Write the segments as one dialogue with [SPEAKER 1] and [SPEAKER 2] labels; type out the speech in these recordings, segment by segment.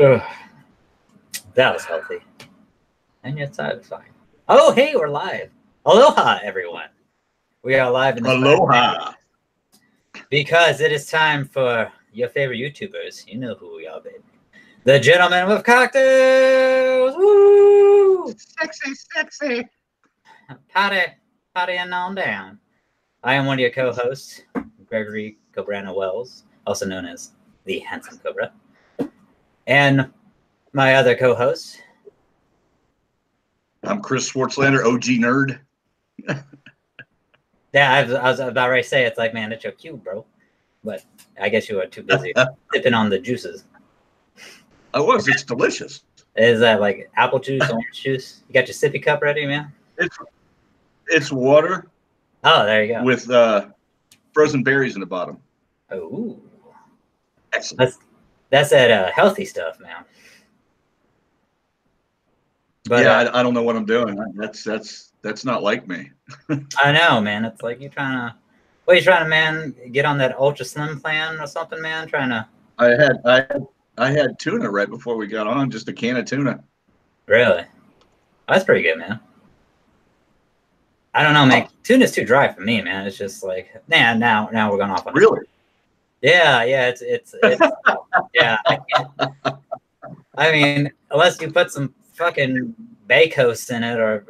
[SPEAKER 1] Ugh. That was healthy. And yet satisfying. Oh, hey, we're live. Aloha, everyone. We are live in the
[SPEAKER 2] Aloha.
[SPEAKER 1] Because it is time for your favorite YouTubers. You know who we are, baby. The Gentlemen with Cocktails. Woo!
[SPEAKER 2] Sexy, sexy.
[SPEAKER 1] Partying on down. I am one of your co-hosts, Gregory Cobra Wells, also known as the Handsome Cobra. And my other co-host.
[SPEAKER 2] I'm Chris Swartzlander, OG nerd.
[SPEAKER 1] Yeah, I was about ready to say, it's like, man, it's your cue, bro. But I guess you are too busy sipping on the juices.
[SPEAKER 2] I was. It's delicious.
[SPEAKER 1] Is that like apple juice, orange juice? You got your sippy cup ready, man?
[SPEAKER 2] It's water.
[SPEAKER 1] Oh, there you go.
[SPEAKER 2] With frozen berries in the bottom.
[SPEAKER 1] Oh,
[SPEAKER 2] excellent.
[SPEAKER 1] That's that healthy stuff, man.
[SPEAKER 2] But yeah, I don't know what I'm doing. That's not like me.
[SPEAKER 1] I know, man. It's like you trying to. What are you trying to, man? Get on that ultra slim plan or something, man? Trying to.
[SPEAKER 2] I had tuna right before we got on, just a can of tuna.
[SPEAKER 1] Really? That's pretty good, man. I don't know, man. Tuna's too dry for me, man. It's just like, man. Now we're going off on.
[SPEAKER 2] Really?
[SPEAKER 1] Yeah. It's yeah. I mean, unless you put some fucking Bacos in it or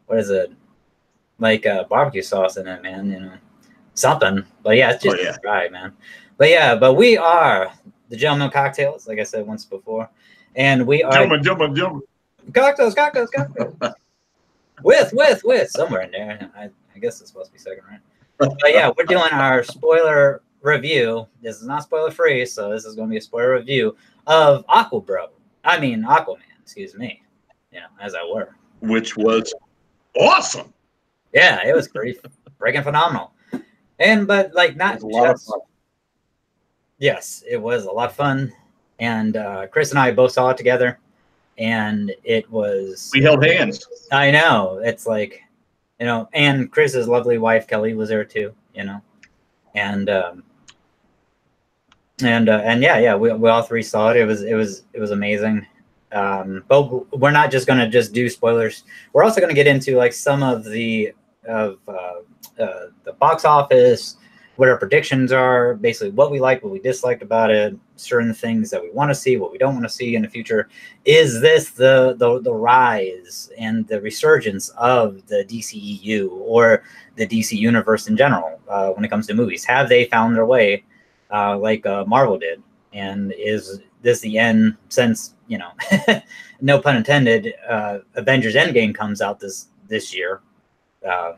[SPEAKER 1] what is it? Like barbecue sauce in it, man. You know, something. But yeah, it's just dry, man. But we are the Gentlemen Cocktails, like I said once before, and we are
[SPEAKER 2] Gentlemen.
[SPEAKER 1] Cocktails. with somewhere in there. I guess it's supposed to be second, right? But yeah, we're doing our spoiler review. This is not spoiler free, so this is going to be a spoiler review of Aquabro. I mean Aquaman. Excuse me. You know, as I were.
[SPEAKER 2] Which was awesome.
[SPEAKER 1] Yeah, it was pretty freaking phenomenal. But like not just. Yes, it was a lot of fun, and Chris and I both saw it together, and it was.
[SPEAKER 2] We held hands.
[SPEAKER 1] I know. It's like, you know, and Chris's lovely wife Kelly was there too. You know, and yeah, we all three saw it. It was amazing. But we're not just gonna do spoilers. We're also gonna get into like some of the box office, what our predictions are, basically what we liked, what we disliked about it, certain things that we want to see, what we don't want to see in the future. Is this the rise and the resurgence of the DCEU or the DC universe in general when it comes to movies? Have they found their way like Marvel did? And is this the end since, you know, no pun intended, Avengers Endgame comes out this year. I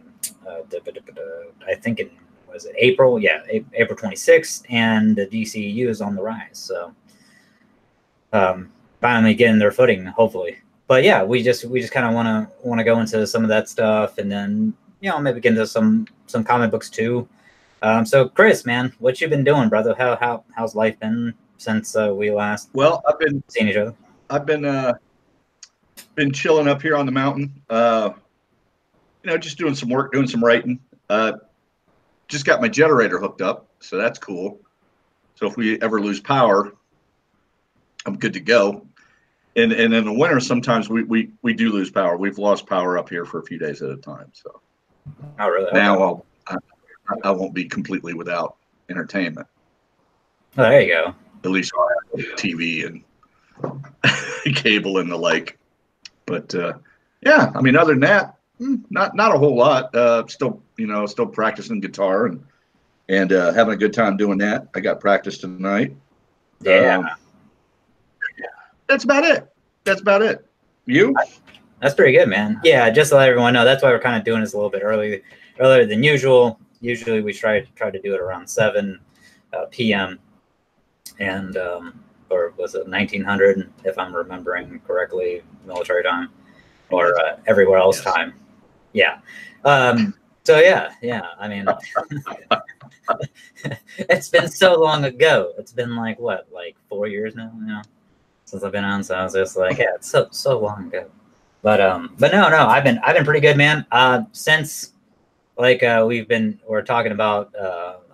[SPEAKER 1] think it was April. Yeah, April 26th, and the DCU is on the rise. So finally getting their footing, hopefully. But yeah, we just kind of want to go into some of that stuff, and then, you know, maybe get into some comic books too. So Chris, man, what you been doing, brother? How's life been since we last
[SPEAKER 2] I've been
[SPEAKER 1] seeing each other?
[SPEAKER 2] I've been chilling up here on the mountain. You know, just doing some work, doing some writing. Just got my generator hooked up, so that's cool. So if we ever lose power, I'm good to go. And in the winter, sometimes we do lose power. We've lost power up here for a few days at a time. So
[SPEAKER 1] oh, really?
[SPEAKER 2] Now I won't be completely without entertainment.
[SPEAKER 1] Oh, there you go.
[SPEAKER 2] At least I'll have TV and cable and the like. But yeah, I mean, other than that, not a whole lot. Still practicing guitar and having a good time doing that. I got practice tonight.
[SPEAKER 1] Yeah.
[SPEAKER 2] That's about it. You?
[SPEAKER 1] That's pretty good, man. Yeah, just to let everyone know, that's why we're kind of doing this a little bit earlier than usual. Usually we try to do it around 7 p.m. and or was it 1900 if I'm remembering correctly, military time, or everywhere else time. Yeah. So yeah. I mean, it's been so long ago. It's been like 4 years now, you know, since I've been on. So I was just like, yeah, it's so long ago. But no, I've been pretty good, man. Since like we're talking about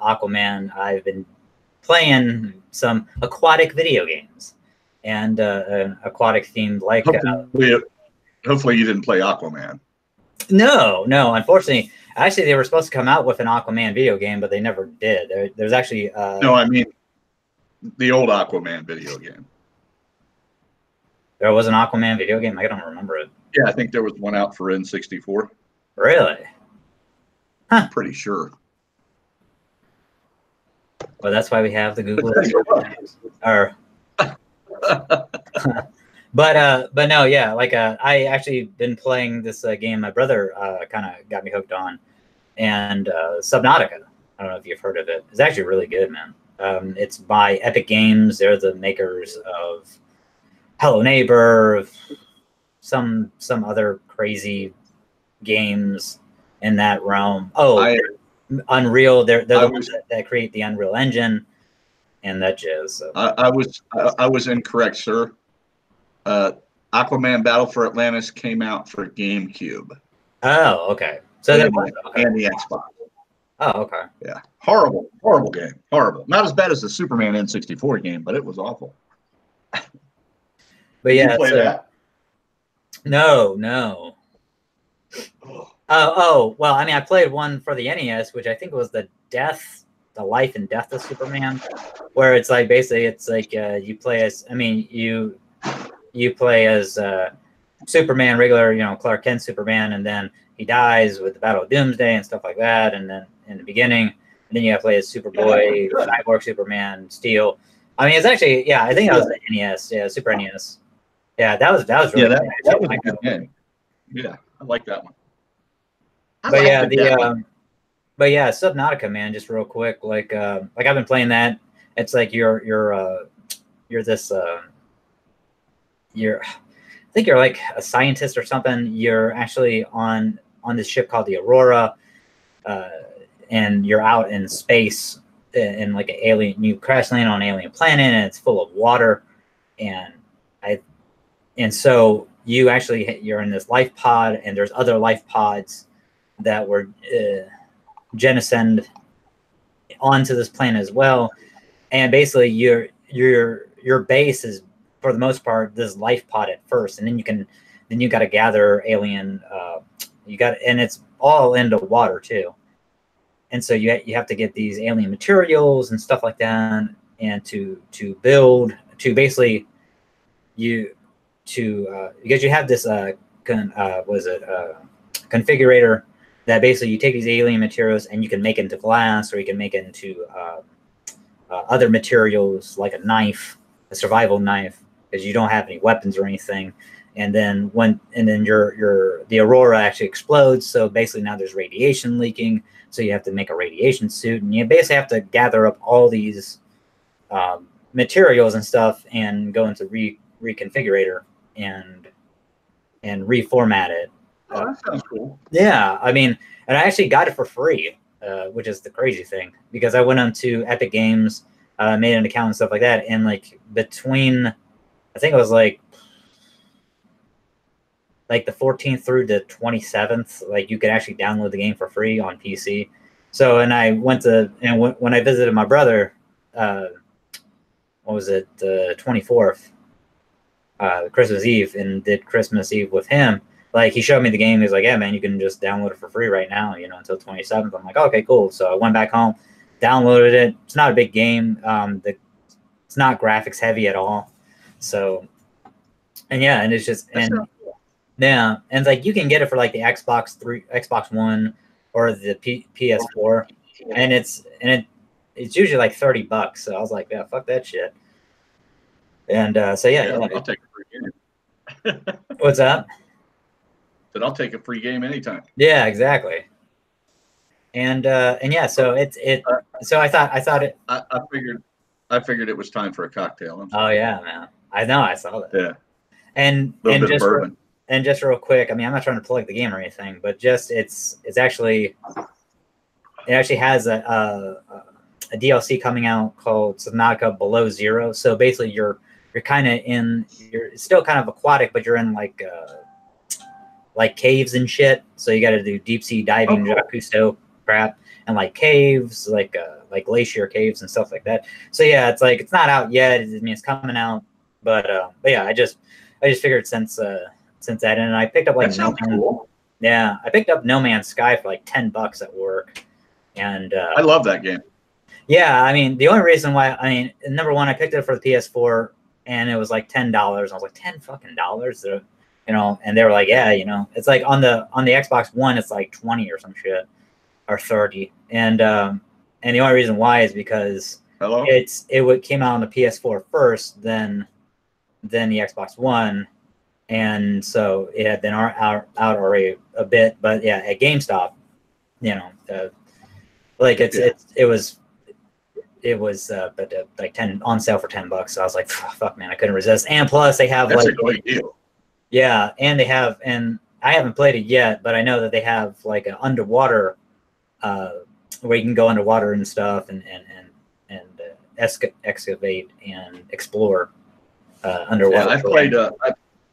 [SPEAKER 1] Aquaman, I've been playing some aquatic video games, and an aquatic themed like.
[SPEAKER 2] Hopefully you didn't play Aquaman.
[SPEAKER 1] No, unfortunately, actually they were supposed to come out with an Aquaman video game, but they never did. There's actually
[SPEAKER 2] no, I mean the old Aquaman video game.
[SPEAKER 1] There was an Aquaman video game. I don't remember it.
[SPEAKER 2] Yeah, I think there was one out for N64.
[SPEAKER 1] Really?
[SPEAKER 2] Huh. Pretty sure.
[SPEAKER 1] Well, that's why we have the Google. Or, but no, yeah. Like I actually been playing this game. My brother kind of got me hooked on, and Subnautica. I don't know if you've heard of it. It's actually really good, man. It's by Epic Games. They're the makers of Hello Neighbor, some other crazy games in that realm. Oh, Unreal. They're the ones that create the Unreal Engine and that jazz. So.
[SPEAKER 2] I was incorrect, sir. Aquaman Battle for Atlantis came out for GameCube.
[SPEAKER 1] Oh, okay. So
[SPEAKER 2] and the Xbox.
[SPEAKER 1] Oh, okay.
[SPEAKER 2] Yeah, horrible game. Horrible. Not as bad as the Superman N64 game, but it was awful.
[SPEAKER 1] But yeah,
[SPEAKER 2] you play that?
[SPEAKER 1] No. Oh, well, I mean, I played one for the NES, which I think was the Life and Death of Superman, where it's like basically it's like you play as, I mean, you play as Superman, regular, Clark Kent Superman, and then he dies with the Battle of Doomsday and stuff like that, and then in the beginning, and then you got to play as Superboy, Cyborg Superman, Steel. I mean, it's actually, yeah, I think that was the NES, yeah, Super NES. Yeah, that was really
[SPEAKER 2] good. That was a good game. Yeah, I like that one.
[SPEAKER 1] But yeah, Subnautica, man, just real quick, like I've been playing that. It's like you're this I think you're like a scientist or something. You're actually on this ship called the Aurora, and you're out in space in like an alien. You crash land on an alien planet, and it's full of water, and so you're in this life pod, and there's other life pods that were jettisoned onto this planet as well, and basically your base is, for the most part, this life pod at first, and then you got to gather alien. And it's all into water too, and so you have to get these alien materials and stuff like that, and to build to basically because you have this configurator that basically you take these alien materials and you can make it into glass, or you can make it into other materials like a knife, a survival knife, because you don't have any weapons or anything. And then the Aurora actually explodes, so basically now there's radiation leaking, so you have to make a radiation suit, and you basically have to gather up all these materials and stuff and go into reconfigurator and reformat it.
[SPEAKER 2] Oh, that sounds cool.
[SPEAKER 1] Yeah, I mean, and I actually got it for free, which is the crazy thing, because I went on to Epic Games, made an account and stuff like that, and like between, I think it was like the 14th through the 27th, like you could actually download the game for free on PC. So, and I went to, and when I visited my brother, what was it, the 24th, Christmas Eve, and did Christmas Eve with him. Like, he showed me the game. He's like, yeah, man, you can just download it for free right now, until 27th. I'm like, okay, cool. So I went back home, downloaded it. It's not a big game. It's not graphics heavy at all. So, and yeah, and it's just, and yeah, and like you can get it for like the Xbox One, or the PS4, and it's usually like $30. So I was like, yeah, fuck that shit. And so yeah,
[SPEAKER 2] I'll take a free game.
[SPEAKER 1] What's that?
[SPEAKER 2] But I'll take a free game anytime.
[SPEAKER 1] Yeah, exactly. And yeah, so so I thought it.
[SPEAKER 2] I figured it was time for a cocktail.
[SPEAKER 1] Oh yeah, man. I know, I saw that.
[SPEAKER 2] Yeah.
[SPEAKER 1] And just real quick, I mean, I'm not trying to plug the game or anything, but just it actually has a DLC coming out called Subnautica Below Zero. So basically, you're still kind of aquatic, but you're in like caves and shit. So you got to do deep sea diving, Jacques Cousteau crap, and like caves, like like glacier caves and stuff like that. So yeah, it's like it's not out yet. I mean, it's coming out, but yeah, I just figured since that, and I picked up like
[SPEAKER 2] cool.
[SPEAKER 1] Yeah, I picked up No Man's Sky for like $10 at work, and
[SPEAKER 2] I love that game.
[SPEAKER 1] Yeah, I mean, the only reason why, I mean, number one, I picked it for the PS4, and it was like $10. I was like, $10 fucking, and they were like, yeah, it's like on the Xbox One, it's like 20 or some shit, or 30, and the only reason why is because it came out on the PS4 first, then the Xbox One, and so it had been out already a bit, but yeah, at GameStop, like it was like 10 on sale for $10. So I was like, fuck man, I couldn't resist. And plus they have
[SPEAKER 2] That's a great deal.
[SPEAKER 1] Yeah, and and I haven't played it yet, but I know that they have like an underwater where you can go underwater and stuff and excavate and explore underwater.
[SPEAKER 2] Yeah,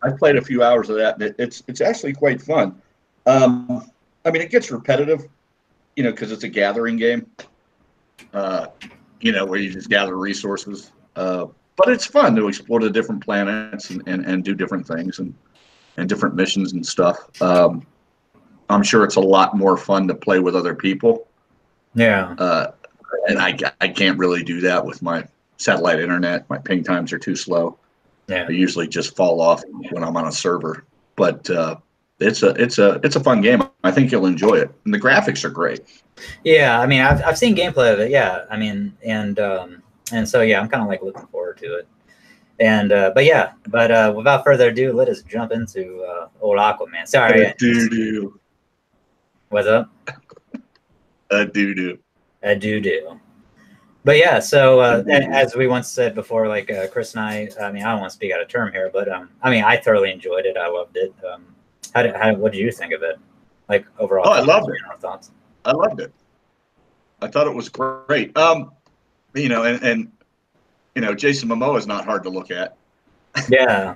[SPEAKER 2] I've played a few hours of that. It's actually quite fun. I mean, it gets repetitive, because it's a gathering game. Where you just gather resources. But it's fun to explore the different planets and do different things and different missions and stuff. I'm sure it's a lot more fun to play with other people.
[SPEAKER 1] Yeah.
[SPEAKER 2] And I can't really do that with my satellite internet. My ping times are too slow.
[SPEAKER 1] Yeah.
[SPEAKER 2] I usually just fall off when I'm on a server. But it's a fun game. I think you'll enjoy it. And the graphics are great.
[SPEAKER 1] Yeah, I mean, I've seen gameplay of it. Yeah, I mean, and so yeah, I'm kind of like looking forward to it. And but without further ado, let us jump into old Aquaman. Sorry,
[SPEAKER 2] doo-doo.
[SPEAKER 1] What's up?
[SPEAKER 2] A doo-doo.
[SPEAKER 1] A doo-doo. But yeah, so as we once said before, like Chris and I mean, I don't want to speak out of term here, but I mean, I thoroughly enjoyed it. I loved it. What did you think of it? Like overall?
[SPEAKER 2] Oh, I loved it.
[SPEAKER 1] Thoughts?
[SPEAKER 2] I loved it. I thought it was great. And Jason Momoa is not hard to look at.
[SPEAKER 1] Yeah.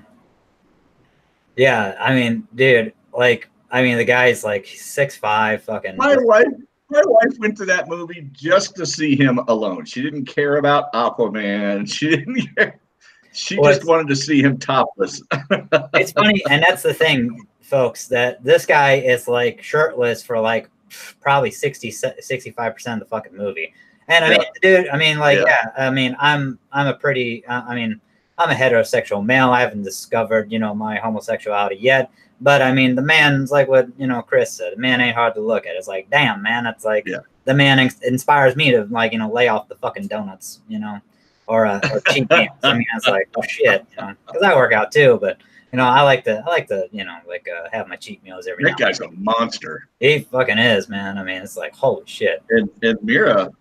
[SPEAKER 1] Yeah. I mean, dude, the guy's like 6'5", fucking.
[SPEAKER 2] My wife went to that movie just to see him alone. She didn't care about Aquaman. She didn't care. She just wanted to see him topless.
[SPEAKER 1] It's funny, and that's the thing, folks, that this guy is like shirtless for like probably 65% of the fucking movie. And I mean, dude, I mean, I mean, I'm a heterosexual male. I haven't discovered, my homosexuality yet. But I mean, the man's like what, Chris said, the man ain't hard to look at. It's like, damn, man, it's like the man inspires me to like, lay off the fucking donuts, or cheap meals. I mean, it's like, oh shit, because I work out too, but I like to, have my cheat meals every now.
[SPEAKER 2] That guy's a monster.
[SPEAKER 1] He fucking is, man. I mean, it's like, holy shit.
[SPEAKER 2] And Mira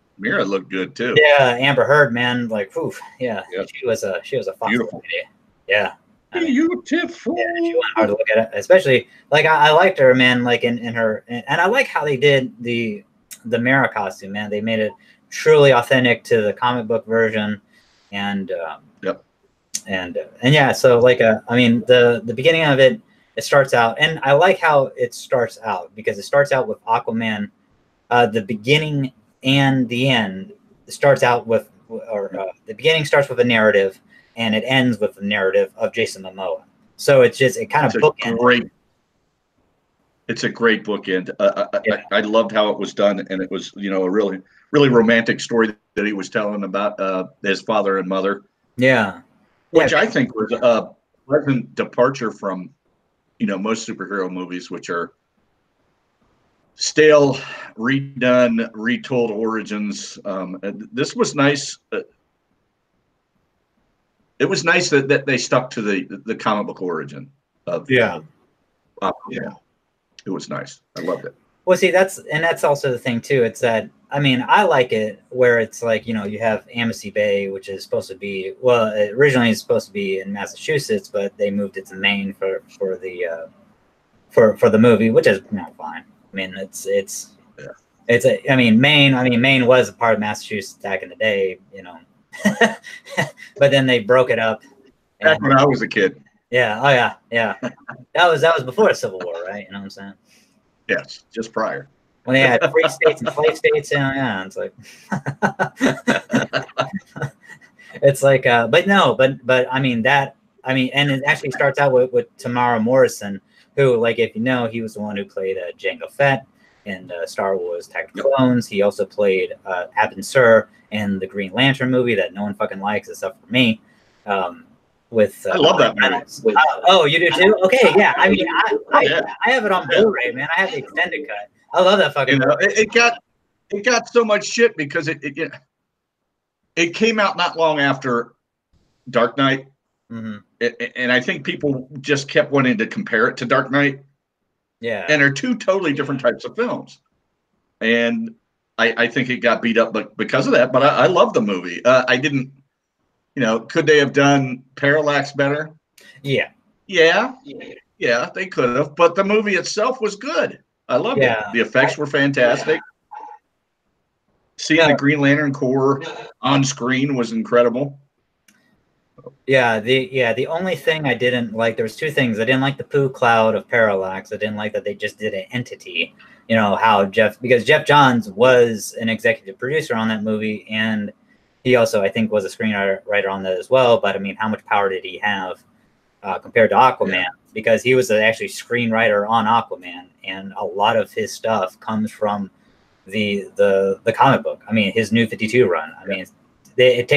[SPEAKER 2] looked good too.
[SPEAKER 1] Yeah, Amber Heard, man, like, oof, yeah. She was a
[SPEAKER 2] beautiful
[SPEAKER 1] lady. Yeah.
[SPEAKER 2] Beautiful.
[SPEAKER 1] Yeah, she went hard to look at it, especially like I liked her, man. Like in her, and I like how they did the Mara costume, man. They made it truly authentic to the comic book version, and and yeah. So like I mean, the beginning of it starts out, and I like how it starts out because it starts out with Aquaman. The beginning and the end starts out with, the beginning starts with a narrative. And it ends with the narrative of Jason Momoa. So it's just, it kind of bookends.
[SPEAKER 2] It's a great bookend. I loved how it was done. And it was, a really, really romantic story that he was telling about his father and mother.
[SPEAKER 1] Yeah.
[SPEAKER 2] Which I think was a pleasant departure from, most superhero movies, which are stale, redone, retold origins. This was nice. It was nice that they stuck to the comic book origin of It was nice. I loved it.
[SPEAKER 1] Well, see, that's also the thing too. It's that, I mean, I like it where it's like, you have Amity Bay, which is supposed to be, well, originally it's supposed to be in Massachusetts, but they moved it to Maine for the movie, which is fine. I mean, Maine was a part of Massachusetts back in the day, but then they broke it up.
[SPEAKER 2] Back when I was a kid.
[SPEAKER 1] Yeah. Oh yeah. That was before the Civil War, right? You know what I'm saying?
[SPEAKER 2] Yes, just prior.
[SPEAKER 1] when they had free states and slave states. Yeah, it's like it's like, but no, but I mean that. I mean, and it actually starts out with Tamara Morrison, who, like, if you know, he was the one who played Jango Fett in Star Wars Attack of the Clones. He also played Abin Sur in the Green Lantern movie that no one fucking likes except for me. With
[SPEAKER 2] I love that movie.
[SPEAKER 1] Oh, you do too? Okay, yeah. I mean, I have it on Blu-ray, man. I have the extended cut. I love that fucking.
[SPEAKER 2] You know, it got so much shit because it came out not long after Dark Knight, and I think people just kept wanting to compare it to Dark Knight.
[SPEAKER 1] Yeah,
[SPEAKER 2] and they're two totally different types of films, and I think it got beat up, because of that. But I love the movie. I didn't. You know, could they have done Parallax better?
[SPEAKER 1] Yeah,
[SPEAKER 2] they could have. But the movie itself was good. I loved it. The effects were fantastic. Seeing the Green Lantern Corps on screen was incredible.
[SPEAKER 1] Yeah, the only thing I didn't like, there was two things. I didn't like the poo cloud of Parallax. I didn't like that they just did an entity. You know, how because Jeff Johns was an executive producer on that movie, and he also, I think, was a screenwriter on that as well. But I mean, how much power did he have compared to Aquaman? Yeah. Because he was actually screenwriter on Aquaman, and a lot of his stuff comes from the comic book. I mean, his New 52 run. I mean, it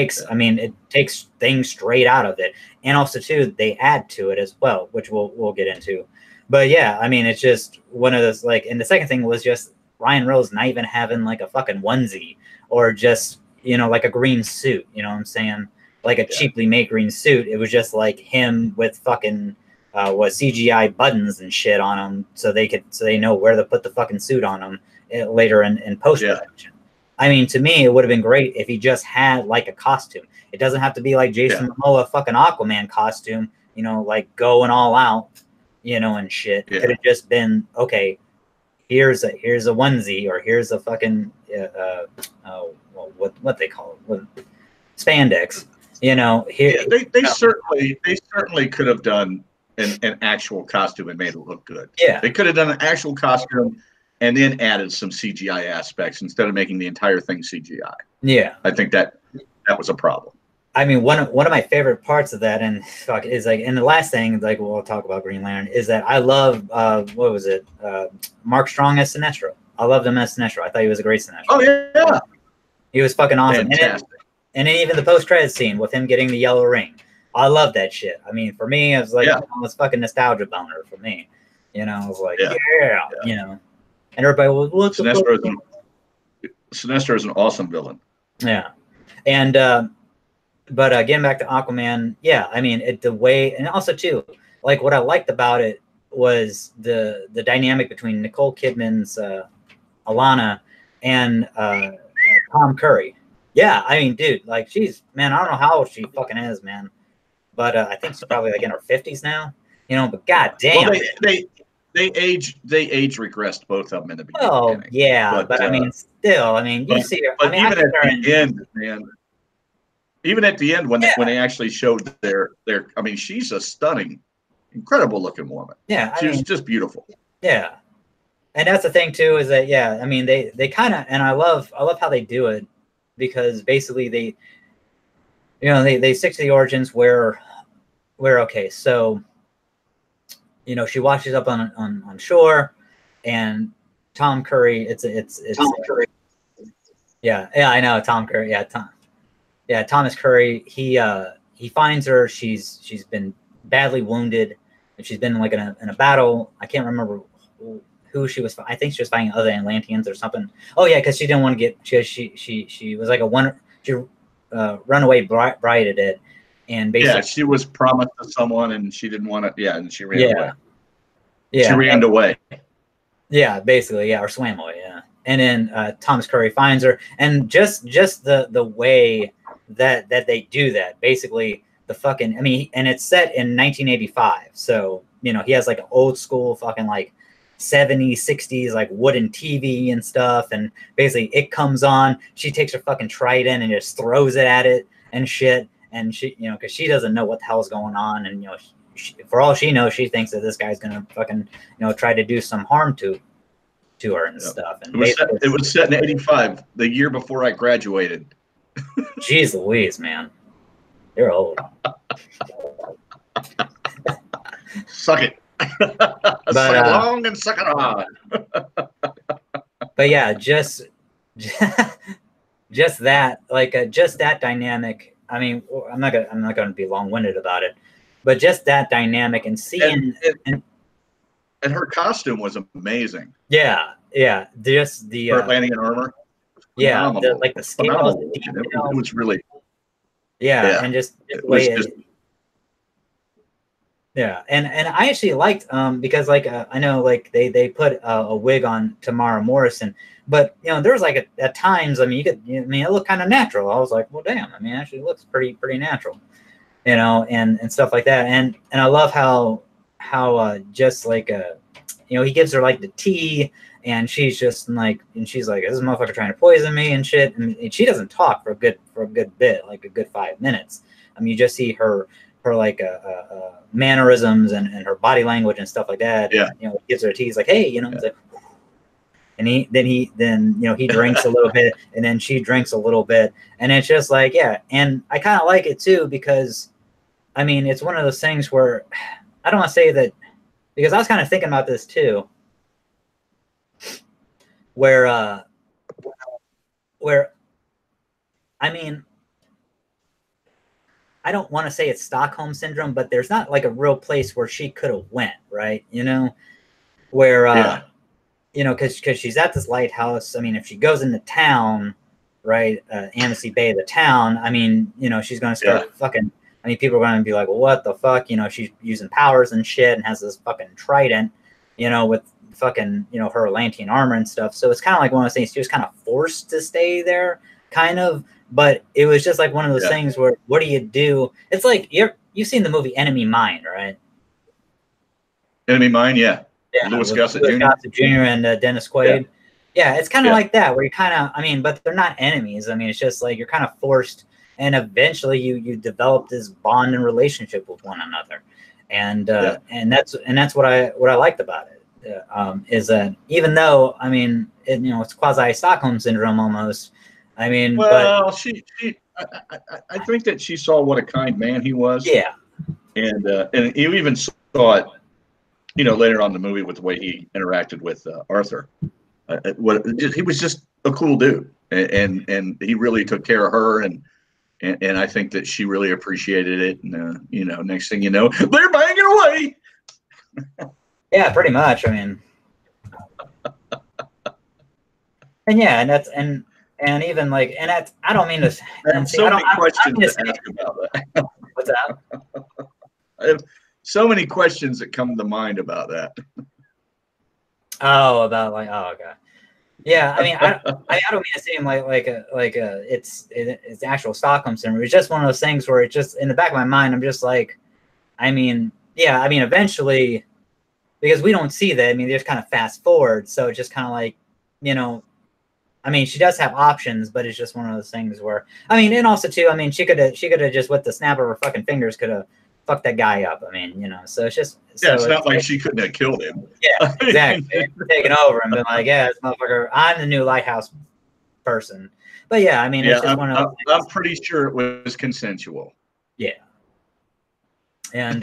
[SPEAKER 1] takes things straight out of it, and also too, they add to it as well, which we'll get into. But yeah, I mean, it's just one of those, like, and the second thing was just Ryan Reynolds not even having like a fucking onesie or just, you know, like a green suit, you know what I'm saying? Like a cheaply made green suit. It was just like him with fucking CGI buttons and shit on him, so they know where to put the fucking suit on him later in post production. I mean, to me, it would have been great if he just had like a costume. It doesn't have to be like Jason Momoa fucking Aquaman costume, you know, like going all out, you know, and shit. It could have just been, okay, here's a onesie, or here's a fucking what they call it, spandex, you know. Here
[SPEAKER 2] they certainly could have done an actual costume and made it look good.
[SPEAKER 1] Yeah,
[SPEAKER 2] they could have done an actual costume and then added some CGI aspects instead of making the entire thing CGI. Yeah, I think that was a problem.
[SPEAKER 1] I mean, one of my favorite parts of that, and is like, and the last thing, like, we'll talk about Green Lantern, is that I love what was it, Mark Strong as Sinestro. I loved him as Sinestro. I thought he was a great Sinestro.
[SPEAKER 2] Oh yeah,
[SPEAKER 1] he was fucking awesome.
[SPEAKER 2] Fantastic.
[SPEAKER 1] And then even the post-credits scene with him getting the yellow ring, I love that shit. I mean, for me, it was like, it was fucking nostalgia boner for me. You know, I was like, you know. And everybody was, what's
[SPEAKER 2] Sinestro is an awesome villain.
[SPEAKER 1] Yeah. And but getting back to Aquaman, yeah, I mean, the way, and also too, like, what I liked about it was the dynamic between Nicole Kidman's Alana and Tom Curry. Yeah, I mean, dude, like, she's, man, I don't know how old she fucking is, man, but I think she's probably like in her 50s now, you know. But god damn,
[SPEAKER 2] well, they age regressed, both of them, in the beginning.
[SPEAKER 1] Oh yeah, but I mean, still, I mean, you see her.
[SPEAKER 2] But I mean, even at the end, man. Even at the end, when they actually showed their, I mean, she's a stunning, incredible looking woman.
[SPEAKER 1] Yeah,
[SPEAKER 2] she was just beautiful.
[SPEAKER 1] Yeah, and that's the thing too, is that, yeah, I mean, they kind of, and I love how they do it, because basically they, you know, they stick to the origins where okay, so, you know, she washes up on shore, and Tom Curry, it's Tom Curry. Yeah, I know, Tom Curry. Yeah, Thomas Curry. He finds her. She's been badly wounded, and she's been like in a battle. I can't remember who she was. I think she was fighting other Atlanteans or something. Oh yeah, because she didn't want to get. She was like she runaway bride at it, and basically
[SPEAKER 2] she was promised to someone, and she didn't want to. Yeah, and she ran away.
[SPEAKER 1] Yeah,
[SPEAKER 2] she ran away.
[SPEAKER 1] Yeah, basically, or swam away. Yeah, and then Thomas Curry finds her, and just the way that they do that, basically, the fucking, I mean, and it's set in 1985, so, you know, he has like an old school fucking like 70s 60s like wooden TV and stuff, and basically it comes on, she takes her fucking trident and just throws it at it and shit, and she, you know, because she doesn't know what the hell's going on, and, you know, for all she knows, she thinks that this guy's gonna fucking, you know, try to do some harm to to her and stuff. And
[SPEAKER 2] it was set in '85, the year before I graduated.
[SPEAKER 1] Jeez Louise, man, you're old.
[SPEAKER 2] Suck it. Suck it long and suck it hard.
[SPEAKER 1] But yeah, just that, like, just that dynamic. I mean, I'm not gonna be long-winded about it, but just that dynamic and seeing
[SPEAKER 2] and her costume was amazing.
[SPEAKER 1] Yeah, just the
[SPEAKER 2] her landing in armor.
[SPEAKER 1] Yeah, like the scale, the detail.
[SPEAKER 2] It was really
[SPEAKER 1] and just the way yeah, and I actually liked because like I know like they put a wig on Tamara Morrison, but you know there was like at times, I mean, I mean it looked kind of natural. I was like, well, damn, I mean, it actually looks pretty natural, you know, and stuff like that. And I love how just like you know, he gives her like the tea, and she's just like, and she's like, this motherfucker trying to poison me and shit, and she doesn't talk for a good bit, like a good 5 minutes. I mean, you just see her like mannerisms and her body language and stuff like that.
[SPEAKER 2] Yeah.
[SPEAKER 1] And, you know, gives her a tea. He's like, hey, you know, like, and then you know, he drinks a little bit, and then she drinks a little bit, and it's just like, yeah. And I kind of like it too, because I mean, it's one of those things where I don't want to say that, because I was kind of thinking about this too, where I mean, I don't want to say it's Stockholm syndrome, but there's not like a real place where she could have went, right? You know, where you know, because she's at this lighthouse. I mean, if she goes into town, right, Amnesty Bay, the town, I mean, you know, she's going to start fucking. I mean, people are going to be like, well, what the fuck? You know, she's using powers and shit and has this fucking trident, you know, with fucking, you know, her Atlantean armor and stuff. So it's kind of like one of those things. She was kind of forced to stay there, kind of. But it was just like one of those things where, what do you do? It's like, you've seen the movie Enemy Mine, right?
[SPEAKER 2] Enemy Mine, yeah. Louis Gossett
[SPEAKER 1] Jr. and Dennis Quaid. Yeah, it's kind of like that, where you kind of, I mean, but they're not enemies. I mean, it's just like you're kind of forced, and eventually you develop this bond and relationship with one another, and that's what I liked about it. Is that even though, I mean, you know, it's quasi Stockholm syndrome almost. I mean,
[SPEAKER 2] well, I think that she saw what a kind man he was.
[SPEAKER 1] Yeah,
[SPEAKER 2] and you even saw it, you know, later on in the movie with the way he interacted with Arthur. He was just a cool dude, and he really took care of her, and I think that she really appreciated it. And you know, next thing you know, they're banging away.
[SPEAKER 1] Yeah, pretty much. I mean, and yeah, and that's and even like, and that's, I don't mean to.
[SPEAKER 2] I have so many questions to ask about that.
[SPEAKER 1] What's that?
[SPEAKER 2] I have so many questions that come to mind about that.
[SPEAKER 1] Oh, about like, oh, okay. Yeah, I mean, I don't mean to seem like it's actual Stockholm syndrome. It's just one of those things where it just, in the back of my mind, I'm just like, I mean, yeah, I mean, eventually, because we don't see that. I mean, they just kind of fast forward, so it's just kind of like, you know, I mean, she does have options, but it's just one of those things where, I mean, and also too, I mean, she could have just with the snap of her fucking fingers could have fucked that guy up. I mean, you know, so it's just,
[SPEAKER 2] yeah, it's not like she couldn't have killed him.
[SPEAKER 1] Yeah, exactly. Taken over and been like, yeah, this motherfucker, I'm the new lighthouse person. But yeah, I mean, it's just one of those
[SPEAKER 2] I'm pretty sure it was consensual.
[SPEAKER 1] Yeah. And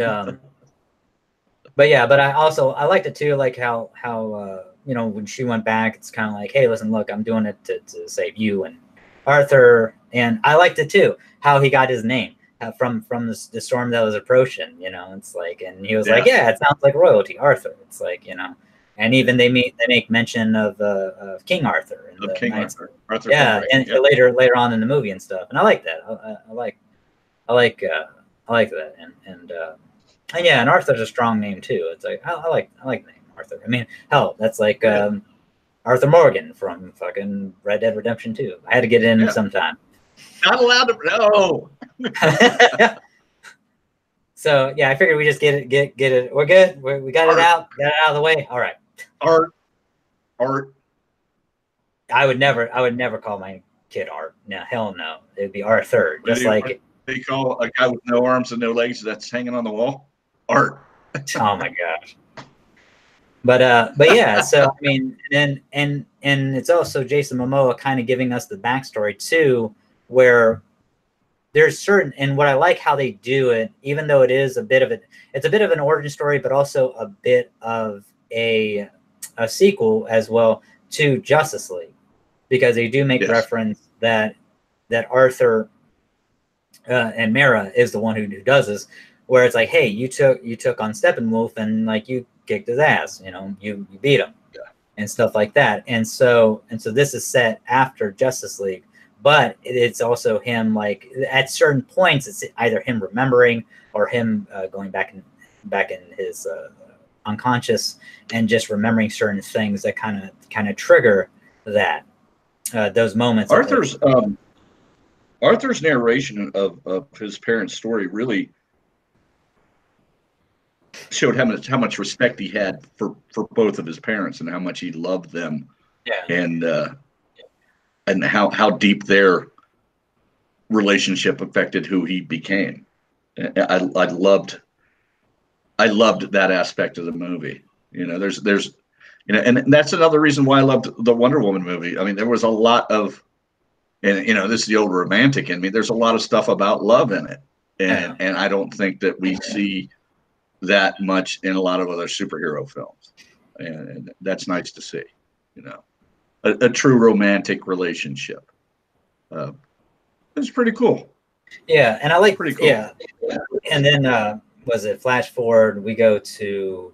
[SPEAKER 1] but yeah, but I liked it too, like how you know, when she went back, it's kind of like, hey, listen, look, I'm doing it to save you and Arthur. And I liked it too, how he got his name from the storm that was approaching, you know. It's like, and he was like, yeah, it sounds like royalty, Arthur. It's like, you know, and even they make mention of King Arthur and
[SPEAKER 2] King Arthur.
[SPEAKER 1] Yeah, and later on in the movie and stuff. And I like that. I like that. And yeah, and Arthur's a strong name too. It's like I like the name Arthur. I mean, hell, that's like Arthur Morgan from fucking Red Dead Redemption 2. I had to get in sometime.
[SPEAKER 2] Not allowed to know.
[SPEAKER 1] So yeah, I figured we just get it. We're good. We got it out. Got it out of the way. All right.
[SPEAKER 2] Art.
[SPEAKER 1] I would never call my kid Art. No, hell no. It'd be Arthur. Just like
[SPEAKER 2] they call a guy with no arms and no legs that's hanging on the wall Art.
[SPEAKER 1] Oh my gosh. But yeah, so I mean, and it's also Jason Momoa kind of giving us the backstory too, where there's certain, and what I like how they do it, even though it is a bit of it's a bit of an origin story, but also a bit of a sequel as well to Justice League, because they do make reference that Arthur and Mara is the one who does this, where it's like, hey, you took on Steppenwolf and like you kicked his ass, you know, you beat him, and stuff like that, and so this is set after Justice League, but it's also him, like at certain points it's either him remembering or him going back in his unconscious and just remembering certain things that kind of trigger that those moments.
[SPEAKER 2] Arthur's narration of his parents' story really showed how much respect he had for both of his parents and how much he loved them, and how deep their relationship affected who he became. I loved that aspect of the movie. You know, there's you know, and that's another reason why I loved the Wonder Woman movie. I mean, there was a lot of, and you know, this is the old romantic in me, there's a lot of stuff about love in it, and I don't think that we see that much in a lot of other superhero films, and that's nice to see. You know, a true romantic relationship. It's pretty cool.
[SPEAKER 1] Yeah, and I like
[SPEAKER 2] pretty cool.
[SPEAKER 1] Yeah, and then was it flash forward? We go to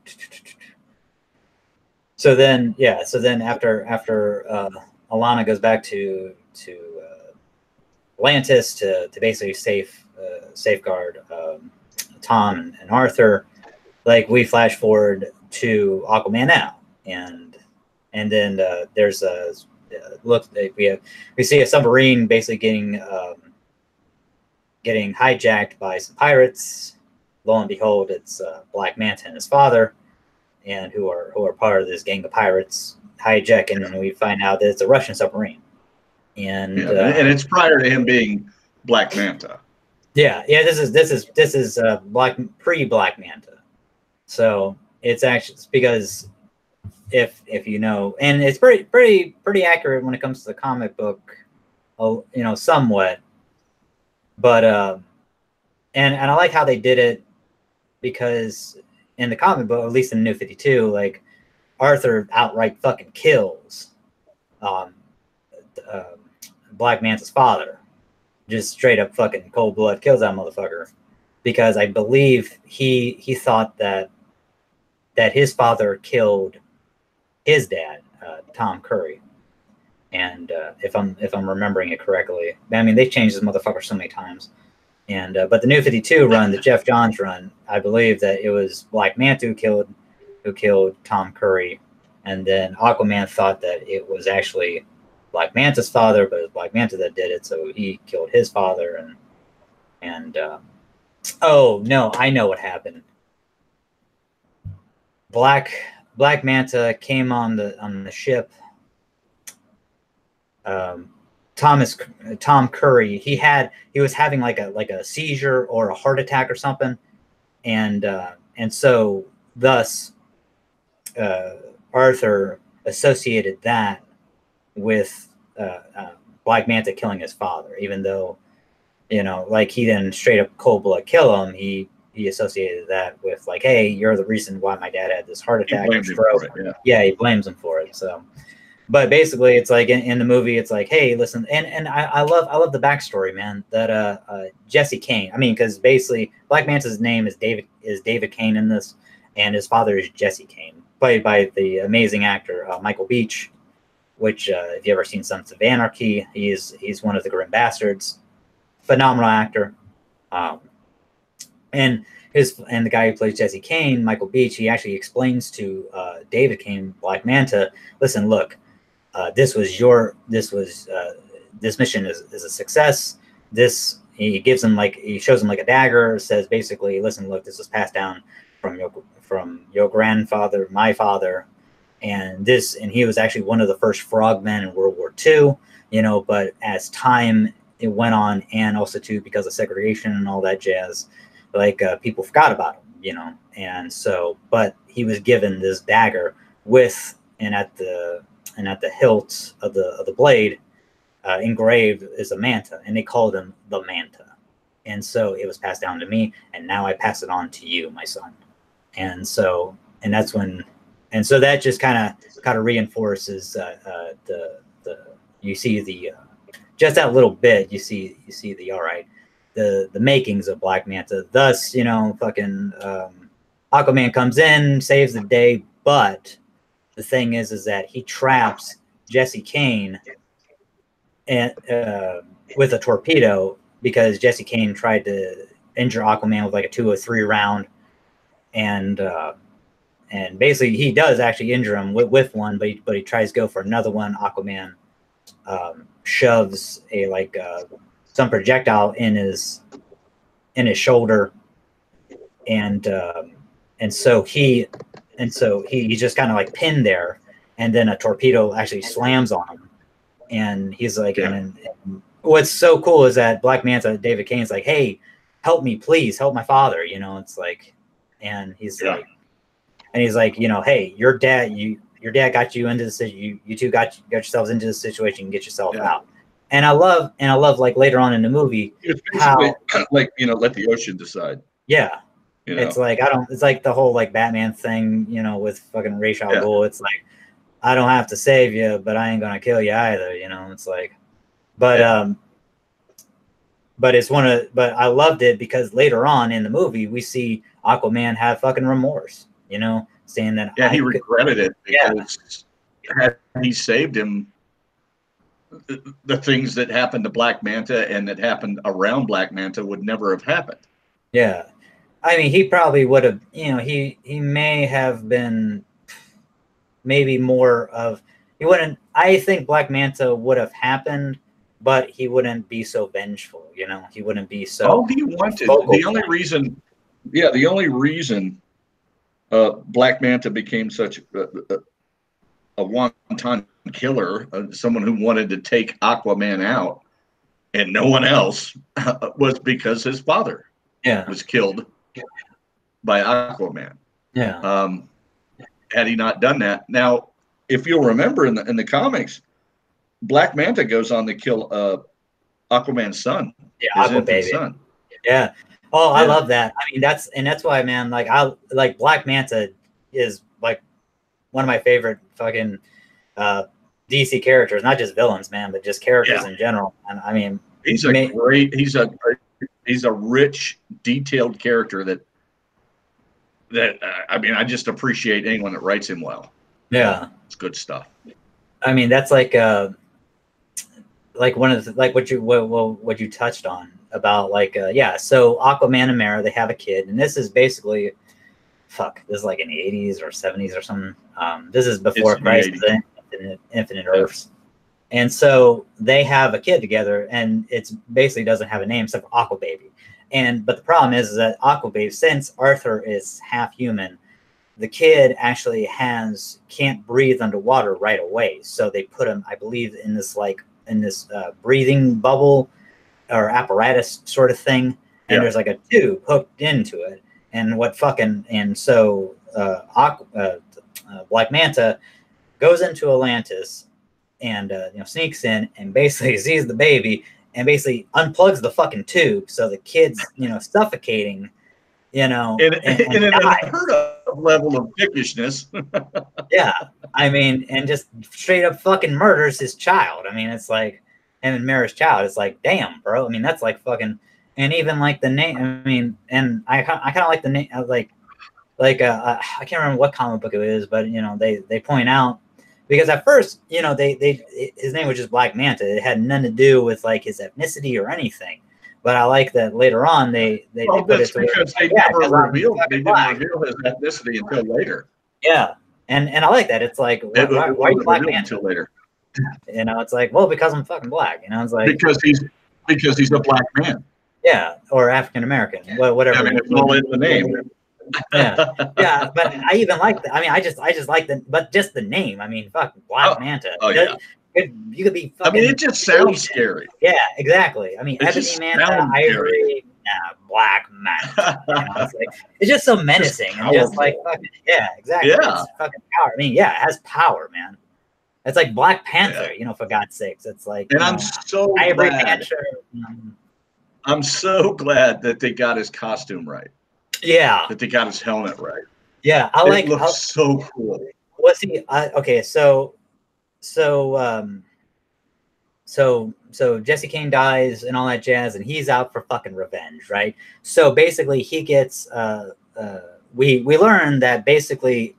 [SPEAKER 1] so then after Alana goes back to Atlantis to basically safeguard Tom and Arthur. Like, we flash forward to Aquaman now, and then there's a look. We see a submarine basically getting hijacked by some pirates. Lo and behold, it's Black Manta and his father, and who are part of this gang of pirates hijacking, and we find out that it's a Russian submarine. And
[SPEAKER 2] it's prior to him being Black Manta.
[SPEAKER 1] Yeah. This is pre-Black Manta. So it's actually because if you know, and it's pretty accurate when it comes to the comic book, you know, somewhat. But and I like how they did it, because in the comic book, at least in New 52, like Arthur outright fucking kills Black Manta's father. Just straight up fucking cold blood kills that motherfucker, because I believe he thought that his father killed his dad, Tom Curry. And if I'm remembering it correctly, I mean, they've changed this motherfucker so many times. And but the New 52 run, the Jeff Johns run, I believe that it was Black Manta who killed Tom Curry, and then Aquaman thought that it was actually Black Manta's father, but it was Black Manta that did it, so he killed his father. And oh no, I know what happened. Black Manta came on the ship. Tom Curry, he was having like a seizure or a heart attack or something, and so thus Arthur associated that with Black Manta killing his father, even though, you know, like, he didn't straight up cold blood kill him. He associated that with, like, hey, you're the reason why my dad had this heart attack or stroke. He blames him for it. So, but basically, it's like in the movie, it's like, hey, listen, and I love the backstory, man. That Jesse Kane. I mean, because basically Black Manta's name is David Kane in this, and his father is Jesse Kane, played by the amazing actor Michael Beach. Which, if you ever seen Sons of Anarchy, he's one of the Grim Bastards. Phenomenal actor. And the guy who plays Jesse Kane, Michael Beach, he actually explains to David Kane, Black Manta, listen, look, this mission is a success. He shows him like a dagger, says basically, listen, look, this was passed down from your grandfather, my father, and he was actually one of the first frogmen in World War II, you know, but as time it went on, and also too because of segregation and all that jazz, like people forgot about him, you know, and so, but he was given this dagger with at the hilt of the blade engraved is a manta, and they called him the Manta. And so it was passed down to me, and now I pass it on to you, my son. And so that's when, and so that just kind of reinforces the you see the just that little bit you see the all right, the makings of Black Manta. Thus, fucking Aquaman comes in, saves the day, but the thing is that he traps Jesse Kane and with a torpedo, because Jesse Kane tried to injure Aquaman with like a 2 or 3 round, and basically he does actually injure him with one, but he tries to go for another one. Aquaman shoves some projectile in his shoulder, and so he's just kind of like pinned there, and then a torpedo actually slams on him, and he's like, and what's so cool is that Black Manta, David Kane's like, hey, help me, please, help my father. It's like, and he's like, hey, your dad got you into this. You two got yourselves into this situation. Get yourself out. And I love like later on in the movie how
[SPEAKER 2] like let the ocean decide.
[SPEAKER 1] Yeah, it's like it's like the whole like Batman thing, with fucking Ra's al Ghul. It's like, I don't have to save you, but I ain't gonna kill you either. It's like. But but I loved it because later on in the movie we see Aquaman have fucking remorse, saying that
[SPEAKER 2] he regretted it because had he saved him, the things that happened to Black Manta and that happened around Black Manta would never have happened.
[SPEAKER 1] Yeah, I mean, he probably would have, he may have been maybe more of, he wouldn't. I think Black Manta would have happened, but he wouldn't be so vengeful, He wouldn't be so.
[SPEAKER 2] All he wanted. The only reason Black Manta became such a wanton killer, someone who wanted to take Aquaman out, and no one else, was because his father was killed by Aquaman.
[SPEAKER 1] Yeah.
[SPEAKER 2] Had he not done that, now, if you'll remember in the comics, Black Manta goes on to kill Aquaman's son.
[SPEAKER 1] Yeah, Aquababy.
[SPEAKER 2] Son.
[SPEAKER 1] Yeah. Oh, I love that. I mean, that's why, man, like, I like Black Manta is like one of my favorite fucking DC characters, not just villains, man, but just characters in general. And I mean,
[SPEAKER 2] he's a rich, detailed character that I mean, I just appreciate anyone that writes him well.
[SPEAKER 1] Yeah,
[SPEAKER 2] it's good stuff.
[SPEAKER 1] I mean, that's like one of the, like what you touched on about so Aquaman and Mara, they have a kid, and this is basically this is like in the 80s or 70s or something. This is before Crisis Infinite Earths. And so they have a kid together, and it's basically doesn't have a name except for Aquababy. But the problem is that Aquababy, since Arthur is half human, the kid actually can't breathe underwater right away. So they put him, I believe, in this breathing bubble or apparatus sort of thing. And there's like a tube hooked into it. And so Black Manta goes into Atlantis and sneaks in and basically sees the baby and basically unplugs the fucking tube, so the kid's suffocating, and an
[SPEAKER 2] unheard of level of dickishness.
[SPEAKER 1] Yeah, I mean, and just straight up fucking murders his child. I mean, it's like him and Mara's child. It's like, damn, bro. I mean, that's like fucking, and even like the name. I mean, and I kind of like the name, I can't remember what comic book it is, but they point out. Because at first, his name was just Black Manta. It had nothing to do with like his ethnicity or anything. But I like that later on they put it to
[SPEAKER 2] because they didn't reveal his ethnicity until later.
[SPEAKER 1] Yeah, and I like that. It's like why Black Manta
[SPEAKER 2] until later?
[SPEAKER 1] It's like, well, because I'm fucking black. It's like
[SPEAKER 2] because he's a black man.
[SPEAKER 1] Yeah, or African American, whatever.
[SPEAKER 2] I mean, it's all in the name.
[SPEAKER 1] yeah, but I even like that. I mean, I just like but just the name. I mean, fuck, Black Manta.
[SPEAKER 2] Oh yeah.
[SPEAKER 1] You could be fucking.
[SPEAKER 2] I mean, it just sounds scary.
[SPEAKER 1] Yeah, exactly. I mean, Ebony Manta, Ivory, Black Manta. You know, it's just so menacing and just like fucking, yeah, exactly.
[SPEAKER 2] Yeah.
[SPEAKER 1] It's fucking power. I mean, yeah, it has power, man. It's like Black Panther, you know, for God's sakes. It's like,
[SPEAKER 2] and I'm so glad. I'm so glad that they got his costume right.
[SPEAKER 1] Yeah.
[SPEAKER 2] That they got his helmet right.
[SPEAKER 1] Yeah,
[SPEAKER 2] it looks so cool.
[SPEAKER 1] What's he? Okay, so Jesse Kane dies and all that jazz, and he's out for fucking revenge, right? So basically, he gets. We learned that basically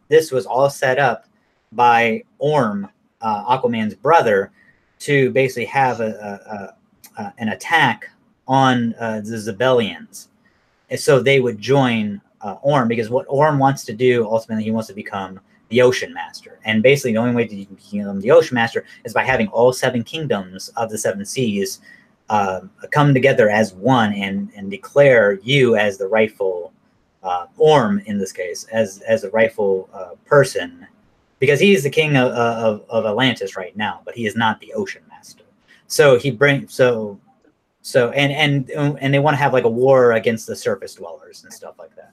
[SPEAKER 1] this was all set up by Orm, Aquaman's brother, to basically have an attack on the Zebellians, and so they would join Orm, because what Orm wants to do ultimately, he wants to become the Ocean Master, and basically the only way to become the Ocean Master is by having all 7 kingdoms of the 7 seas come together as one and declare you as the rightful Orm, in this case, as the rightful person, because he's the king of Atlantis right now, but he is not the Ocean Master. So he brings and they want to have like a war against the surface dwellers and stuff like that.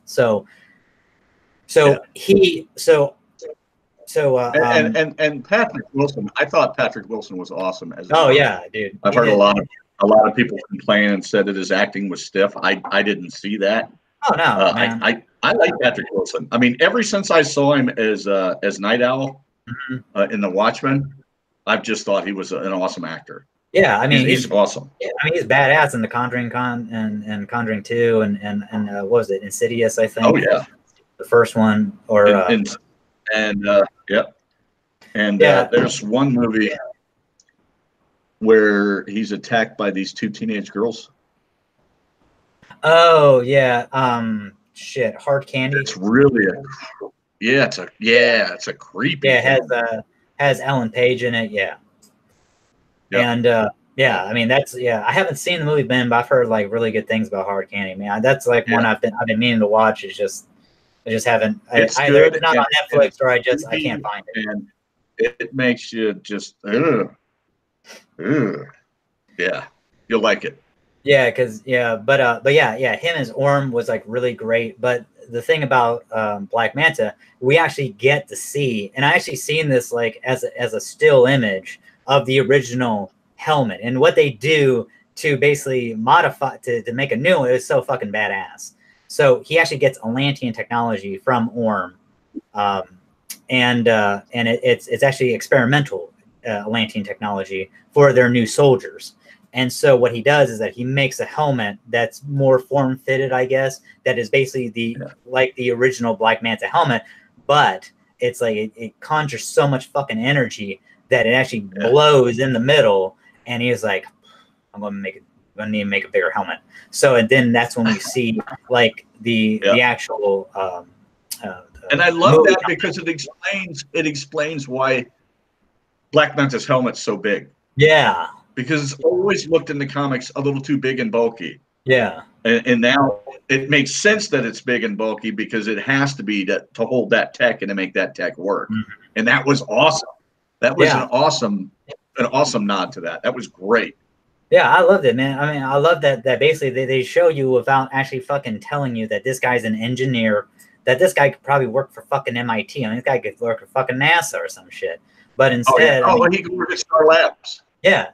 [SPEAKER 2] And Patrick Wilson, I thought Patrick Wilson was awesome as.
[SPEAKER 1] Yeah, dude.
[SPEAKER 2] I've heard a lot of people complain and said that his acting was stiff. I didn't see that.
[SPEAKER 1] Oh no, man.
[SPEAKER 2] I like Patrick Wilson. I mean, ever since I saw him as Night Owl in The Watchmen, I've just thought he was an awesome actor.
[SPEAKER 1] Yeah, I mean
[SPEAKER 2] he's awesome.
[SPEAKER 1] Yeah, I mean he's badass in the Conjuring and Conjuring 2 and what was it, Insidious, I think.
[SPEAKER 2] Oh yeah,
[SPEAKER 1] the first one, or
[SPEAKER 2] there's one movie where he's attacked by these 2 teenage girls.
[SPEAKER 1] Oh yeah, shit, Hard Candy.
[SPEAKER 2] It's really it's a creepy.
[SPEAKER 1] Yeah, it has Ellen Page in it. Yeah. Yep. And I mean I haven't seen the movie, Ben, but I've heard like really good things about Hard Candy. Man, that's like one I've been meaning to watch. I just haven't. Either it's not on Netflix or I can't find it. And
[SPEAKER 2] it makes you just yeah, you'll like it.
[SPEAKER 1] Yeah, because but him as Orm was like really great. But the thing about Black Manta, we actually get to see, and I actually seen this like as a still image of the original helmet, and what they do to basically modify to make a new one is so fucking badass. So he actually gets Atlantean technology from Orm, and it's actually experimental Atlantean technology for their new soldiers. And so what he does is that he makes a helmet that's more form-fitted, I guess, that is basically like the original Black Manta helmet, but it's like it conjures so much fucking energy that it actually blows in the middle. And he's like, I'm gonna need to make a bigger helmet. So and then that's when we see like the actual
[SPEAKER 2] and I love that because it explains why Black Manta's helmet's so big.
[SPEAKER 1] Yeah.
[SPEAKER 2] Because it's always looked in the comics a little too big and bulky.
[SPEAKER 1] Yeah.
[SPEAKER 2] And now it makes sense that it's big and bulky because it has to be to hold that tech and to make that tech work. Mm-hmm. And that was awesome. That was an awesome nod to that. That was great.
[SPEAKER 1] Yeah, I loved it, man. I mean, I love that basically they show you without actually fucking telling you that this guy's an engineer, that this guy could probably work for fucking MIT. I mean, this guy could work for fucking NASA or some shit. But instead,
[SPEAKER 2] he could work at Star Labs.
[SPEAKER 1] Yeah.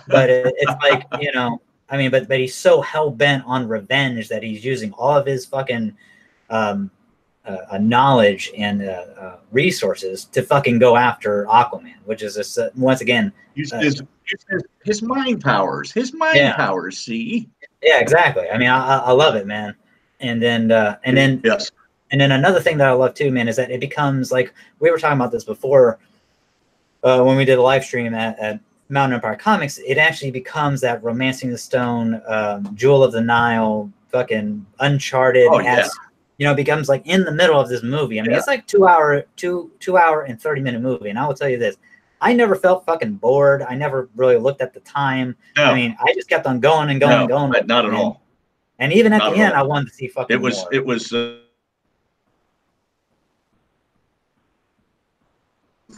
[SPEAKER 1] But it's like, you know, I mean, but he's so hell-bent on revenge that he's using all of his fucking knowledge and resources to fucking go after Aquaman, which is just, once again...
[SPEAKER 2] his mind powers. His mind powers, see?
[SPEAKER 1] Yeah, exactly. I mean, I love it, man. And then
[SPEAKER 2] yes.
[SPEAKER 1] And then another thing that I love too, man, is that it becomes like, we were talking about this before when we did a live stream at Mountain Empire Comics. It actually becomes that Romancing the Stone, Jewel of the Nile, fucking Uncharted. You know, it becomes like in the middle of this movie. I mean, it's like 2 hour and 30-minute movie. And I will tell you this, I never felt fucking bored. I never really looked at the time. No. I mean, I just kept on going and going and going.
[SPEAKER 2] Not at all.
[SPEAKER 1] And even at the end, I wanted to see fucking more.
[SPEAKER 2] It was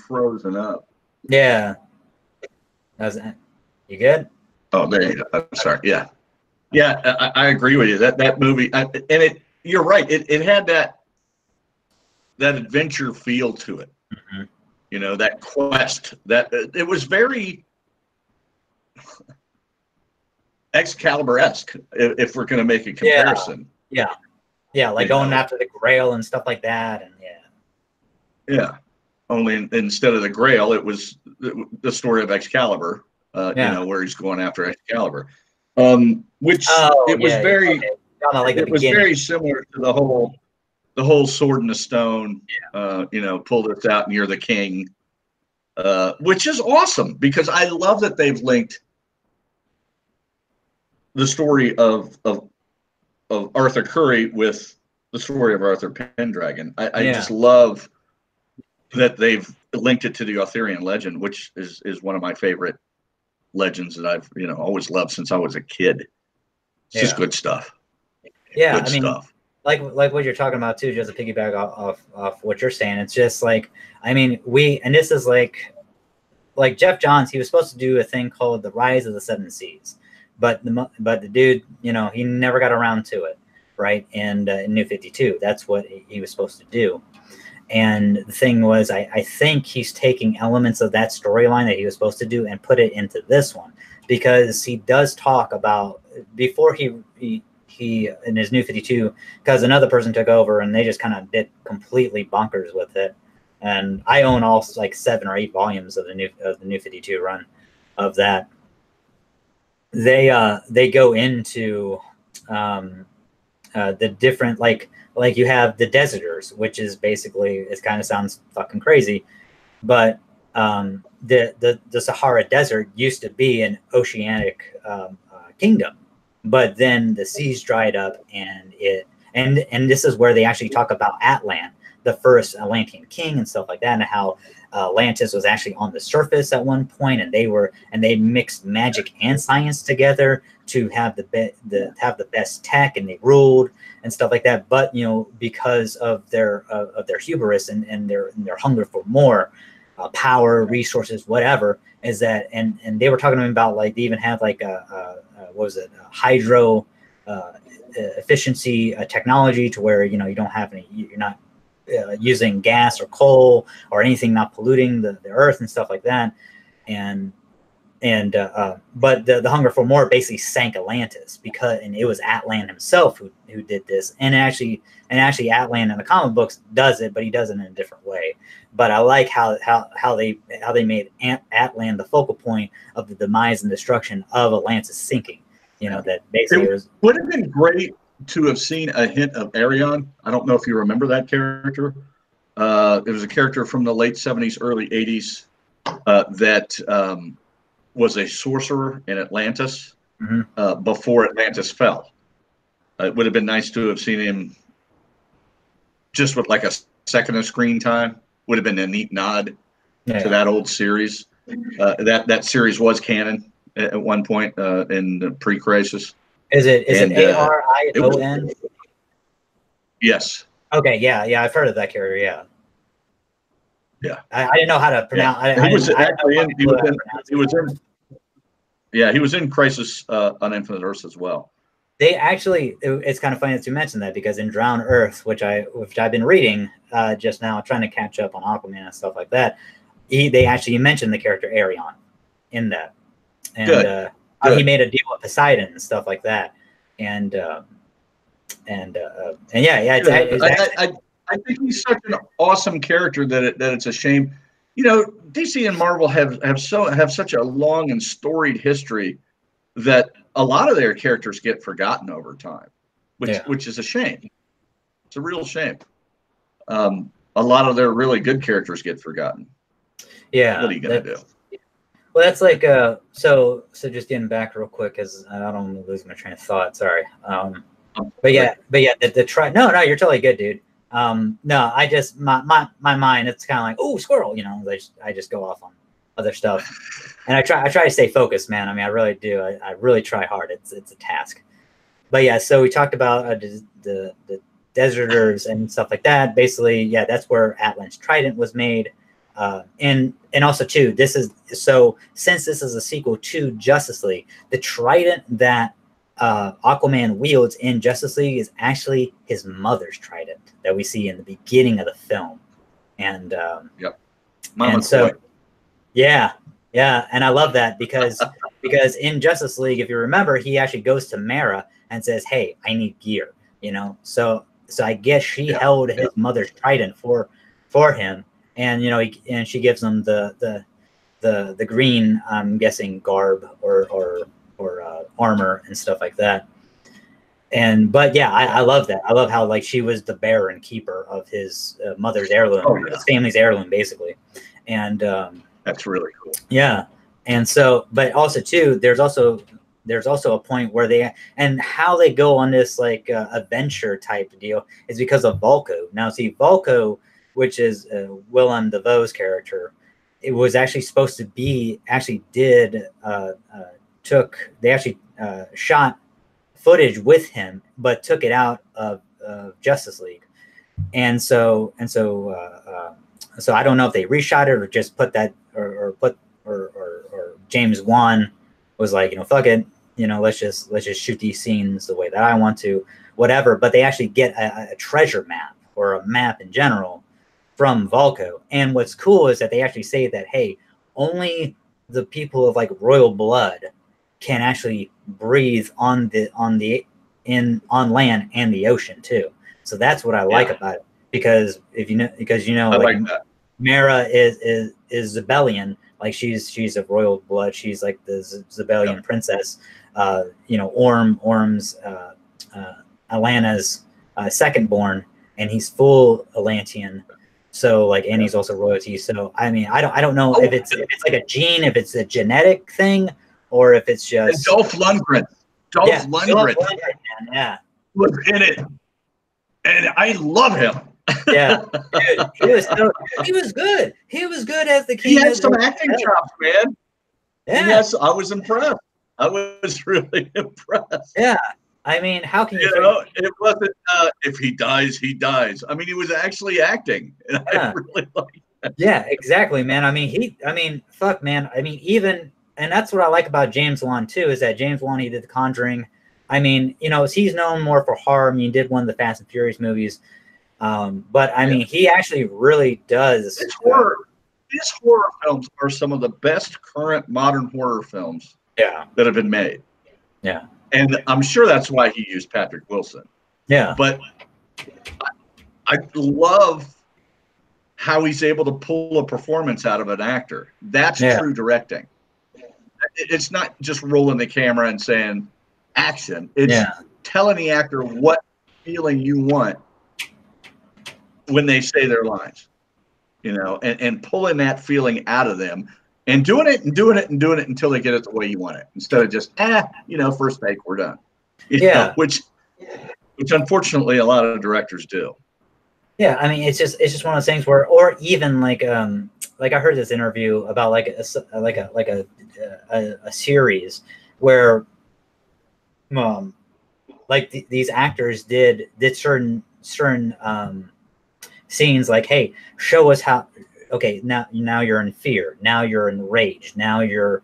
[SPEAKER 2] frozen up.
[SPEAKER 1] Yeah. You good?
[SPEAKER 2] Oh, there you go. I'm sorry. Yeah. Yeah, I agree with you. That movie, you're right. It had that adventure feel to it.
[SPEAKER 1] Mm-hmm.
[SPEAKER 2] You know, that quest. That it was very Excalibur-esque, if we're going to make a comparison.
[SPEAKER 1] Yeah, like going after the Grail and stuff like that, and
[SPEAKER 2] yeah. Only instead of the Grail, it was the story of Excalibur. You know, where he's going after Excalibur, which it was very, it was very similar to the whole Sword in the Stone. You know, pull this out and you're the king, which is awesome because I love that they've linked the story of Arthur Curry with the story of Arthur Pendragon. I just love that they've linked it to the Arthurian legend, which is one of my favorite legends that I've always loved since I was a kid. It's just good stuff.
[SPEAKER 1] Yeah,
[SPEAKER 2] good stuff.
[SPEAKER 1] Like what you're talking about too, just to piggyback off what you're saying. It's just like, I mean, and this is like Jeff Johns, he was supposed to do a thing called The Rise of the Seven Seas, but the dude, he never got around to it, right? And in New 52, that's what he was supposed to do. And the thing was, I think he's taking elements of that storyline that he was supposed to do and put it into this one, because he does talk about, before he in his New 52, because another person took over and they just kind of did completely bonkers with it. And I own all like 7 or 8 volumes of the New 52 run of that. They go into the different, like you have the Deserters, which is basically, it kind of sounds fucking crazy, but the Sahara Desert used to be an oceanic kingdom, but then the seas dried up, and this is where they actually talk about Atlan, the first Atlantean king and stuff like that, and how Atlantis was actually on the surface at one point, and they mixed magic and science together to have the best tech, and they ruled and stuff like that. But because of their hubris and their hunger for more power, resources, whatever, is that, and they were talking to me about, like, they even have like what was it, hydro efficiency technology, to where you're not using gas or coal or anything, not polluting the earth and stuff like that. But the hunger for more basically sank Atlantis, and it was Atlan himself who did this. And actually Atlan in the comic books does it, but he does it in a different way. But I like how they made Atlan the focal point of the demise and destruction of Atlantis sinking. That basically
[SPEAKER 2] would have been great to have seen a hint of Arion. I don't know if you remember that character. It was a character from the late 70s, early 80s that was a sorcerer in Atlantis before Atlantis fell. It would have been nice to have seen him just with like a second of screen time. Would have been a neat nod to that old series. That series was canon at one point in the pre-crisis.
[SPEAKER 1] Is it Arion?
[SPEAKER 2] Yes.
[SPEAKER 1] Okay, yeah, I've heard of that character. Yeah. I didn't know how to pronounce.
[SPEAKER 2] He was in Crisis on Infinite Earths as well.
[SPEAKER 1] They actually, it's kind of funny that you mentioned that, because in Drowned Earth, which I've been reading just now, trying to catch up on Aquaman and stuff like that, they actually mentioned the character Arion in that, and Good. He made a deal with Poseidon and stuff like that, and yeah.
[SPEAKER 2] I think he's such an awesome character that it's a shame. DC and Marvel have such a long and storied history that a lot of their characters get forgotten over time, which is a shame. It's a real shame. A lot of their really good characters get forgotten.
[SPEAKER 1] Yeah.
[SPEAKER 2] What are you gonna do?
[SPEAKER 1] Well, that's like so just getting back real quick, because I don't want to lose my train of thought. Sorry. But yeah, no, you're totally good, dude. No, I just my mind, it's kind of like, oh, squirrel, I just go off on other stuff, and I try to stay focused, man. I mean, I really do. I really try hard. It's a task. But yeah, so we talked about the Deserters and stuff like that. Basically, yeah, that's where Atlan's Trident was made. And also too, since this is a sequel to Justice League, the Trident that Aquaman wields in Justice League is actually his mother's trident that we see in the beginning of the film. And
[SPEAKER 2] yep,
[SPEAKER 1] and so yeah, and I love that because in Justice League, if you remember, he actually goes to Mara and says, "Hey, I need gear," you know. So I guess she held his mother's trident for him, and you know, and she gives him the green, I'm guessing, garb or armor and stuff like that. But yeah, I love that. I love how like she was the bearer and keeper of his mother's heirloom, his family's heirloom, basically. And
[SPEAKER 2] that's really cool.
[SPEAKER 1] Yeah, and so, but also too, there's also a point where how they go on this like adventure type deal is because of Vulko. Now, see, Vulko, which is Willem Dafoe's character, it was actually supposed to be shot footage with him, but took it out of Justice League, and so I don't know if they reshot it or just put that or James Wan was like, you know, fuck it, you know, let's just shoot these scenes the way that I want to, whatever. But they actually get a treasure map or a map in general from Vulko. And what's cool is that they actually say that, hey, only the people of like royal blood can actually breathe on land and the ocean too. So that's what I like about it, because you know, like Mara is Zebellian, like she's of royal blood. She's like the Zebellian princess. You know, Orm's Alana's second born, and he's full Atlantean. So like, and he's also royalty. So I mean, I don't know if it's like a gene, if it's a genetic thing, or if it's just
[SPEAKER 2] and Dolph Lundgren. Dolph Lundgren,
[SPEAKER 1] yeah,
[SPEAKER 2] was in it, and I love him.
[SPEAKER 1] Yeah, dude, he was good. He was good as the king.
[SPEAKER 2] He had some acting chops, man.
[SPEAKER 1] Yeah,
[SPEAKER 2] yes, I was impressed. I was really impressed.
[SPEAKER 1] Yeah, I mean, how can
[SPEAKER 2] you know? It wasn't if he dies, he dies. I mean, he was actually acting, and I really like that.
[SPEAKER 1] Yeah, exactly, man. I mean, fuck, man. I mean, and that's what I like about James Wan too, is that James Wan, he did The Conjuring. I mean, you know, he's known more for horror. I mean, he did one of the Fast and Furious movies. But I mean, he actually really does.
[SPEAKER 2] His horror films are some of the best current modern horror films that have been made.
[SPEAKER 1] Yeah.
[SPEAKER 2] And I'm sure that's why he used Patrick Wilson.
[SPEAKER 1] Yeah.
[SPEAKER 2] But I love how he's able to pull a performance out of an actor. That's true directing. It's not just rolling the camera and saying action. It's telling the actor what feeling you want when they say their lines, you know, and pulling that feeling out of them and doing it until they get it the way you want it, instead of just, you know, first take, we're done. You know, which unfortunately a lot of directors do.
[SPEAKER 1] Yeah. I mean, it's just one of those things where, or even like I heard this interview about like a series where, like these actors did certain scenes, like, hey, show us how. Okay, now you're in fear. Now you're in rage. Now you're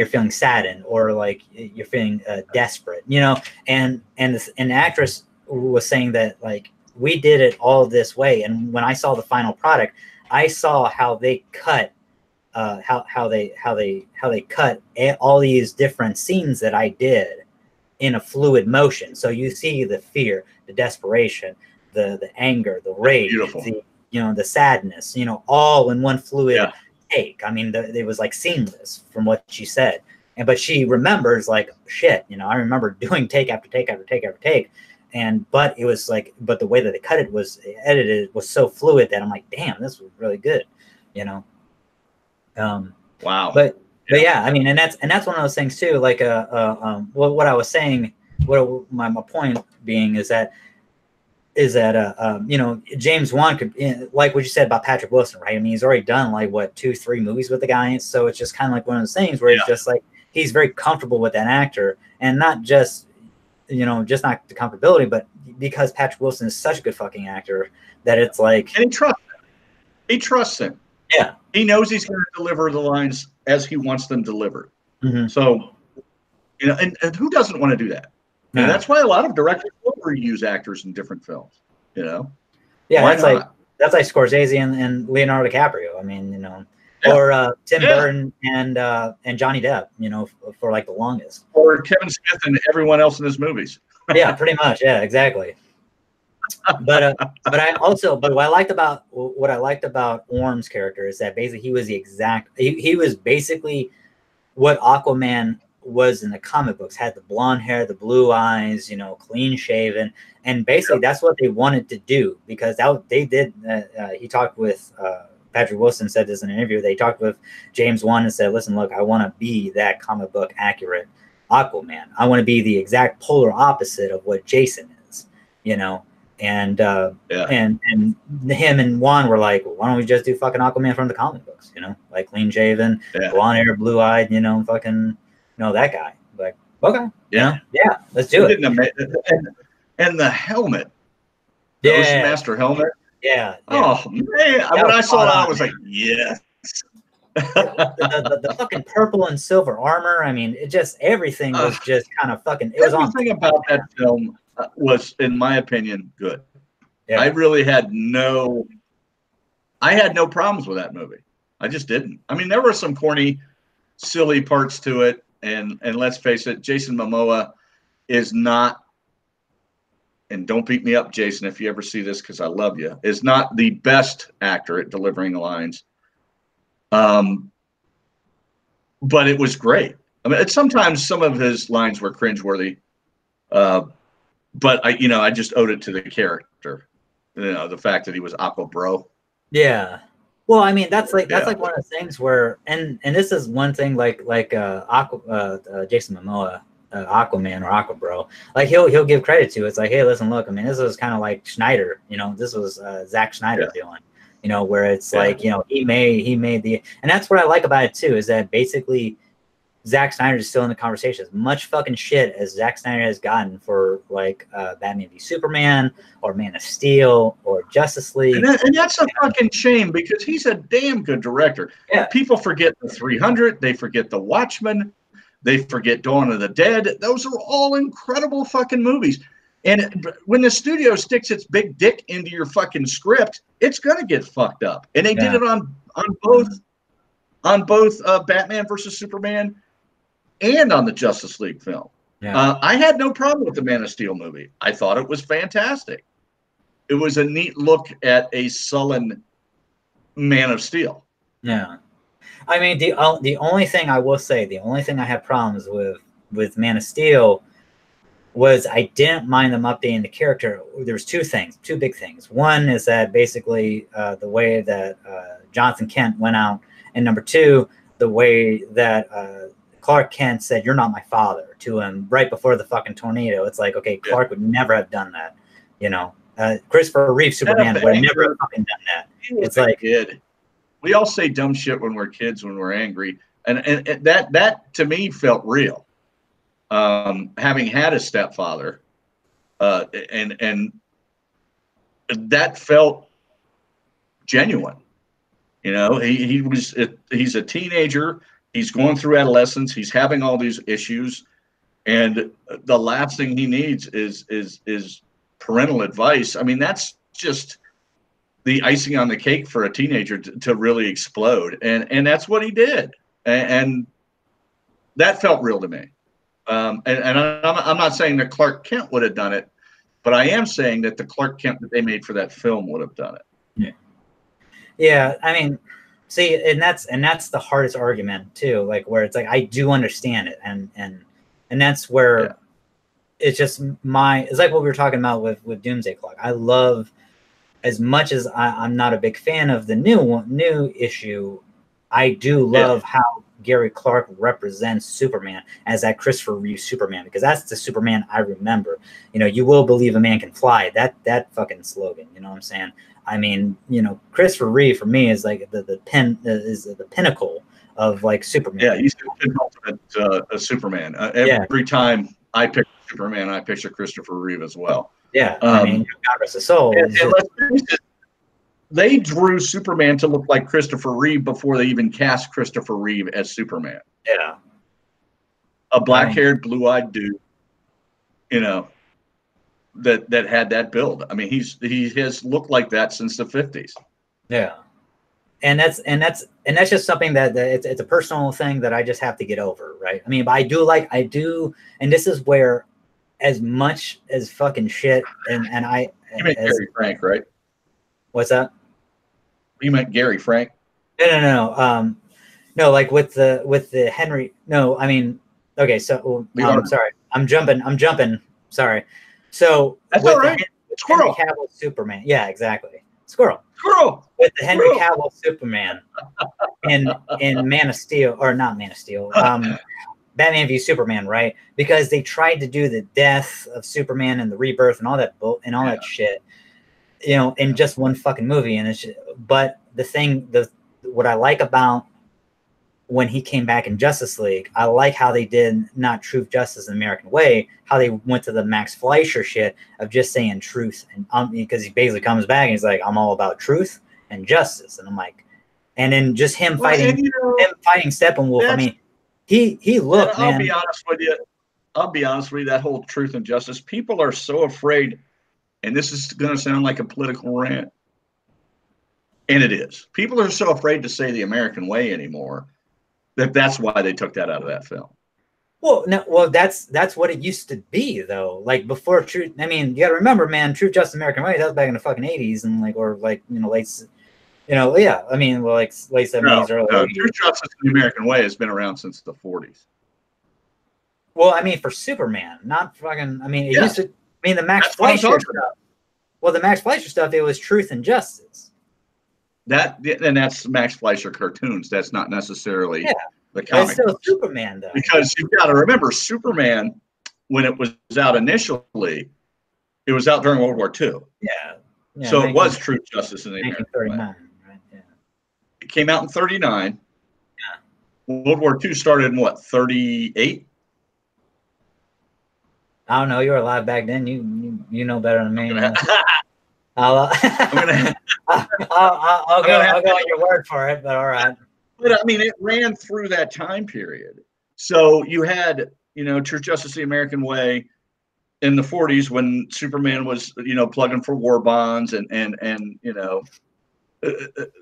[SPEAKER 1] feeling saddened, or like you're feeling desperate, you know. And the actress was saying that, like, we did it all this way, and when I saw the final product, I saw how they cut how they cut all these different scenes that I did in a fluid motion. So you see the fear, the desperation, the anger, the rage, the sadness, you know, all in one fluid take. I mean, it was like seamless from what she said. But she remembers, like, shit, you know, I remember doing take after take after take after take. But it was like, but the way that they cut it was edited was so fluid that I'm like, damn, this was really good, you know?
[SPEAKER 2] Wow.
[SPEAKER 1] But yeah, I mean, and that's one of those things too. Like, what I was saying, what my point being is that you know, James Wan could, like what you said about Patrick Wilson, right? I mean, he's already done like 2-3 movies with the guy, so it's just kind of like one of those things where it's just like he's very comfortable with that actor, and not just, you know, just not the comfortability, but because Patrick Wilson is such a good fucking actor that it's like,
[SPEAKER 2] and he trusts him.
[SPEAKER 1] Yeah.
[SPEAKER 2] He knows he's going to deliver the lines as he wants them delivered.
[SPEAKER 1] Mm-hmm.
[SPEAKER 2] So, you know, and who doesn't want to do that?
[SPEAKER 1] Yeah.
[SPEAKER 2] And that's why a lot of directors will reuse actors in different films. You know,
[SPEAKER 1] yeah,
[SPEAKER 2] why
[SPEAKER 1] that's
[SPEAKER 2] not?
[SPEAKER 1] that's like Scorsese and Leonardo DiCaprio. I mean, you know,
[SPEAKER 2] Yeah.
[SPEAKER 1] or Tim
[SPEAKER 2] Yeah.
[SPEAKER 1] Burton and Johnny Depp. You know, for like the longest.
[SPEAKER 2] Or Kevin Smith and everyone else in his movies.
[SPEAKER 1] Yeah, pretty much. Yeah, exactly. But what I liked about Orm's character is that basically he was he was basically what Aquaman was in the comic books. Had the blonde hair, the blue eyes, you know, clean shaven, and basically that's what they wanted to do, because they did. He talked with Patrick Wilson, said this in an interview. They talked with James Wan and said, "Listen, look, I want to be that comic book accurate Aquaman. I want to be the exact polar opposite of what Jason is, you know." And and him and Juan were like, well, why don't we just do fucking Aquaman from the comic books, you know, like clean shaven, blonde hair, blue eyed, you know, fucking, you know, that guy. Like, okay, you know, let's do it.
[SPEAKER 2] And the helmet,
[SPEAKER 1] the
[SPEAKER 2] Oceanmaster helmet.
[SPEAKER 1] Yeah.
[SPEAKER 2] Oh man, when I saw that, I was like, yes.
[SPEAKER 1] the fucking purple and silver armor. I mean, it just everything was just kind of fucking. It was
[SPEAKER 2] everything about that film was, in my opinion, good.
[SPEAKER 1] Yeah.
[SPEAKER 2] I really had no problems with that movie. I just didn't. I mean, there were some corny, silly parts to it, and let's face it, Jason Momoa is not. And don't beat me up, Jason, if you ever see this, because I love you. Is not the best actor at delivering lines. But it was great. I mean, sometimes some of his lines were cringeworthy. But I just owed it to the character, you know, the fact that he was Aquabro.
[SPEAKER 1] Yeah. Well, I mean, that's like one of the things where, and this is one thing like Jason Momoa, Aquaman or Aquabro, like he'll give credit to. It's like, hey, listen, look, I mean, this was kind of like Schneider, you know, this was Zack Schneider doing, you know, where it's like, you know, he made the, and that's what I like about it too, is that basically Zack Snyder is still in the conversation. As much fucking shit as Zack Snyder has gotten for like Batman v Superman or Man of Steel or Justice League.
[SPEAKER 2] And that's a fucking shame, because he's a damn good director.
[SPEAKER 1] Yeah.
[SPEAKER 2] People forget the 300. They forget the Watchmen. They forget Dawn of the Dead. Those are all incredible fucking movies. And when the studio sticks its big dick into your fucking script, it's going to get fucked up. And they did it on both Batman versus Superman and on the Justice League film.
[SPEAKER 1] Yeah.
[SPEAKER 2] I had no problem with the Man of Steel movie. I thought it was fantastic. It was a neat look at a sullen Man of Steel.
[SPEAKER 1] Yeah. I mean, the only thing I will say, the only thing I had problems with Man of Steel was I didn't mind them updating the character. There was two big things. One is that basically the way that Jonathan Kent went out, and number two, the way that Clark Kent said, "You're not my father" to him right before the fucking tornado. It's like, okay, Clark would never have done that, you know. Christopher Reeve Superman would never have fucking done that. It's like,
[SPEAKER 2] we all say dumb shit when we're kids, when we're angry, and that to me felt real. Having had a stepfather, and that felt genuine. You know, he's a teenager. He's going through adolescence. He's having all these issues, and the last thing he needs is parental advice. I mean, that's just the icing on the cake for a teenager to really explode, and that's what he did, and that felt real to me. And I'm not saying that Clark Kent would have done it, but I am saying that the Clark Kent that they made for that film would have done it.
[SPEAKER 1] Yeah. Yeah, I mean, see, and that's the hardest argument too. Like, where it's like, I do understand it, and that's where it's just it's like what we were talking about with Doomsday Clock. I love, as much as I'm not a big fan of the new issue, I do love how Gary Clark represents Superman as that Christopher Reeve Superman, because that's the Superman I remember. You know, you will believe a man can fly. That fucking slogan. You know what I'm saying? I mean, you know, Christopher Reeve for me is like the pinnacle of like Superman.
[SPEAKER 2] Yeah, he's the penultimate Superman. Every time I pick Superman, I picture Christopher Reeve as well.
[SPEAKER 1] Yeah, I mean, God rest his soul.
[SPEAKER 2] they drew Superman to look like Christopher Reeve before they even cast Christopher Reeve as Superman.
[SPEAKER 1] Yeah.
[SPEAKER 2] A black-haired, blue-eyed dude, you know, that had that build. I mean, he has looked like that since the 50s.
[SPEAKER 1] Yeah. And that's just something that it's a personal thing that I just have to get over, right? I mean, but I do, and this is where, as much as fucking shit, and I.
[SPEAKER 2] You meant Gary Frank, right?
[SPEAKER 1] What's that?
[SPEAKER 2] You meant Gary Frank?
[SPEAKER 1] No. No, like with the Henry. No, I mean, okay. So sorry, I'm jumping. Sorry. So
[SPEAKER 2] that's all right.
[SPEAKER 1] Henry Cavill Superman. Yeah, exactly. Squirrel. With the Henry Cavill Superman in Man of Steel, or not Man of Steel, Batman v Superman, right? Because they tried to do the death of Superman and the rebirth and all that that shit, you know, in just one fucking movie. And it's just, but what I like about when he came back in Justice League, I like how they did not truth, justice, and American way, how they went to the Max Fleischer shit of just saying truth. And because he basically comes back and he's like, I'm all about truth and justice. And I'm like, and then just him fighting Steppenwolf. I mean, he looked, man.
[SPEAKER 2] I'll be honest with you. That whole truth and justice, people are so afraid, and this is going to sound like a political rant. And it is. People are so afraid to say the American way anymore. That's why they took that out of that film.
[SPEAKER 1] Well, no, that's what it used to be, though. Like before Truth, I mean, you got to remember, man, Truth, Justice, American Way. That was back in the fucking 80s, and late, yeah. I mean, well, like late 70s, early 80s.
[SPEAKER 2] Truth, Justice, and the American Way has been around since the 40s.
[SPEAKER 1] Well, I mean, for Superman, not fucking. I mean, it used to. I mean, the Max Fleischer stuff. Well, the Max Fleischer stuff, it was truth and justice. That's
[SPEAKER 2] Max Fleischer cartoons. That's not necessarily the comic.
[SPEAKER 1] It's still Superman, though.
[SPEAKER 2] Because you've got to remember, Superman, when it was out initially, it was out during World War II.
[SPEAKER 1] Yeah.
[SPEAKER 2] So it was Truth, Justice, and the American Way.
[SPEAKER 1] 1939, right? Yeah.
[SPEAKER 2] It came out in 1939. Yeah. World War II started in what, 1938?
[SPEAKER 1] I don't know. You were alive back then. You know better than me. I'll go on your word for it, but all right.
[SPEAKER 2] But I mean, it ran through that time period. So you had, Truth, Justice, the American Way in the 40s when Superman was, plugging for war bonds and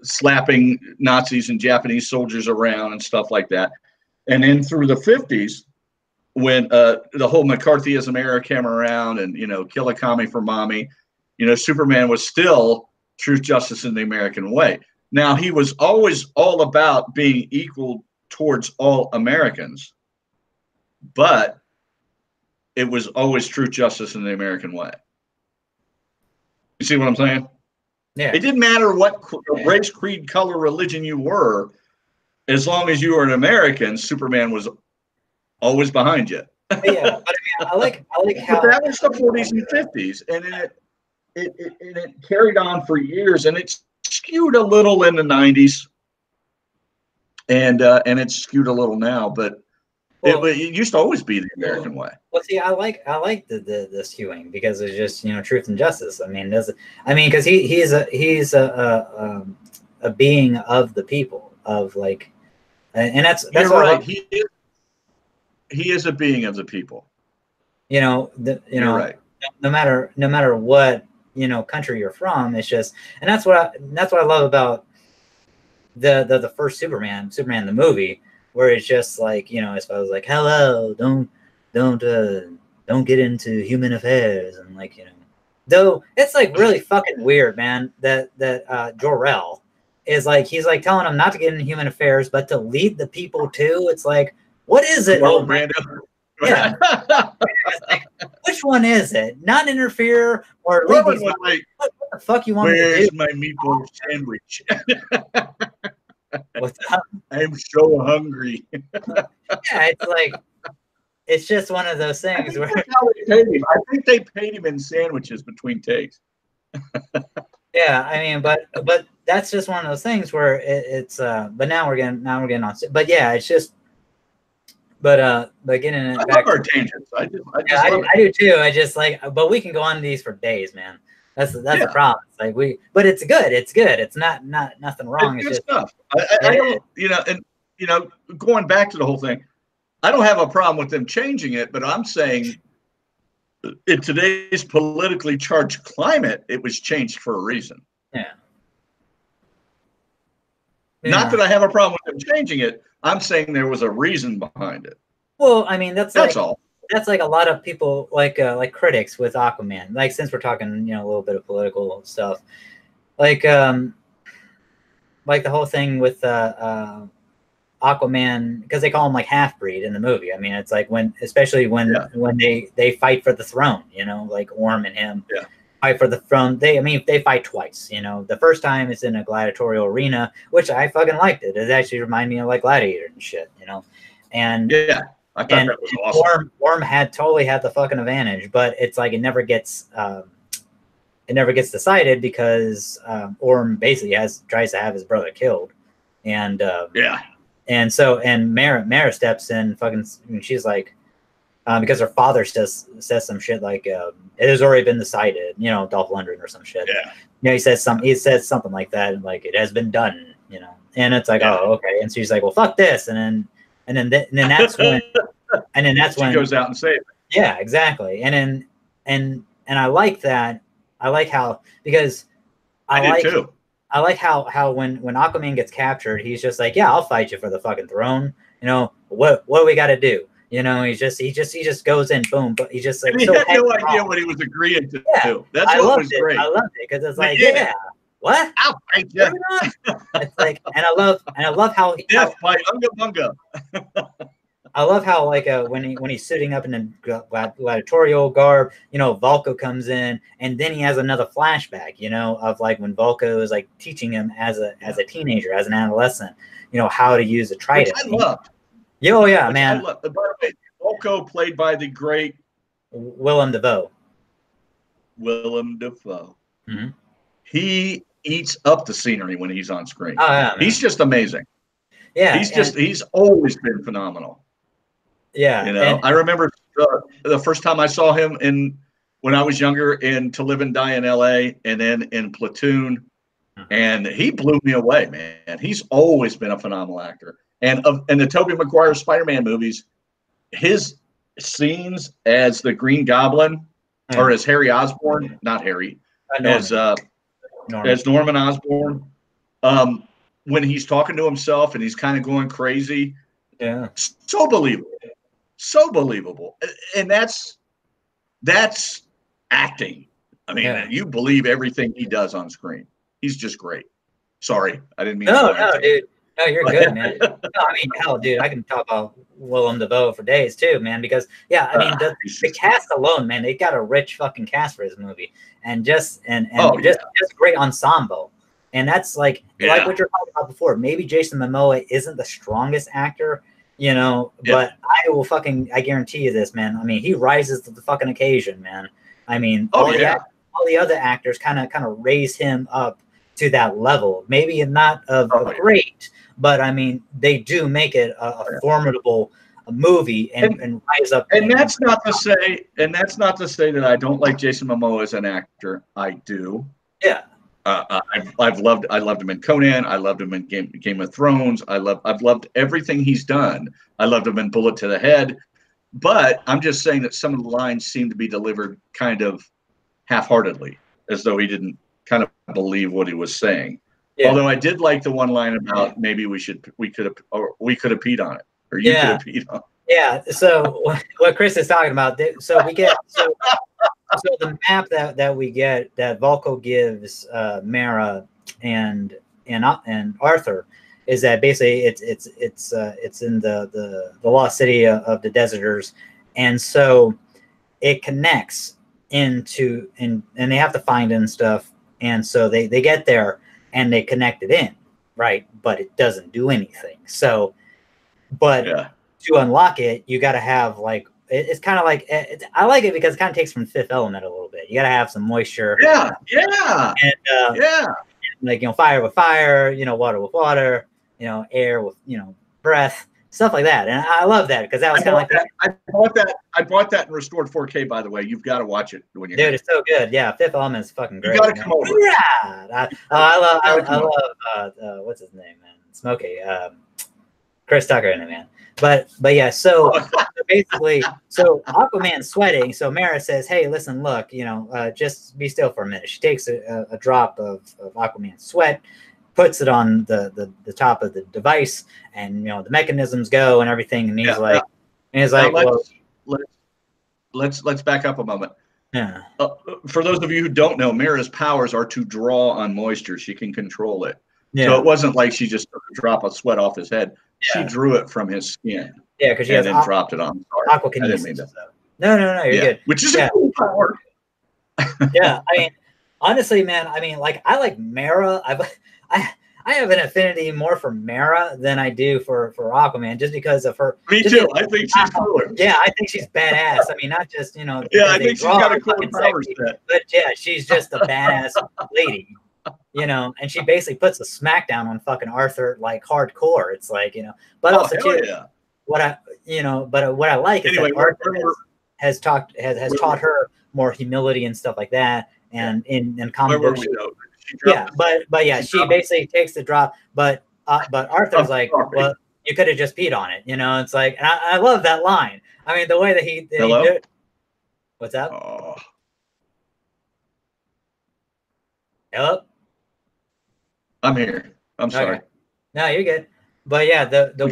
[SPEAKER 2] slapping Nazis and Japanese soldiers around and stuff like that. And then through the 50s, when the whole McCarthyism era came around and, kill a commie for mommy, Superman was still Truth, Justice, and the American Way. Now, he was always all about being equal towards all Americans, but it was always Truth, Justice, and the American Way. You see what I'm saying?
[SPEAKER 1] Yeah.
[SPEAKER 2] It didn't matter what race, creed, color, religion you were. As long as you were an American, Superman was always behind you.
[SPEAKER 1] Yeah, but I like how
[SPEAKER 2] but that was the 40s and 50s, and it carried on for years, and it skewed a little in the 90s, and it's skewed a little now, but it used to always be the American way.
[SPEAKER 1] Well, see, I like the skewing because it's just truth and justice. I mean, because he's a being of the people, of like, and that's
[SPEAKER 2] You're right. He is a being of the people.
[SPEAKER 1] You're right. No matter what country you're from, it's just, and that's what I love about the first Superman the movie, where it's just like as far as like, hello, don't get into human affairs, and like though it's like really fucking weird, man, that Jor-El is like, he's like telling him not to get into human affairs but to lead the people too. It's like, what is it?
[SPEAKER 2] Oh, Brando.
[SPEAKER 1] Yeah. Like, which one is it? Not interfere or lead these
[SPEAKER 2] like,
[SPEAKER 1] what the fuck you want me to do?
[SPEAKER 2] Where's my meatball sandwich?
[SPEAKER 1] What's up?
[SPEAKER 2] I'm so hungry.
[SPEAKER 1] Yeah, it's like, it's just one of those things where
[SPEAKER 2] I think they paid him in sandwiches between takes.
[SPEAKER 1] Yeah, I mean, but that's just one of those things where it's but now we're getting on. But yeah, it's just. But getting it
[SPEAKER 2] I
[SPEAKER 1] back.
[SPEAKER 2] love our tangents. I
[SPEAKER 1] do too. I just like, but we can go on these for days, man. That's the problem. It's like but it's good. It's good. It's not nothing wrong.
[SPEAKER 2] It's
[SPEAKER 1] just
[SPEAKER 2] good stuff. I don't, and going back to the whole thing, I don't have a problem with them changing it, but I'm saying in today's politically charged climate, it was changed for a reason.
[SPEAKER 1] Yeah.
[SPEAKER 2] Not that I have a problem with them changing it. I'm saying there was a reason behind it.
[SPEAKER 1] Well, I mean, that's
[SPEAKER 2] all.
[SPEAKER 1] That's like a lot of people, like critics with Aquaman. Like, since we're talking, a little bit of political stuff, like the whole thing with Aquaman, because they call him like half breed in the movie. I mean, it's like especially when they fight for the throne, like Orm and him fight for the throne. They fight twice. The first time it's in a gladiatorial arena, which I fucking liked it. It actually reminded me of like Gladiator and shit, and
[SPEAKER 2] I thought that was awesome.
[SPEAKER 1] Orm totally had the fucking advantage, but it's like it never gets decided because Orm basically tries to have his brother killed, and Mara steps in, and she's like, because her father says some shit like it has already been decided, Dolph Lundgren or some shit. He says something like that, and like it has been done, and it's like, oh, okay, and so she's like, well, fuck this, and then that's when she
[SPEAKER 2] goes out and saves it.
[SPEAKER 1] Yeah, exactly. And I like that. I like how, because I like how when Aquaman gets captured, he's just like, yeah, I'll fight you for the fucking throne. What do we got to do? He just goes in, boom, but he just like,
[SPEAKER 2] and he had no idea what he was agreeing to do. That's what was great.
[SPEAKER 1] I loved it because it's like, what?
[SPEAKER 2] I'll fight you.
[SPEAKER 1] It's like, and I love how
[SPEAKER 2] death fight, unga bunga.
[SPEAKER 1] I love how like when he's sitting up in the gladiatorial garb, Vulko comes in, and then he has another flashback, of like when Vulko is like teaching him as a teenager, as an adolescent, how to use a trident.
[SPEAKER 2] Which I loved.
[SPEAKER 1] Oh yeah, man.
[SPEAKER 2] By the way, Vulko played by the great
[SPEAKER 1] Willem Dafoe.
[SPEAKER 2] Mm-hmm. He eats up the scenery when he's on screen.
[SPEAKER 1] Oh yeah, man.
[SPEAKER 2] He's just amazing.
[SPEAKER 1] Yeah,
[SPEAKER 2] he's always been phenomenal.
[SPEAKER 1] Yeah,
[SPEAKER 2] I remember the first time I saw him when I was younger in To Live and Die in L.A. and then in Platoon, and he blew me away, man. He's always been a phenomenal actor. And in the Tobey Maguire Spider-Man movies, his scenes as the Green Goblin or as Harry Osborn, not Harry, as Norman Osborn, when he's talking to himself and he's kind of going crazy, so believable, and that's acting. I mean, you believe everything he does on screen. He's just great. Sorry, I didn't mean.
[SPEAKER 1] No, dude. No, you're good, man. No, I mean, hell, dude, I can talk about Willem Dafoe for days too, man. Because the cast alone, man, they got a rich fucking cast for this movie, and just great ensemble. And that's like what you're talking about before. Maybe Jason Momoa isn't the strongest actor, but I guarantee you this, man. I mean, he rises to the fucking occasion, man. I mean, all the other actors kind of raise him up to that level. Maybe not great, but I mean, they do make it a formidable movie and rise up.
[SPEAKER 2] And that's not to say that I don't like Jason Momoa as an actor. I do.
[SPEAKER 1] Yeah.
[SPEAKER 2] I loved him in Conan. I loved him in Game of Thrones. I've loved everything he's done. I loved him in Bullet to the Head. But I'm just saying that some of the lines seem to be delivered kind of half-heartedly, as though he didn't kind of believe what he was saying. Yeah. Although I did like the one line about maybe we could have peed on it, or you could have peed on it.
[SPEAKER 1] Yeah. So what Chris is talking about, so we get so the map that we get that Vulko gives Mara and Arthur is that basically it's in the lost city of the Deserters, and so it connects into and they have to find it and stuff, and so they get there and they connect it in, right? But it doesn't do anything. So, to unlock it, you got to have like it's kind of like I like it because it kind of takes from Fifth Element a little bit. You got to have some moisture.
[SPEAKER 2] And
[SPEAKER 1] like fire with fire, water with water, air with breath, stuff like that. And I love that because that was kind of like
[SPEAKER 2] that. I bought that in restored 4K. By the way, you've got to watch it when you're.
[SPEAKER 1] Dude, it's so good. Yeah, Fifth Element is fucking great.
[SPEAKER 2] You got to come over.
[SPEAKER 1] Yeah, I love what's his name, man? Smokey, Chris Tucker in it, man. But yeah, so basically, so Aquaman's sweating. So Mara says, "Hey, listen, look, just be still for a minute." She takes a drop of Aquaman's sweat, puts it on the top of the device, and the mechanisms go and everything. And he's like,
[SPEAKER 2] let's back up a moment.
[SPEAKER 1] Yeah.
[SPEAKER 2] For those of you who don't know, Mira's powers are to draw on moisture. She can control it.
[SPEAKER 1] Yeah.
[SPEAKER 2] So it wasn't like she just took a drop of sweat off his head.
[SPEAKER 1] Yeah.
[SPEAKER 2] She drew it from his skin.
[SPEAKER 1] Yeah, because she
[SPEAKER 2] and then dropped it on.
[SPEAKER 1] Aquakinesis. No, you're good.
[SPEAKER 2] Which is a cool power.
[SPEAKER 1] Yeah, I mean, honestly, man, like I like Mara. I have an affinity more for Mara than I do for Aquaman, just because of her.
[SPEAKER 2] Me too. I think she's cooler.
[SPEAKER 1] Yeah, I think she's badass. I mean, not just
[SPEAKER 2] Yeah, I think she's got a cool power set.
[SPEAKER 1] But yeah, she's just a badass lady. And she basically puts a smackdown on fucking Arthur like hardcore. It's like, but also too, what I like is that Arthur has taught her more humility and stuff like that. And in comic books, but she basically takes the drop. But Arthur's like, well, you could have just peed on it. It's like, and I love that line. I mean, the way that he did it. What's up?
[SPEAKER 2] Oh.
[SPEAKER 1] Hello?
[SPEAKER 2] I'm here. I'm sorry.
[SPEAKER 1] Okay. No, you're good. But yeah, the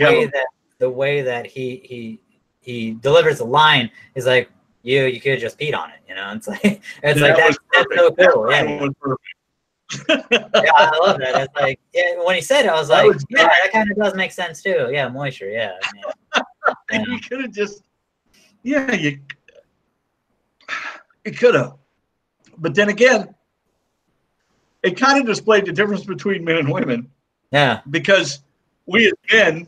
[SPEAKER 1] way that he delivers the line is like, you could have just peed on it. It's like that's so cool. Yeah. Yeah, I love that. It's like, when he said it, I was like, that kind of does make sense too. Yeah, moisture. Yeah.
[SPEAKER 2] You could have just, you could have. But then again, it kind of displayed the difference between men and women.
[SPEAKER 1] Yeah.
[SPEAKER 2] Because we as men,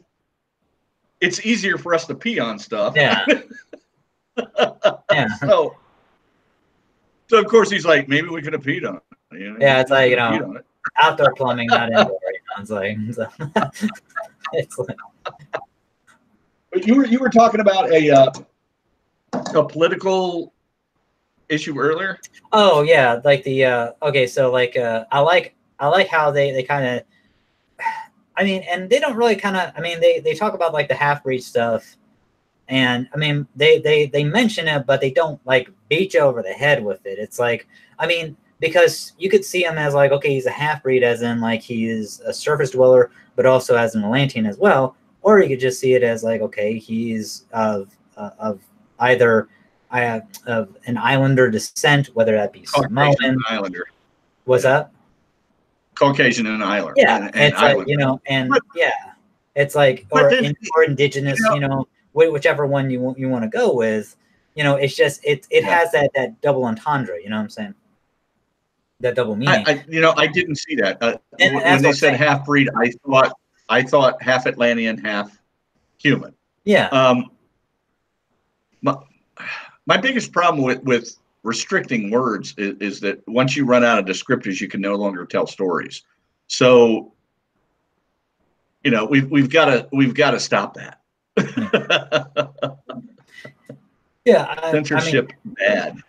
[SPEAKER 2] it's easier for us to pee on stuff.
[SPEAKER 1] Yeah. Yeah.
[SPEAKER 2] So of course he's like, maybe we could have peed on it.
[SPEAKER 1] Yeah, it's like, outdoor plumbing, not indoor. It's like, it's like.
[SPEAKER 2] But you were talking about a political issue earlier.
[SPEAKER 1] Oh yeah, like the okay, so like I like how they kind of, and they don't really kind of, they talk about like the half-breed stuff, and they mention it, but they don't like beat you over the head with it. It's like, because you could see him as like, okay, he's a half-breed, as in like he is a surface dweller, but also as an Atlantean as well, or you could just see it as like, okay, he's of either of an islander descent, whether that be Samoan,
[SPEAKER 2] islander.
[SPEAKER 1] What's up?
[SPEAKER 2] Caucasian and islander.
[SPEAKER 1] Yeah, it's like, it's like, or indigenous, whichever one you want to go with. It's just it has that double entendre. You know what I'm saying? That double meaning.
[SPEAKER 2] I didn't see that. When they said half breed, I thought half Atlantean, half human.
[SPEAKER 1] Yeah.
[SPEAKER 2] My biggest problem with restricting words is that once you run out of descriptors, you can no longer tell stories. So, we've got to stop that.
[SPEAKER 1] Yeah,
[SPEAKER 2] censorship bad.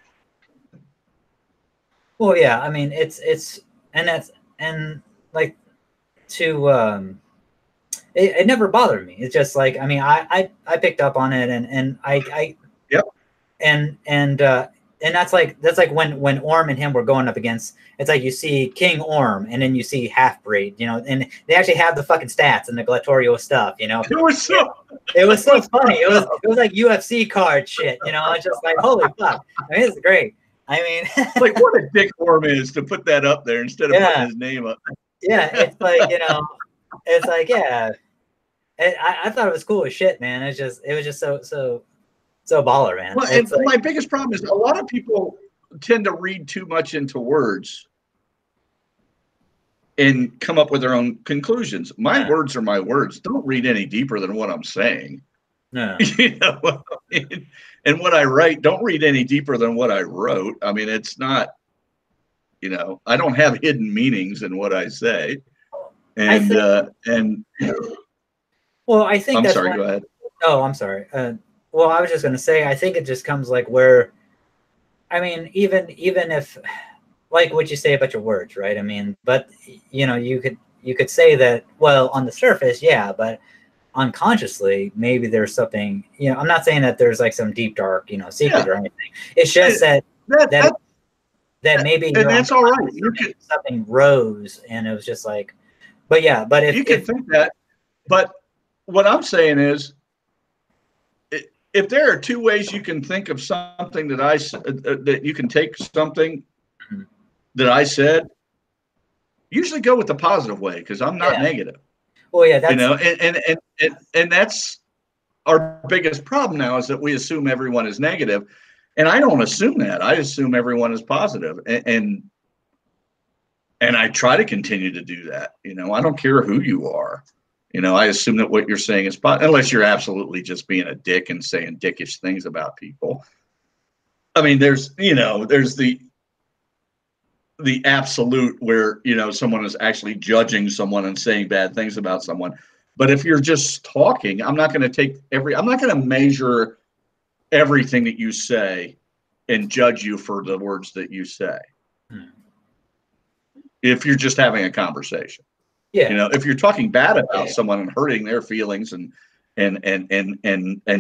[SPEAKER 1] Well, yeah, it's like to it never bothered me. It's just like, I picked up on it, and I
[SPEAKER 2] yep.
[SPEAKER 1] And that's like when Orm and him were going up against, it's like you see King Orm and then you see Half-Breed, and they actually have the fucking stats and the glatorio stuff, It was so funny. It was like UFC card shit, It's just like, holy fuck. It's great.
[SPEAKER 2] Like what a dick Orm is to put that up there instead of putting his name up.
[SPEAKER 1] Yeah, it's like, it's like, yeah. I thought it was cool as shit, man. It was just so baller, man.
[SPEAKER 2] Well, and my biggest problem is a lot of people tend to read too much into words and come up with their own conclusions. My words are my words. Don't read any deeper than what I'm saying.
[SPEAKER 1] No.
[SPEAKER 2] And what I write, don't read any deeper than what I wrote. It's not, I don't have hidden meanings in what I say. And
[SPEAKER 1] Well, I think
[SPEAKER 2] I'm
[SPEAKER 1] that's
[SPEAKER 2] sorry.
[SPEAKER 1] why.
[SPEAKER 2] Go ahead.
[SPEAKER 1] Oh, I'm sorry. Well, I was just going to say, I think it just comes like where, I mean, even if, like what you say about your words, right? I mean, but you know, you could say that, well, on the surface, yeah, but unconsciously, maybe there's something, you know, I'm not saying that there's like some deep, dark, you know, secret
[SPEAKER 2] Yeah.
[SPEAKER 1] or anything. It's just that,
[SPEAKER 2] That,
[SPEAKER 1] that maybe
[SPEAKER 2] and
[SPEAKER 1] your
[SPEAKER 2] that's all right.
[SPEAKER 1] something rose and it was just like, but yeah, but
[SPEAKER 2] You can think that, but what I'm saying is, if there are two ways you can think of something that that you can take something that I said, usually go with the positive way because I'm not negative.
[SPEAKER 1] Well, yeah, that's,
[SPEAKER 2] you know, and that's our biggest problem now is that we assume everyone is negative, and I don't assume that. I assume everyone is positive, and I try to continue to do that. You know, I don't care who you are. You know, I assume that what you're saying is unless you're absolutely just being a dick and saying dickish things about people. I mean, there's the absolute where, you know, someone is actually judging someone and saying bad things about someone. But if you're just talking, I'm not going to measure everything that you say and judge you for the words that you say. If you're just having a conversation.
[SPEAKER 1] yeah.
[SPEAKER 2] You know, if you're talking bad about someone and hurting their feelings and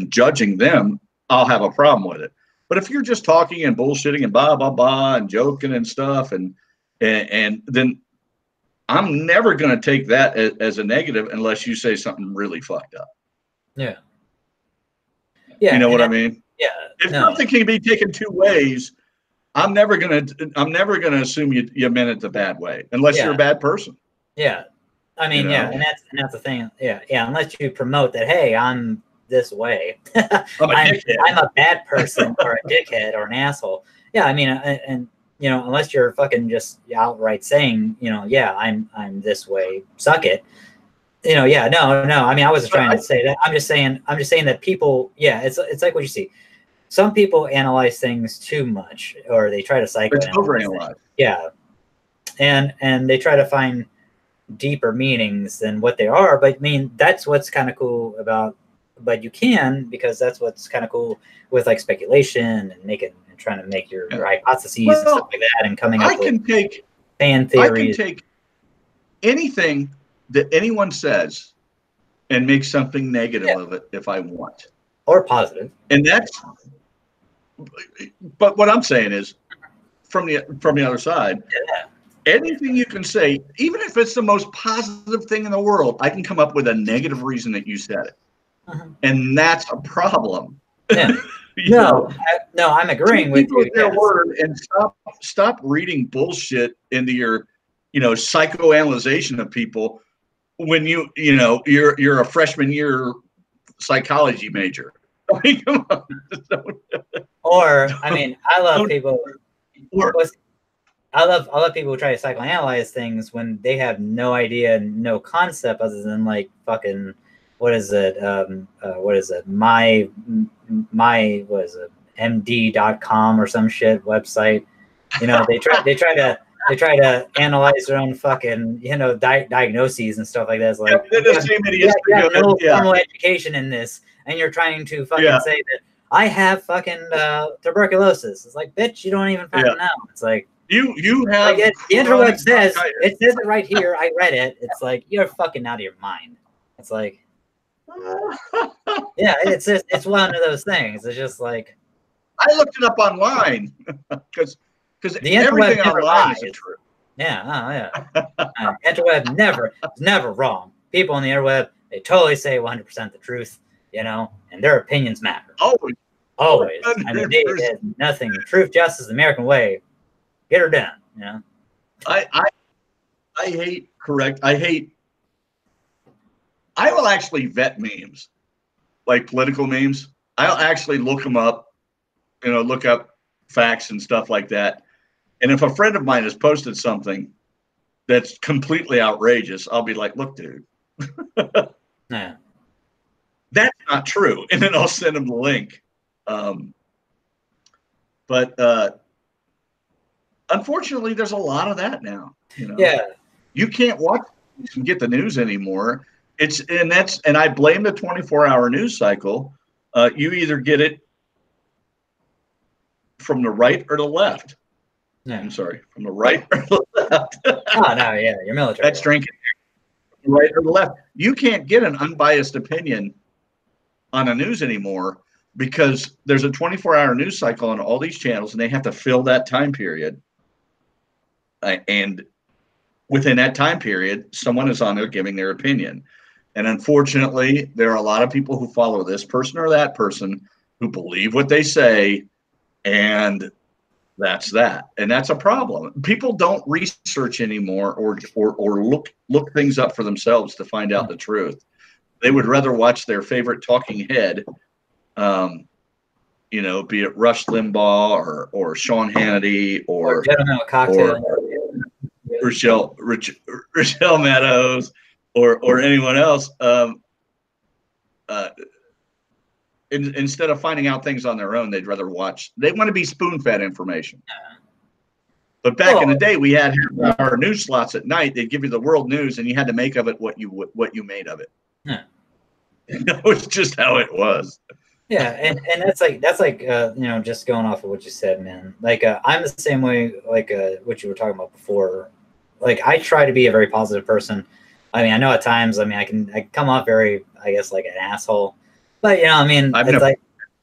[SPEAKER 2] judging them, I'll have a problem with it. But if you're just talking and bullshitting and blah blah blah and joking and stuff, and then I'm never going to take that as a negative unless you say something really fucked up.
[SPEAKER 1] Yeah. Yeah.
[SPEAKER 2] You know what I mean?
[SPEAKER 1] Yeah.
[SPEAKER 2] If something can be taken two ways, I'm never gonna assume you meant it the bad way unless you're a bad person.
[SPEAKER 1] Yeah. I mean, you know? Yeah, and that's the thing. Yeah, yeah. Unless you promote that, hey, I'm this way. I'm a bad person or a dickhead or an asshole. Yeah, I mean, and you know, unless you're fucking just outright saying, you know, yeah, I'm this way, suck it. You know, yeah, no. I mean, I wasn't trying to say that. I'm just saying that people, yeah, it's like what you see. Some people analyze things too much, or they try to psychoanalyze.
[SPEAKER 2] Overanalyze.
[SPEAKER 1] Yeah, and they try to find deeper meanings than what they are. But I mean, that's what's kind of cool about. But you can, because that's what's kind of cool with like speculation and trying to make your hypotheses and stuff like that, and coming up with fan theories.
[SPEAKER 2] I can take anything that anyone says and make something negative of it if I want,
[SPEAKER 1] or positive.
[SPEAKER 2] And that's. But what I'm saying is, from the other side, anything you can say, even if it's the most positive thing in the world, I can come up with a negative reason that you said it, and that's a problem.
[SPEAKER 1] Yeah. No, I'm agreeing with you.
[SPEAKER 2] Their word and stop reading bullshit into your, you know, psychoanalyzation of people when you're a freshman year psychology major. I mean, come on.
[SPEAKER 1] Or I mean, I love people. I love people who try to psychoanalyze things when they have no idea, no concept other than like fucking what is it? My what is it? MD.com or some shit website. You know, they try to analyze their own fucking, you know, diagnoses and stuff like that. It's like you have no formal education in this, and you're trying to fucking say that I have fucking tuberculosis. It's like, bitch, you don't even fucking know. It's like
[SPEAKER 2] you have
[SPEAKER 1] like the interweb says it says it right here. I read it. It's like you're fucking out of your mind. It's like yeah, it's one of those things. It's just like
[SPEAKER 2] I looked it up online because
[SPEAKER 1] the
[SPEAKER 2] everything
[SPEAKER 1] never
[SPEAKER 2] online
[SPEAKER 1] lies.
[SPEAKER 2] isn't true.
[SPEAKER 1] Yeah, interweb never wrong. People on the interweb, they totally say 100% the truth, you know, and their opinions matter. Always. I mean, there's nothing. Truth, justice, the American way. Get her done, you know.
[SPEAKER 2] I will actually vet memes, like political memes. I'll actually look them up, you know, look up facts and stuff like that. And if a friend of mine has posted something that's completely outrageous, I'll be like, look, dude, that's not true. And then I'll send them the link. But unfortunately, there's a lot of that now. You know?
[SPEAKER 1] Yeah.
[SPEAKER 2] You can't watch and get the news anymore. And I blame the 24-hour news cycle. You either get it from the right or the left.
[SPEAKER 1] Yeah.
[SPEAKER 2] I'm sorry, from the right or the left.
[SPEAKER 1] Oh no, yeah, you're military.
[SPEAKER 2] That's drinking. Right or the left. You can't get an unbiased opinion on the news anymore because there's a 24-hour news cycle on all these channels, and they have to fill that time period. And within that time period, someone is on there giving their opinion. And unfortunately, there are a lot of people who follow this person or that person who believe what they say, and that's that. And that's a problem. People don't research anymore or look things up for themselves to find out the truth. They would rather watch their favorite talking head, you know, be it Rush Limbaugh or Sean Hannity or
[SPEAKER 1] Gentleman Cocktail.
[SPEAKER 2] Rochelle Meadows or anyone else. Instead of finding out things on their own, they'd rather watch. They want to be spoon-fed information. But back in the day, we had our news slots at night. They'd give you the world news, and you had to make of it what you made of it.
[SPEAKER 1] Yeah.
[SPEAKER 2] That was just how it was.
[SPEAKER 1] Yeah, and that's like you know, just going off of what you said, man. Like I'm the same way. Like what you were talking about before. Like I try to be a very positive person. I mean, I know at times, I mean, I can come off very, I guess, like an asshole. But you know, I mean, like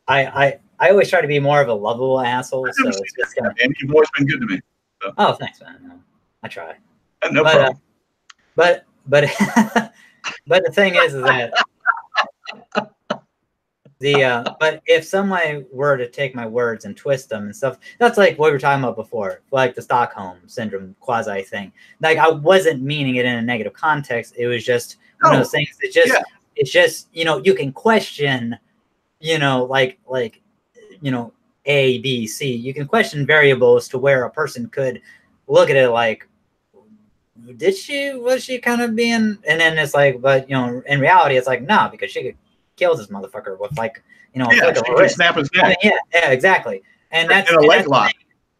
[SPEAKER 1] I always try to be more of a lovable asshole. So it's just kind of,
[SPEAKER 2] and you've always been good to me. So.
[SPEAKER 1] Oh, thanks, man. No, I try.
[SPEAKER 2] No problem.
[SPEAKER 1] But but the thing is that but if someone were to take my words and twist them and stuff, that's like what we were talking about before, like the Stockholm syndrome quasi thing. Like I wasn't meaning it in a negative context. It was just one of those things that just it's just, you know, you can question, you know, like you know, A, B, C. You can question variables to where a person could look at it like, was she kind of being, and then it's like, but you know, in reality, it's like, no, because she could kill this motherfucker with like, you know,
[SPEAKER 2] she could snap his neck.
[SPEAKER 1] I mean, yeah, exactly. And that's
[SPEAKER 2] in a leg lock.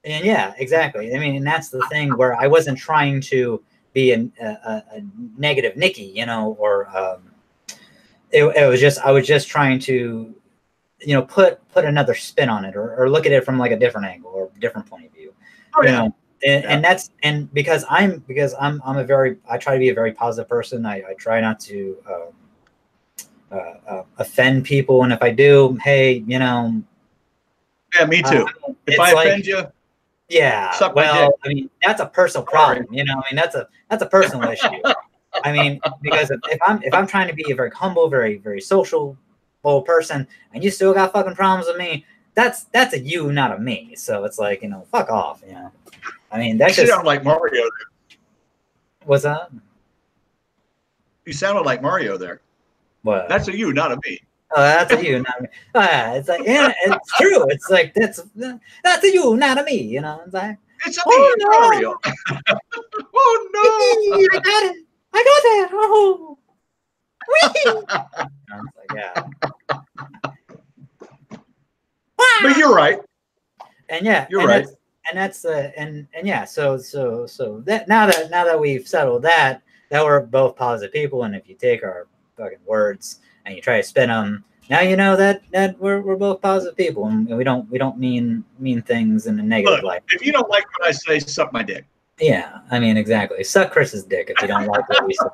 [SPEAKER 1] And yeah, exactly. I mean, and that's the thing where I wasn't trying to be a negative Nikki, you know, or it was just, I was just trying to, you know, put another spin on it or look at it from like a different angle or different point of view.
[SPEAKER 2] Oh,
[SPEAKER 1] you know, and that's, and because I'm a very, I try to be a very positive person. I try not to offend people. And if I do, hey, you know.
[SPEAKER 2] Yeah, me too. If I offend you.
[SPEAKER 1] Yeah. Well, I mean, that's a personal problem. You know, I mean, that's a personal issue. I mean, because if I'm trying to be a very humble, very, very social person, and you still got fucking problems with me, that's a you, not a me. So it's like, you know, fuck off. You know, I mean, that's
[SPEAKER 2] you
[SPEAKER 1] just
[SPEAKER 2] sound like Mario.
[SPEAKER 1] What's that?
[SPEAKER 2] You sounded like Mario there.
[SPEAKER 1] What?
[SPEAKER 2] That's a you, not a me.
[SPEAKER 1] Oh, that's a you, not a me. It's like, yeah, it's true. It's like that's a you, not a me. You know, it's like,
[SPEAKER 2] it's a me, no. Mario. Oh no!
[SPEAKER 1] I got it. I got that. Oh. Like, yeah.
[SPEAKER 2] But you're right.
[SPEAKER 1] And yeah,
[SPEAKER 2] you're right.
[SPEAKER 1] That's and yeah. So that now that we've settled that we're both positive people, and if you take our fucking words and you try to spin them, now you know that we're both positive people, and we don't mean things in a negative light.
[SPEAKER 2] If you don't like what I say, suck my dick.
[SPEAKER 1] Yeah, I mean, exactly. Suck Chris's dick if you don't like what we say.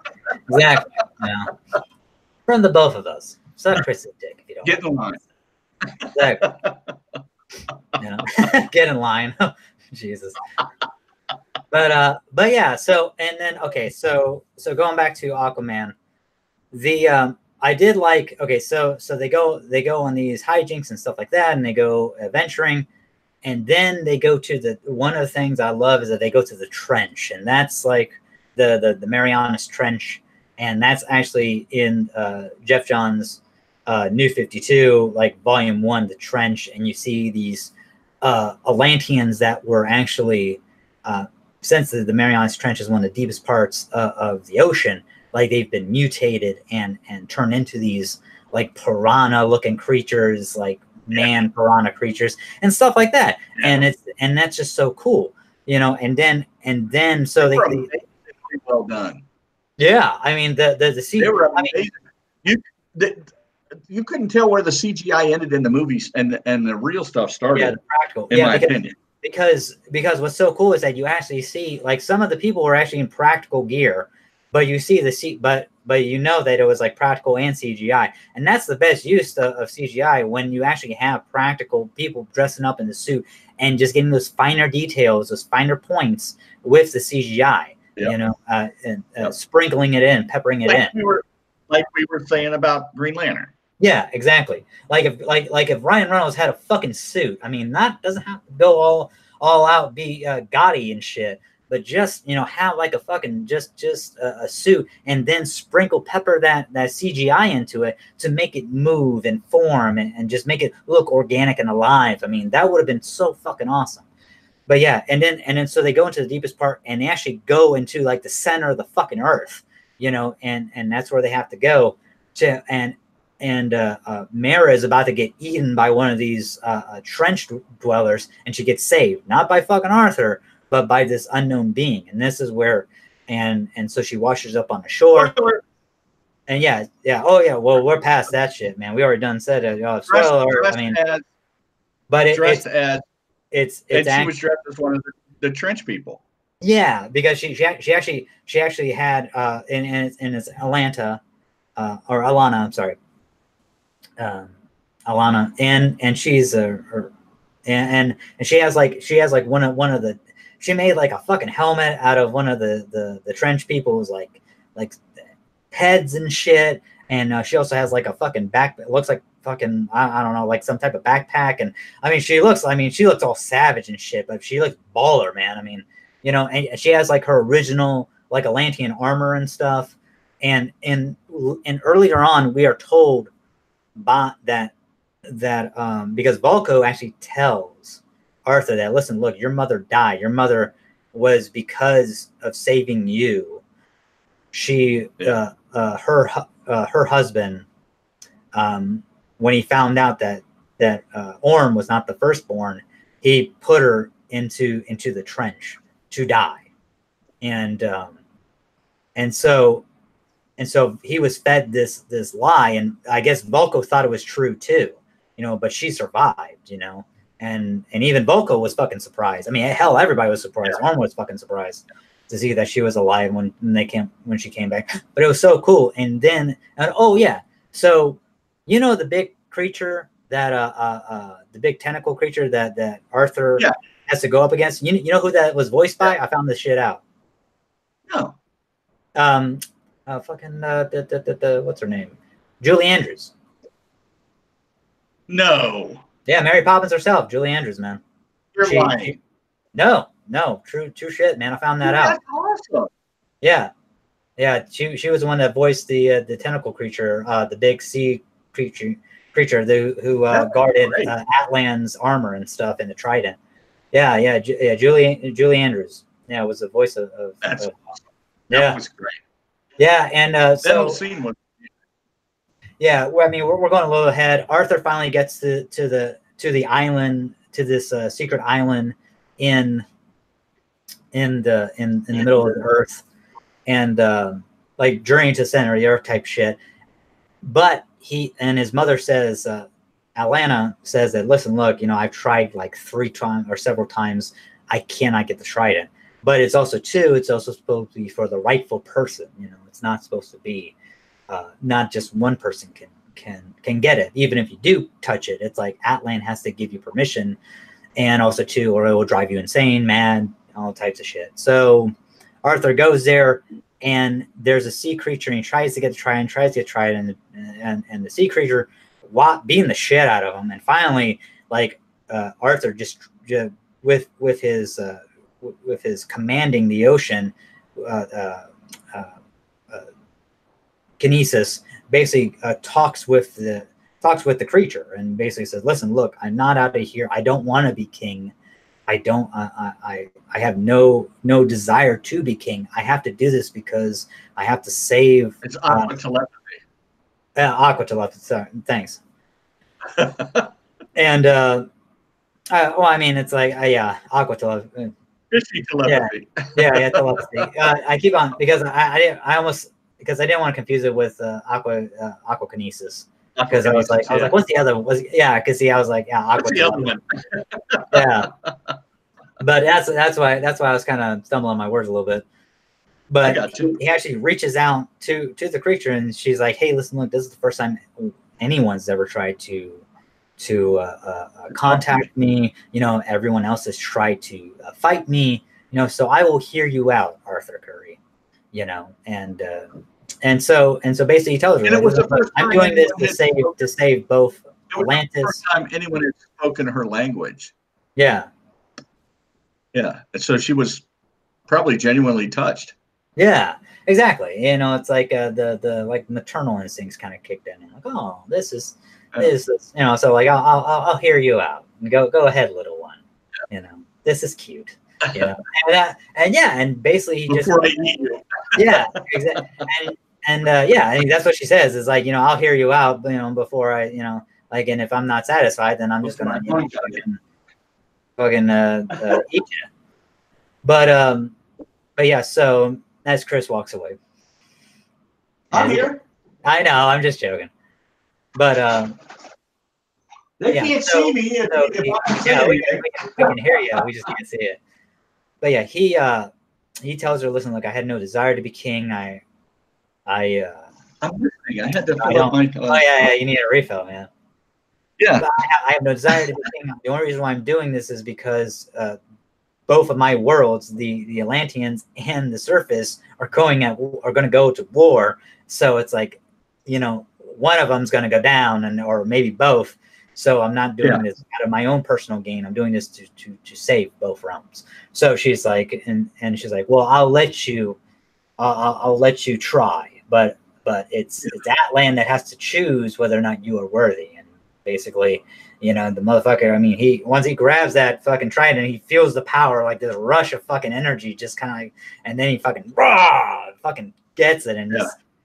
[SPEAKER 1] Exactly. You know? From the both of us. Suck Chris's dick if you don't.
[SPEAKER 2] Get in line.
[SPEAKER 1] Exactly. You know? Get in line. Jesus. But yeah. So and then so going back to Aquaman, the I did like so they go on these hijinks and stuff like that, and they go adventuring. And then they go to one of the things I love is that they go to the trench, and that's like the Marianas Trench, and that's actually in Jeff Johns' New 52, like Volume 1, the trench, and you see these Atlanteans that were actually, since the Marianas Trench is one of the deepest parts of the ocean, like they've been mutated and turned into these like piranha-looking creatures, like piranha creatures and stuff like that, and that's just so cool, you know. And then so they
[SPEAKER 2] well done.
[SPEAKER 1] Yeah, I mean the
[SPEAKER 2] They were
[SPEAKER 1] I mean,
[SPEAKER 2] amazing. You the, you couldn't tell where the CGI ended in the movies and the real stuff
[SPEAKER 1] yeah,
[SPEAKER 2] started,
[SPEAKER 1] the practical.
[SPEAKER 2] in
[SPEAKER 1] Yeah,
[SPEAKER 2] my opinion.
[SPEAKER 1] because what's so cool is that you actually see like some of the people were actually in practical gear, but you see but you know that it was like practical and CGI, and that's the best use of CGI when you actually have practical people dressing up in the suit and just getting those finer details, those finer points with the CGI.
[SPEAKER 2] Yep.
[SPEAKER 1] You know, and
[SPEAKER 2] Yep.
[SPEAKER 1] sprinkling it in, peppering it in.
[SPEAKER 2] Like we were saying about Green Lantern.
[SPEAKER 1] Yeah, exactly. Like if Ryan Reynolds had a fucking suit, I mean, that doesn't have to go all out, be gaudy and shit, but just have like a fucking just a suit, and then sprinkle pepper that CGI into it to make it move and form and just make it look organic and alive. I mean, that would have been so fucking awesome. But yeah, and then so they go into the deepest part, and they actually go into like the center of the fucking earth, and that's where they have to go to. And Mara is about to get eaten by one of these trench dwellers, and she gets saved, not by fucking Arthur, but by this unknown being. And this is where, and so she washes up on the shore. And yeah, oh yeah, well, we're past that shit, man. We already done said it. Oh, spoiler. I mean, but it's
[SPEAKER 2] and she was dressed as one of the trench people.
[SPEAKER 1] Yeah, because she actually had in it's Atlanta or Alana, I'm sorry, Alana, and she's and she has like one of the, she made like a fucking helmet out of one of the trench people's like heads and shit, and she also has like a fucking back, it looks like fucking I don't know, like some type of backpack. And I mean she looks all savage and shit, but she looks baller, man. I mean, and she has like her original like Atlantean armor and stuff. And earlier on we are told by that because Volko actually tells Arthur that, listen, look, your mother died. Your mother was because of saving you. She her husband, when he found out that Orm was not the firstborn, he put her into the trench to die. And so he was fed this lie, and I guess Volko thought it was true too, but she survived, and even Volko was fucking surprised. I mean, hell, everybody was surprised. Orm was fucking surprised to see that she was alive when she came back. But it was so cool. And oh yeah, so the big creature that the big tentacle creature that Arthur has to go up against. You know who that was voiced by? I found this shit out.
[SPEAKER 2] No.
[SPEAKER 1] What's her name? Julie Andrews.
[SPEAKER 2] No.
[SPEAKER 1] Yeah, Mary Poppins herself, Julie Andrews, man.
[SPEAKER 2] You're lying.
[SPEAKER 1] No, true shit, man. I found that out.
[SPEAKER 2] That's awesome.
[SPEAKER 1] Yeah, she was the one that voiced the tentacle creature, the big sea creature who guarded Atlan's armor and stuff in the Trident. Yeah, Julie Andrews. Yeah, was the voice of
[SPEAKER 2] that's awesome.
[SPEAKER 1] Yeah,
[SPEAKER 2] that was great.
[SPEAKER 1] Yeah, and
[SPEAKER 2] that whole scene was.
[SPEAKER 1] Yeah, well, I mean, we're going a little ahead. Arthur finally gets to the island, to this secret island in the middle of the earth, and like journey to the center of the earth type shit. But his mother says, Alana says that, listen, look, I've tried like 3 times or several times. I cannot get the trident. But it's also supposed to be for the rightful person. It's not supposed to be not just one person can get it. Even if you do touch it, it's like Atlan has to give you permission, and also too, or it will drive you insane, mad, all types of shit. So Arthur goes there, and there's a sea creature, and he tries to get the trident, and the sea creature beating the shit out of him. And finally, like Arthur just with his commanding the ocean kinesis, basically talks with the creature, and basically says, listen, look, I'm not out of here. I don't want to be king. I have no desire to be king. I have to do this because I have to save.
[SPEAKER 2] It's aqua telepathy.
[SPEAKER 1] Aqua telepathy. Sorry, thanks. And well, I mean, it's like aqua telepathy.
[SPEAKER 2] Fishy telepathy.
[SPEAKER 1] Yeah, telepathy. I keep on because I didn't want to confuse it with aquakinesis. Because I was like, what's the other one? Because I was like,
[SPEAKER 2] what's the other one?
[SPEAKER 1] Yeah. But that's why I was kind of stumbling on my words a little bit. But he actually reaches out to the creature, and she's like, "Hey, listen, look, this is the first time anyone's ever tried to contact me. You know, everyone else has tried to fight me. You know, so I will hear you out, Arthur Curry. You know, and so basically, he tells her,
[SPEAKER 2] it was the first
[SPEAKER 1] I'm doing this to save both Atlantis.
[SPEAKER 2] The first time anyone had spoken her language.
[SPEAKER 1] Yeah.
[SPEAKER 2] Yeah, and so she was probably genuinely touched.
[SPEAKER 1] Yeah, exactly. You know, it's like the like maternal instincts kind of kicked in. And like, oh, this is you know. So like, I'll hear you out. Go ahead, little one. You know, this is cute. You know, and basically he just
[SPEAKER 2] before I eat you.
[SPEAKER 1] Yeah, exactly. And that's what she says is like, you know, I'll hear you out. You know, before I, you know, like, and if I'm not satisfied, then I'm just gonna fucking eat you. But yeah. So as Chris walks away,
[SPEAKER 2] I'm here.
[SPEAKER 1] I know, I'm just joking. But
[SPEAKER 2] they can't see me.
[SPEAKER 1] We can hear you. We just can't see it. But yeah, he tells her, "Listen, look, I had no desire to be king. I'm
[SPEAKER 2] listening. I had to fill up my.
[SPEAKER 1] Oh yeah, you need a refill, man.
[SPEAKER 2] Yeah.
[SPEAKER 1] I have no desire to be king. The only reason why I'm doing this is because both of my worlds, the Atlanteans and the surface, are going to go to war. So it's like, you know, one of them's going to go down, or maybe both. So I'm not doing this out of my own personal gain. I'm doing this to save both realms." So she's like, and she's like, "Well, I'll let you try, but it's Atlan that has to choose whether or not you are worthy." And basically, you know, the motherfucker, I mean, once he grabs that fucking trident, he feels the power, like this rush of fucking energy, just kind of like, and then he fucking gets it, and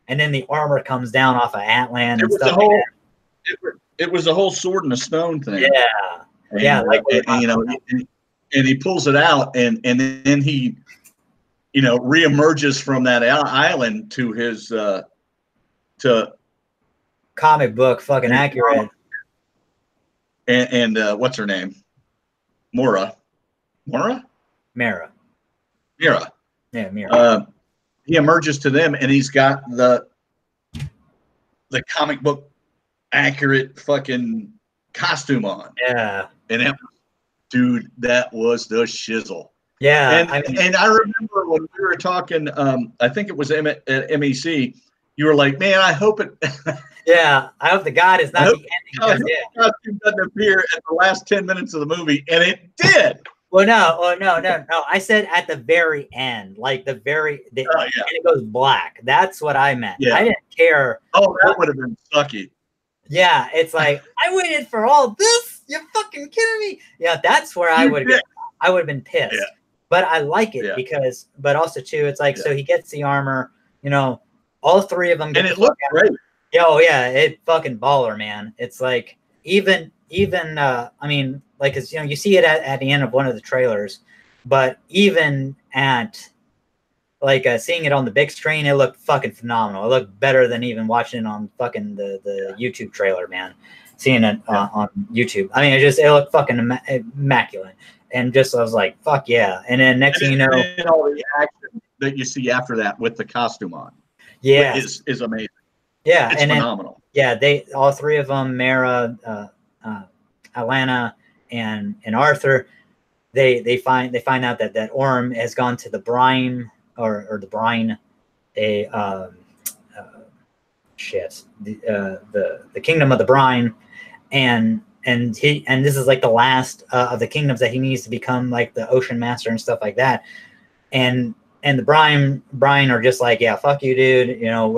[SPEAKER 1] and then the armor comes down off of Atlan and stuff like that.
[SPEAKER 2] It was a whole sword and a stone thing.
[SPEAKER 1] Yeah,
[SPEAKER 2] like you know, and he pulls it out, and then he, you know, reemerges from that island to his to
[SPEAKER 1] comic book fucking accurate.
[SPEAKER 2] And what's her name? Mira.
[SPEAKER 1] Yeah, Mira.
[SPEAKER 2] He emerges to them, and he's got the comic book accurate fucking costume on.
[SPEAKER 1] Yeah.
[SPEAKER 2] And dude, that was the shizzle.
[SPEAKER 1] Yeah.
[SPEAKER 2] And I remember when we were talking, I think it was at MEC, you were like, "Man, I hope it."
[SPEAKER 1] Yeah, I hope the God is not the ending.
[SPEAKER 2] The costume doesn't appear at the last 10 minutes of the movie, and it did.
[SPEAKER 1] Well, no. I said at the very end, like and it goes black. That's what I meant.
[SPEAKER 2] Yeah.
[SPEAKER 1] I didn't care.
[SPEAKER 2] Oh, that would have been sucky.
[SPEAKER 1] Yeah, it's like, I waited for all this. You're fucking kidding me. Yeah, that's where I would have been pissed. Yeah. But I like it because, but also too, it's like, so he gets the armor, you know, all three of them get,
[SPEAKER 2] and it looked great.
[SPEAKER 1] Oh yeah, it fucking baller, man. It's like even I mean, like, cause you know, you see it at the end of one of the trailers, but even at like seeing it on the big screen, it looked fucking phenomenal. It looked better than even watching it on fucking the YouTube trailer, man. Seeing it on YouTube, I mean, it looked fucking immaculate, and just I was like, fuck yeah. And then next thing you know,
[SPEAKER 2] all the action that you see after that with the costume on, is amazing.
[SPEAKER 1] Yeah,
[SPEAKER 2] it's phenomenal.
[SPEAKER 1] They all three of them, Mara, Alana, and Arthur, they find out that Orm has gone to the brine or the brine, the kingdom of the brine, and this is like the last of the kingdoms that he needs to become like the ocean master and stuff like that, and the brine are just like, yeah, fuck you, dude. You know,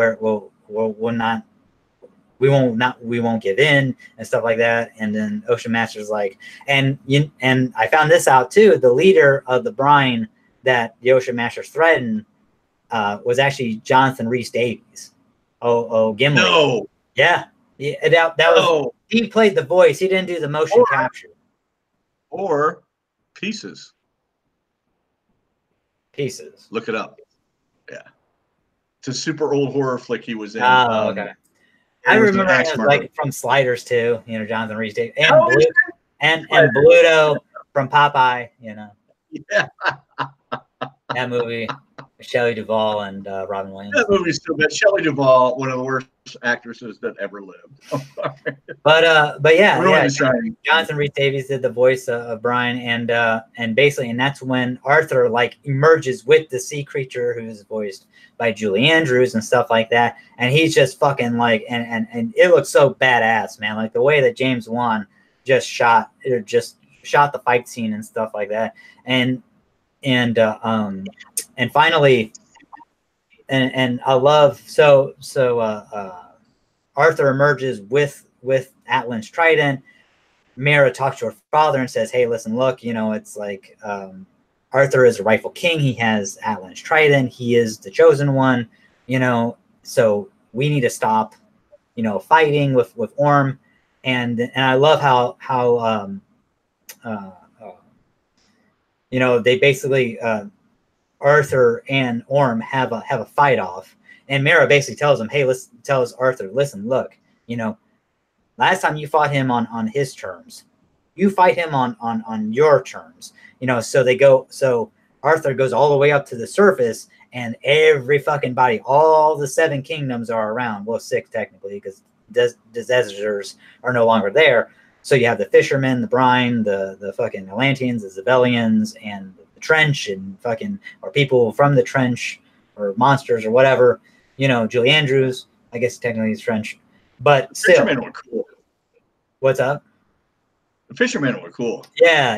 [SPEAKER 1] we won't give in and stuff like that. And then Ocean Master's like, and I found this out too. The leader of the brine that the Ocean Master threatened was actually Jonathan Rhys Davies. Gimli.
[SPEAKER 2] No.
[SPEAKER 1] Yeah. That was, he played the voice. He didn't do the motion capture.
[SPEAKER 2] Or Pieces.
[SPEAKER 1] Pieces.
[SPEAKER 2] Look it up. Yeah. It's a super old horror flick he was in.
[SPEAKER 1] Oh, okay. I
[SPEAKER 2] It was an
[SPEAKER 1] remember
[SPEAKER 2] axe
[SPEAKER 1] it was
[SPEAKER 2] murderer.
[SPEAKER 1] like from Sliders too, you know, Jonathan Rhys Davies
[SPEAKER 2] Oh,
[SPEAKER 1] and Bluto from Popeye, you know.
[SPEAKER 2] yeah.
[SPEAKER 1] That movie, Shelley Duvall and Robin Williams.
[SPEAKER 2] That movie's so bad. Shelley Duvall, one of the worst actresses that ever lived. I'm sorry.
[SPEAKER 1] But yeah,
[SPEAKER 2] Jonathan
[SPEAKER 1] Rhys Davies did the voice of Brian, and basically, and that's when Arthur like emerges with the sea creature who's voiced by Julie Andrews and stuff like that, and he's just fucking like, and it looks so badass, man. Like the way that James Wan just shot the fight scene and stuff like that, and finally, and I love Arthur emerges with Atlan's trident. Mera talks to her father and says, "Hey, listen, look, you know, it's like Arthur is a rightful king. He has Atlan's trident. He is the chosen one, you know. So we need to stop, you know, fighting with Orm." And I love how you know, they basically Arthur and Orm have a fight off, and Mera basically tells him, "Hey, tells Arthur, listen, look, you know, last time you fought him on his terms, you fight him on your terms, you know." So Arthur goes all the way up to the surface, and every fucking body, all the 7 kingdoms are around. Well, 6 technically, because the deserters are no longer there. So you have the fishermen, the brine, the fucking Atlanteans, the Zebellians, and the trench, and fucking, or people from the trench, or monsters, or whatever. You know, Julie Andrews, I guess technically he's French, but still.
[SPEAKER 2] Fishermen were cool.
[SPEAKER 1] What's up?
[SPEAKER 2] The fishermen were cool.
[SPEAKER 1] Yeah.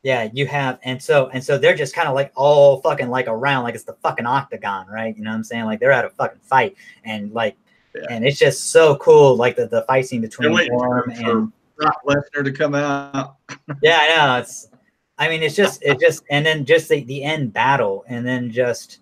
[SPEAKER 1] You have, and so they're just kind of like all fucking like around, like it's the fucking octagon, right? You know what I'm saying? Like they're at a fucking fight, and like. Yeah. And it's just so cool, like the fight scene between Orm and
[SPEAKER 2] Brock Lesnar to come out.
[SPEAKER 1] Yeah, I know. It's just, and then just the end battle, and then just,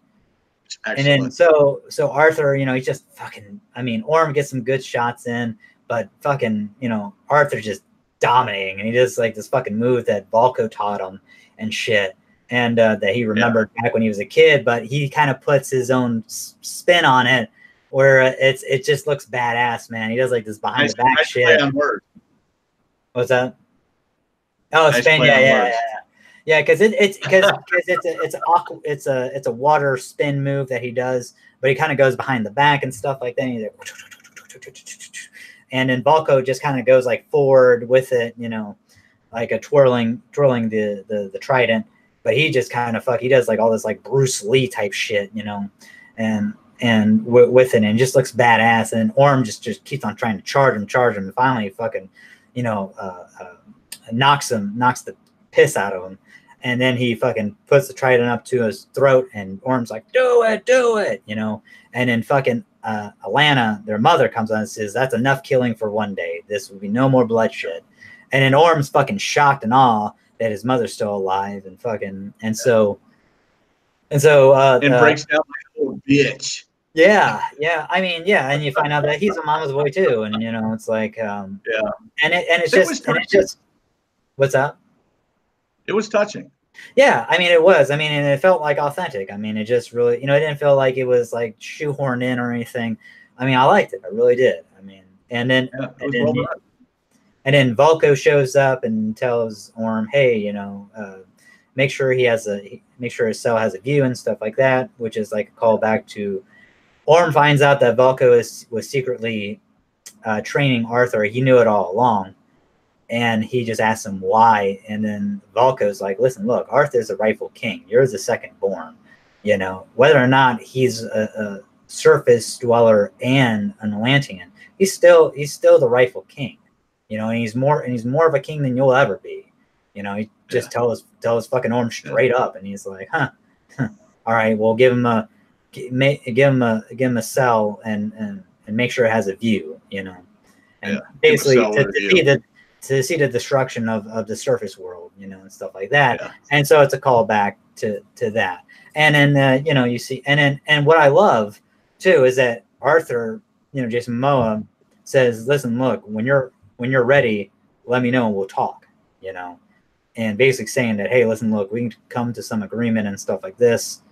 [SPEAKER 1] excellent. And then so Arthur, you know, he's just fucking. I mean, Orm gets some good shots in, but fucking, you know, Arthur's just dominating, and he does like this fucking move that Volko taught him and shit, and that he remembered back when he was a kid, but he kind of puts his own spin on it. Where it just looks badass, man. He does like this behind the back shit. What's that? Oh, Spain, yeah. Because it's a water spin move that he does, but he kind of goes behind the back and stuff like that. And he's like, and then Volko just kind of goes like forward with it, you know, like a twirling the trident. But he just kind of he does like all this like Bruce Lee type shit, you know, and with it, and it just looks badass. And Orm just keeps on trying to charge him, and finally fucking, you know, knocks the piss out of him, and then he fucking puts the trident up to his throat, and Orm's like, do it, you know. And then fucking Alana, their mother, comes on and says, "That's enough killing for one day. This will be no more bloodshed." And then Orm's fucking shocked and awe that his mother's still alive, and fucking, and so
[SPEAKER 2] breaks down like a little bitch.
[SPEAKER 1] Yeah. I mean, yeah, and you find out that he's a mama's boy too, and you know, it's like, and it's just, what's up?
[SPEAKER 2] It was touching.
[SPEAKER 1] Yeah, I mean, it was. I mean, and it felt like authentic. I mean, it just really, you know, it didn't feel like it was like shoehorned in or anything. I mean, I liked it. I really did. I mean, and then Volko shows up and tells Orm, "Hey, you know, make sure his cell has a view and stuff like that," which is like a callback to. Orm finds out that Volko was secretly training Arthur. He knew it all along, and he just asks him why. And then Volko's like, "Listen, look, Arthur's a rightful king. You're the second born. You know, whether or not he's a surface dweller and an Atlantean, he's still the rightful king. You know, and he's more of a king than you'll ever be. You know, he just tell his fucking Orm straight up, and he's like, huh, all right, well, give him a cell and make sure it has a view, you know, and basically to see the destruction of the surface world, you know, and stuff like that. Yeah. And so it's a callback to that. And then you know, you see, and what I love too is that Arthur, you know, Jason Momoa says, "Listen, look, when you're ready, let me know and we'll talk," you know. and basically saying that, hey, listen, look, we can come to some agreement and stuff like this.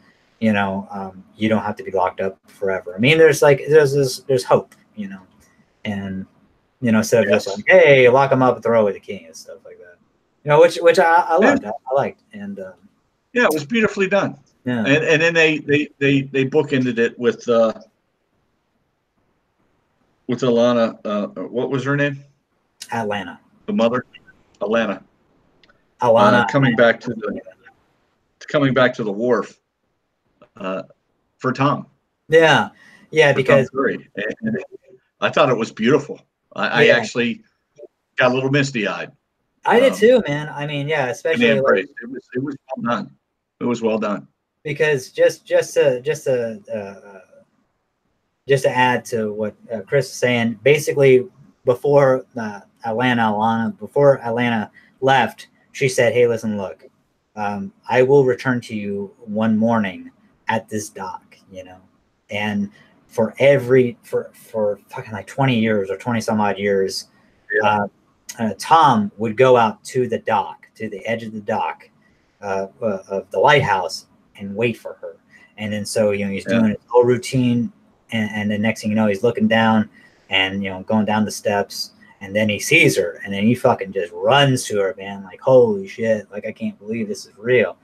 [SPEAKER 1] You know, you don't have to be locked up forever. I mean, there's hope, you know, and you know, instead of just like, hey, lock them up and throw away the king and stuff like that. You know, which I loved. I liked, and
[SPEAKER 2] yeah, it was beautifully done.
[SPEAKER 1] Yeah,
[SPEAKER 2] and then they bookended it with Alana. What was her name?
[SPEAKER 1] Atlanta.
[SPEAKER 2] The mother, Alana. Coming back to the wharf for Tom.
[SPEAKER 1] Yeah, because
[SPEAKER 2] and I thought it was beautiful. I actually got a little misty-eyed.
[SPEAKER 1] I did too, man. I mean, yeah, especially like,
[SPEAKER 2] it was well done. It was well done.
[SPEAKER 1] Because just to add to what Chris is saying, basically before Atlanta left, she said, "Hey, listen, look, I will return to you one morning at this dock, you know, and for fucking like 20 years or 20 some odd years, Tom would go out to the dock, to the edge of the dock of the lighthouse and wait for her. And then so, you know, he's doing his whole routine, and the next thing you know, he's looking down and, you know, going down the steps, and then he sees her, and then he fucking just runs to her, man, like, holy shit, like, I can't believe this is real.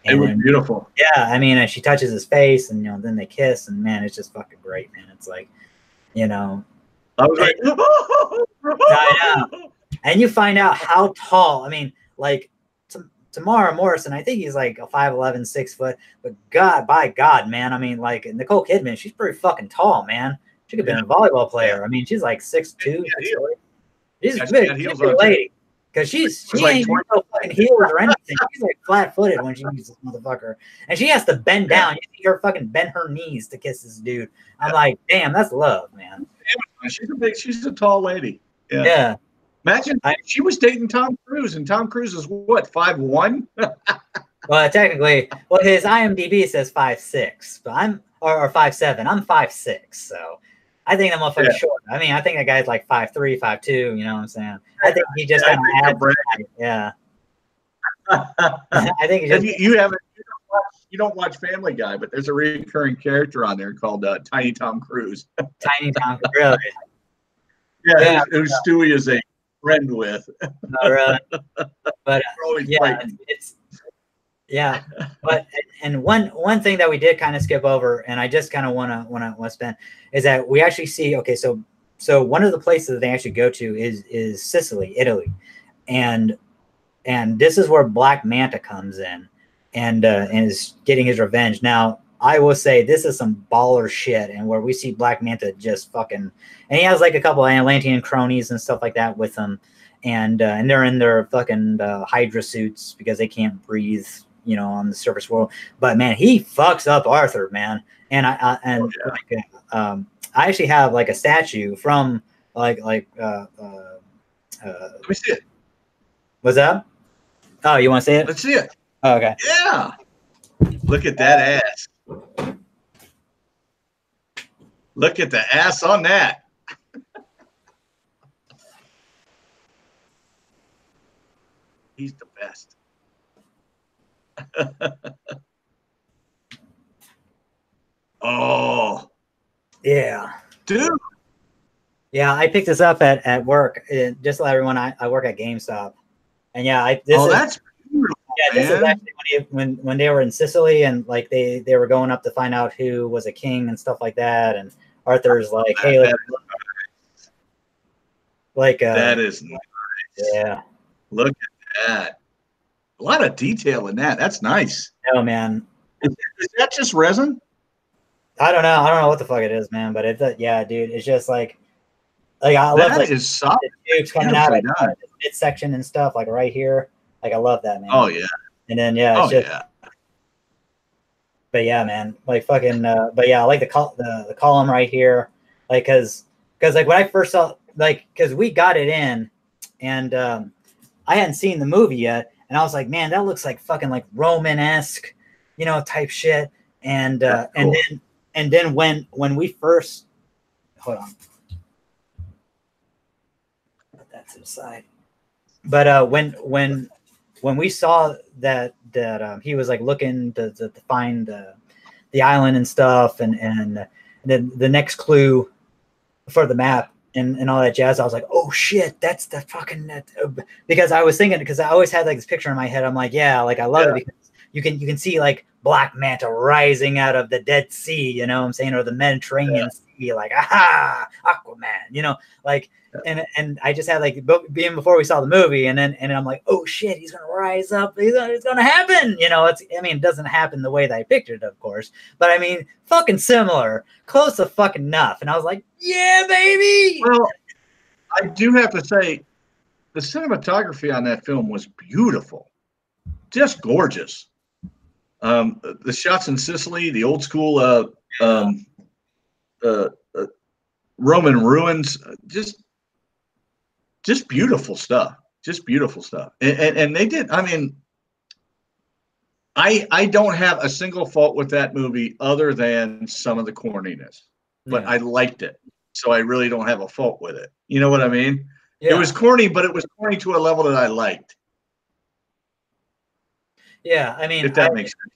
[SPEAKER 1] And
[SPEAKER 2] it was beautiful.
[SPEAKER 1] Yeah, I mean, and she touches his face, and, you know, then they kiss, and man, it's just fucking great, man. It's like, you know,
[SPEAKER 2] I was like,
[SPEAKER 1] I know. And you find out how tall. I mean, like, Tamara Morrison, I think he's like a 5'11", 6 foot. But God, by God, man, I mean, like, Nicole Kidman, she's pretty fucking tall, man. She could have been a volleyball player. I mean, she's like 6'2". She's a big lady. Because she ain't no fucking heels or anything. She's like flat-footed when she meets this motherfucker. And she has to bend down. You see her fucking bend her knees to kiss this dude. I'm like, damn, that's love, man.
[SPEAKER 2] She's a tall lady.
[SPEAKER 1] Yeah.
[SPEAKER 2] Imagine she was dating Tom Cruise, and Tom Cruise is what, 5'1"?
[SPEAKER 1] Well, technically, his IMDb says 5'6", but or 5'7". I'm 5'6", so I think that motherfucker's short. I mean, I think that guy's like 5'3", 5'2". You know what I'm saying? I think he just kind of adds. Yeah. I think he just.
[SPEAKER 2] You don't watch Family Guy, but there's a recurring character on there called Tiny Tom Cruise.
[SPEAKER 1] Tiny Tom Cruise, really?
[SPEAKER 2] Yeah. Who Stewie is a friend with.
[SPEAKER 1] Not really. But but and one thing that we did kind of skip over, and I just kind of want to spend, is that we actually see, okay, so one of the places that they actually go to is Sicily, Italy, and this is where Black Manta comes in and is getting his revenge. Now, I will say this is some baller shit, and where we see Black Manta just fucking, and he has like a couple of Atlantean cronies and stuff like that with him, and they're in their fucking Hydra suits because they can't breathe, you know, on the surface world. But man, he fucks up Arthur, man. And I actually have like a statue from let me
[SPEAKER 2] see it.
[SPEAKER 1] What's that? Oh, you want to see it?
[SPEAKER 2] Let's see it.
[SPEAKER 1] Oh, okay.
[SPEAKER 2] Yeah. Look at that ass. Look at the ass on that. He's the best. Oh.
[SPEAKER 1] Yeah.
[SPEAKER 2] Dude.
[SPEAKER 1] Yeah, I picked this up at work. Just to let everyone, I work at GameStop. And yeah,
[SPEAKER 2] that's beautiful.
[SPEAKER 1] Yeah, this is actually when they were in Sicily, and like they were going up to find out who was a king and stuff like that. And Arthur's like, hey,
[SPEAKER 2] that is nice.
[SPEAKER 1] Yeah.
[SPEAKER 2] Look at that. A lot of detail in that. That's nice.
[SPEAKER 1] Oh man.
[SPEAKER 2] Is that just resin?
[SPEAKER 1] I don't know what the fuck it is, man. But it's dude. It's just like I love
[SPEAKER 2] that is solid.
[SPEAKER 1] The tubes coming out of the midsection and stuff, like right here. Like I love that, man.
[SPEAKER 2] Oh yeah.
[SPEAKER 1] And then But yeah, man, like fucking. But yeah, I like the column right here, like because like when I first saw, like, because we got it in, and I hadn't seen the movie yet, and I was like, man, that looks like fucking like Roman-esque, you know, type shit. And cool. and then when we first, hold on, put that to the side. But when when we saw that he was like looking to find the island and stuff, and then the next clue for the map and all that jazz, I was like, oh shit, that's the fucking because I was thinking, because I always had like this picture in my head. I'm like, yeah, like I love it because you can see like Black Manta rising out of the Dead Sea, you know what I'm saying, or the Mediterranean Sea, like aha, Aquaman, you know, like. And I just had like being before we saw the movie, and then I'm like, oh shit, he's gonna rise up, it's gonna happen, you know. I mean, it doesn't happen the way that I pictured it, of course, but I mean, fucking similar, close to fucking enough. And I was like, yeah, baby.
[SPEAKER 2] Well, I do have to say, the cinematography on that film was beautiful, just gorgeous. The shots in Sicily, the old school Roman ruins, just beautiful stuff. Just beautiful stuff. And they did, I mean, I don't have a single fault with that movie other than some of the corniness. But I liked it. So I really don't have a fault with it. You know what I mean? Yeah. It was corny, but it was corny to a level that I liked.
[SPEAKER 1] Yeah, I mean,
[SPEAKER 2] if that makes sense.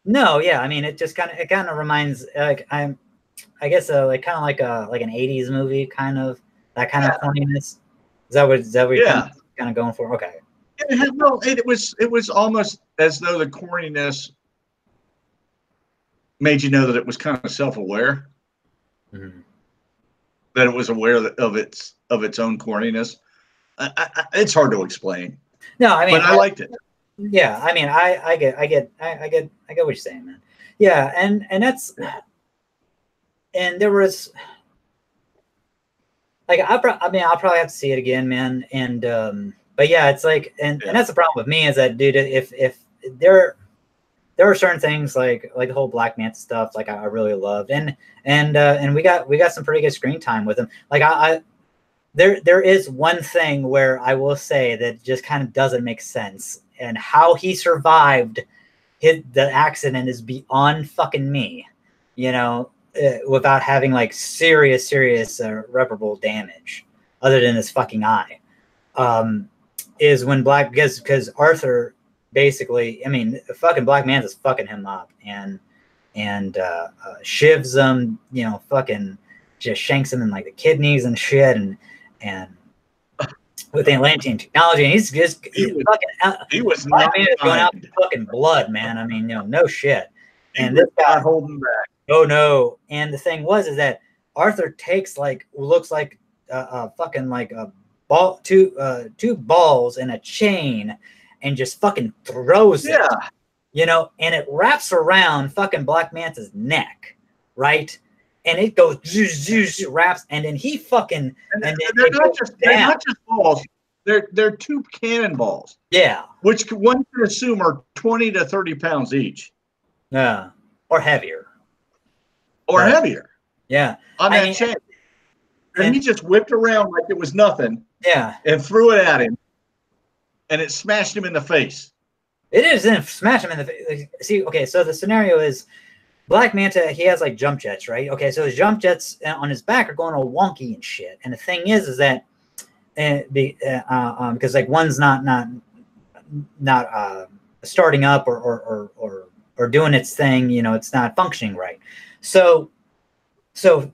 [SPEAKER 1] No, yeah, I mean, it kind of reminds, like, I guess like kind of like an '80s movie, kind of that kind of corniness. Is that what you're kind of going for? Okay.
[SPEAKER 2] No, it was almost as though the corniness made you know that it was kind of self-aware, that it was aware of its own corniness. It's hard to explain.
[SPEAKER 1] No, I mean,
[SPEAKER 2] but I liked it.
[SPEAKER 1] Yeah, I mean, I get what you're saying, man. Yeah, and that's, and there was, like, I'll probably have to see it again, man. And but yeah, it's like, and that's the problem with me is that, dude, if there are certain things like the whole Black Manta stuff, like I really loved, and we got some pretty good screen time with him. Like there is one thing where I will say that just kind of doesn't make sense, and how he survived the accident is beyond fucking me, you know, without having like serious irreparable damage other than his fucking eye. Is when because Arthur basically, I mean, fucking Black Manta's fucking him up and shivs him, you know, fucking just shanks him in like the kidneys and shit, and with the Atlantean technology, and he was not going out with fucking blood, man. I mean, you know, no shit. And this guy
[SPEAKER 2] holding back.
[SPEAKER 1] Oh no! And the thing is that Arthur takes looks like fucking like a ball, two balls and a chain, and just fucking throws it. You know, and it wraps around fucking Black Manta's neck, right? And it goes wraps, and then he fucking
[SPEAKER 2] they're not just balls. They're two cannonballs.
[SPEAKER 1] Yeah,
[SPEAKER 2] which one can assume are 20 to 30 pounds each.
[SPEAKER 1] Yeah, or heavier.
[SPEAKER 2] Heavier.
[SPEAKER 1] Yeah,
[SPEAKER 2] on that chain. And he just whipped around like it was nothing.
[SPEAKER 1] Yeah,
[SPEAKER 2] and threw it at him, and it smashed him in the face.
[SPEAKER 1] It didn't smash him in the face. See, okay, so the scenario is Black Manta, he has like jump jets, right? Okay, so his jump jets on his back are going all wonky and shit. And the thing is that because like one's not starting up or doing its thing, you know, it's not functioning right. So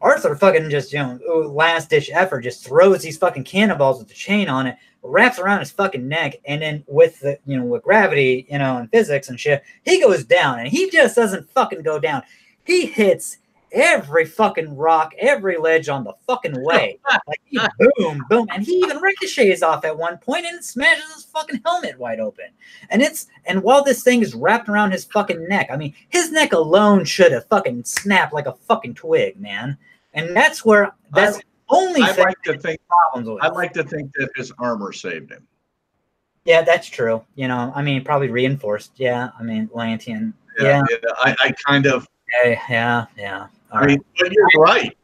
[SPEAKER 1] Arthur fucking just, you know, last ditch effort, just throws these fucking cannonballs with the chain on it, wraps around his fucking neck, and then with the, you know, with gravity, you know, and physics and shit, he goes down, and he just doesn't fucking go down. He hits every fucking rock, every ledge on the fucking way. Like, he boom, boom, and he even ricochets off at one point and smashes his fucking helmet wide open. And while this thing is wrapped around his fucking neck, I mean, his neck alone should have fucking snapped like a fucking twig, man. And that's where that's only
[SPEAKER 2] I'd like to think that his armor saved him.
[SPEAKER 1] Yeah, that's true. You know, I mean, probably reinforced. Yeah, I mean, Atlantean. Yeah.
[SPEAKER 2] I kind of.
[SPEAKER 1] Yeah.
[SPEAKER 2] I mean, but you're right.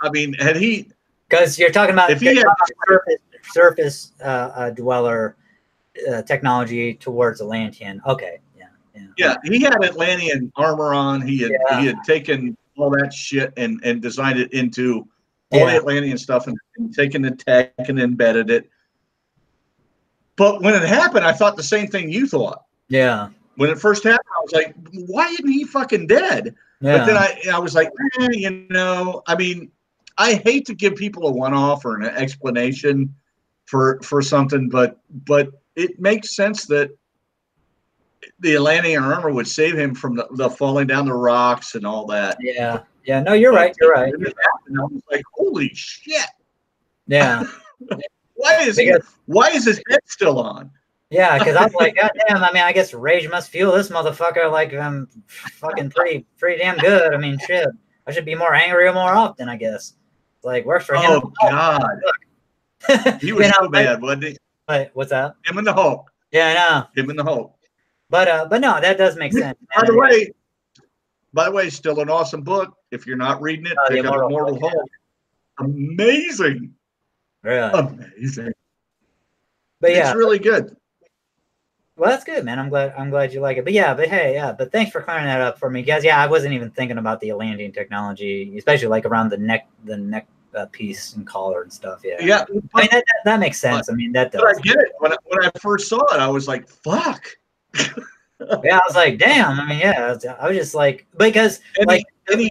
[SPEAKER 2] I mean, had he?
[SPEAKER 1] Because you're talking about
[SPEAKER 2] if he had
[SPEAKER 1] surface dweller technology towards Atlantean. Okay.
[SPEAKER 2] Yeah, he had Atlantean armor on. He had taken all that shit and designed it into all the Atlantean stuff and taken the tech and embedded it. But when it happened, I thought the same thing you thought.
[SPEAKER 1] Yeah.
[SPEAKER 2] When it first happened, I was like, why isn't he fucking dead?
[SPEAKER 1] Yeah.
[SPEAKER 2] But then I was like, you know, I mean, I hate to give people a one-off or an explanation for something, but it makes sense that the Atlantean armor would save him from the falling down the rocks and all that.
[SPEAKER 1] Yeah. Yeah. No, you're right. You're right.
[SPEAKER 2] When it happened, I was like, holy shit.
[SPEAKER 1] Yeah.
[SPEAKER 2] Why is his head still on?
[SPEAKER 1] Yeah, because I was like, God damn, I mean, I guess rage must fuel this motherfucker like fucking pretty damn good. I mean, shit. I should be more angry more often, I guess. Like, works for him.
[SPEAKER 2] Oh, God. He was so bad, wasn't he?
[SPEAKER 1] But what's that?
[SPEAKER 2] Him and the Hulk.
[SPEAKER 1] Yeah, I know.
[SPEAKER 2] Him and the Hulk.
[SPEAKER 1] But no, that does make sense.
[SPEAKER 2] By the way, still an awesome book. If you're not reading it, pick up Immortal Hulk. Amazing.
[SPEAKER 1] Really?
[SPEAKER 2] Amazing.
[SPEAKER 1] But yeah.
[SPEAKER 2] It's really good.
[SPEAKER 1] Well, that's good, man. I'm glad you like it. But yeah, but hey, yeah, but thanks for clearing that up for me, guys. Yeah, I wasn't even thinking about the Atlantean technology, especially like around the neck piece and collar and stuff. Yeah,
[SPEAKER 2] yeah.
[SPEAKER 1] I mean that makes sense. I mean that does.
[SPEAKER 2] But I get it. When I first saw it, I was like, "Fuck."
[SPEAKER 1] Yeah, I was like, "Damn." I mean, yeah, I was just like, because
[SPEAKER 2] I mean,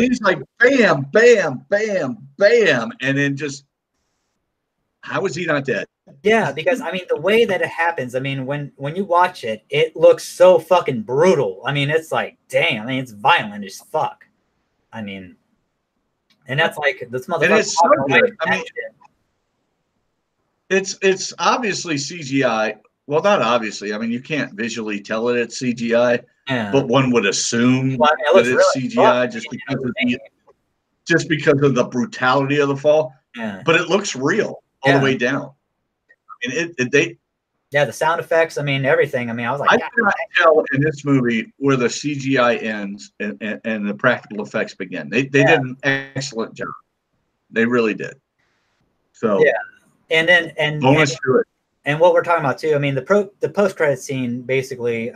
[SPEAKER 2] he's like, bam, bam, bam, bam, and then just, how is he not dead?
[SPEAKER 1] Yeah, because I mean the way that it happens, I mean when you watch it, it looks so fucking brutal. I mean, it's like, damn, I mean it's violent as fuck. I mean, and that's like this motherfucker.
[SPEAKER 2] And it's so good. I mean, it's obviously CGI. Well, not obviously. I mean, you can't visually tell it's CGI, but one would assume that it's really CGI just because of the brutality of the fall.
[SPEAKER 1] Yeah.
[SPEAKER 2] But it looks real all the way down. I mean,
[SPEAKER 1] the sound effects. I mean, everything. I mean, I was like,
[SPEAKER 2] I cannot tell in this movie where the CGI ends and the practical effects begin. They did an excellent job. They really did. So
[SPEAKER 1] yeah, and
[SPEAKER 2] bonus to it.
[SPEAKER 1] And what we're talking about too. I mean, the post credit scene basically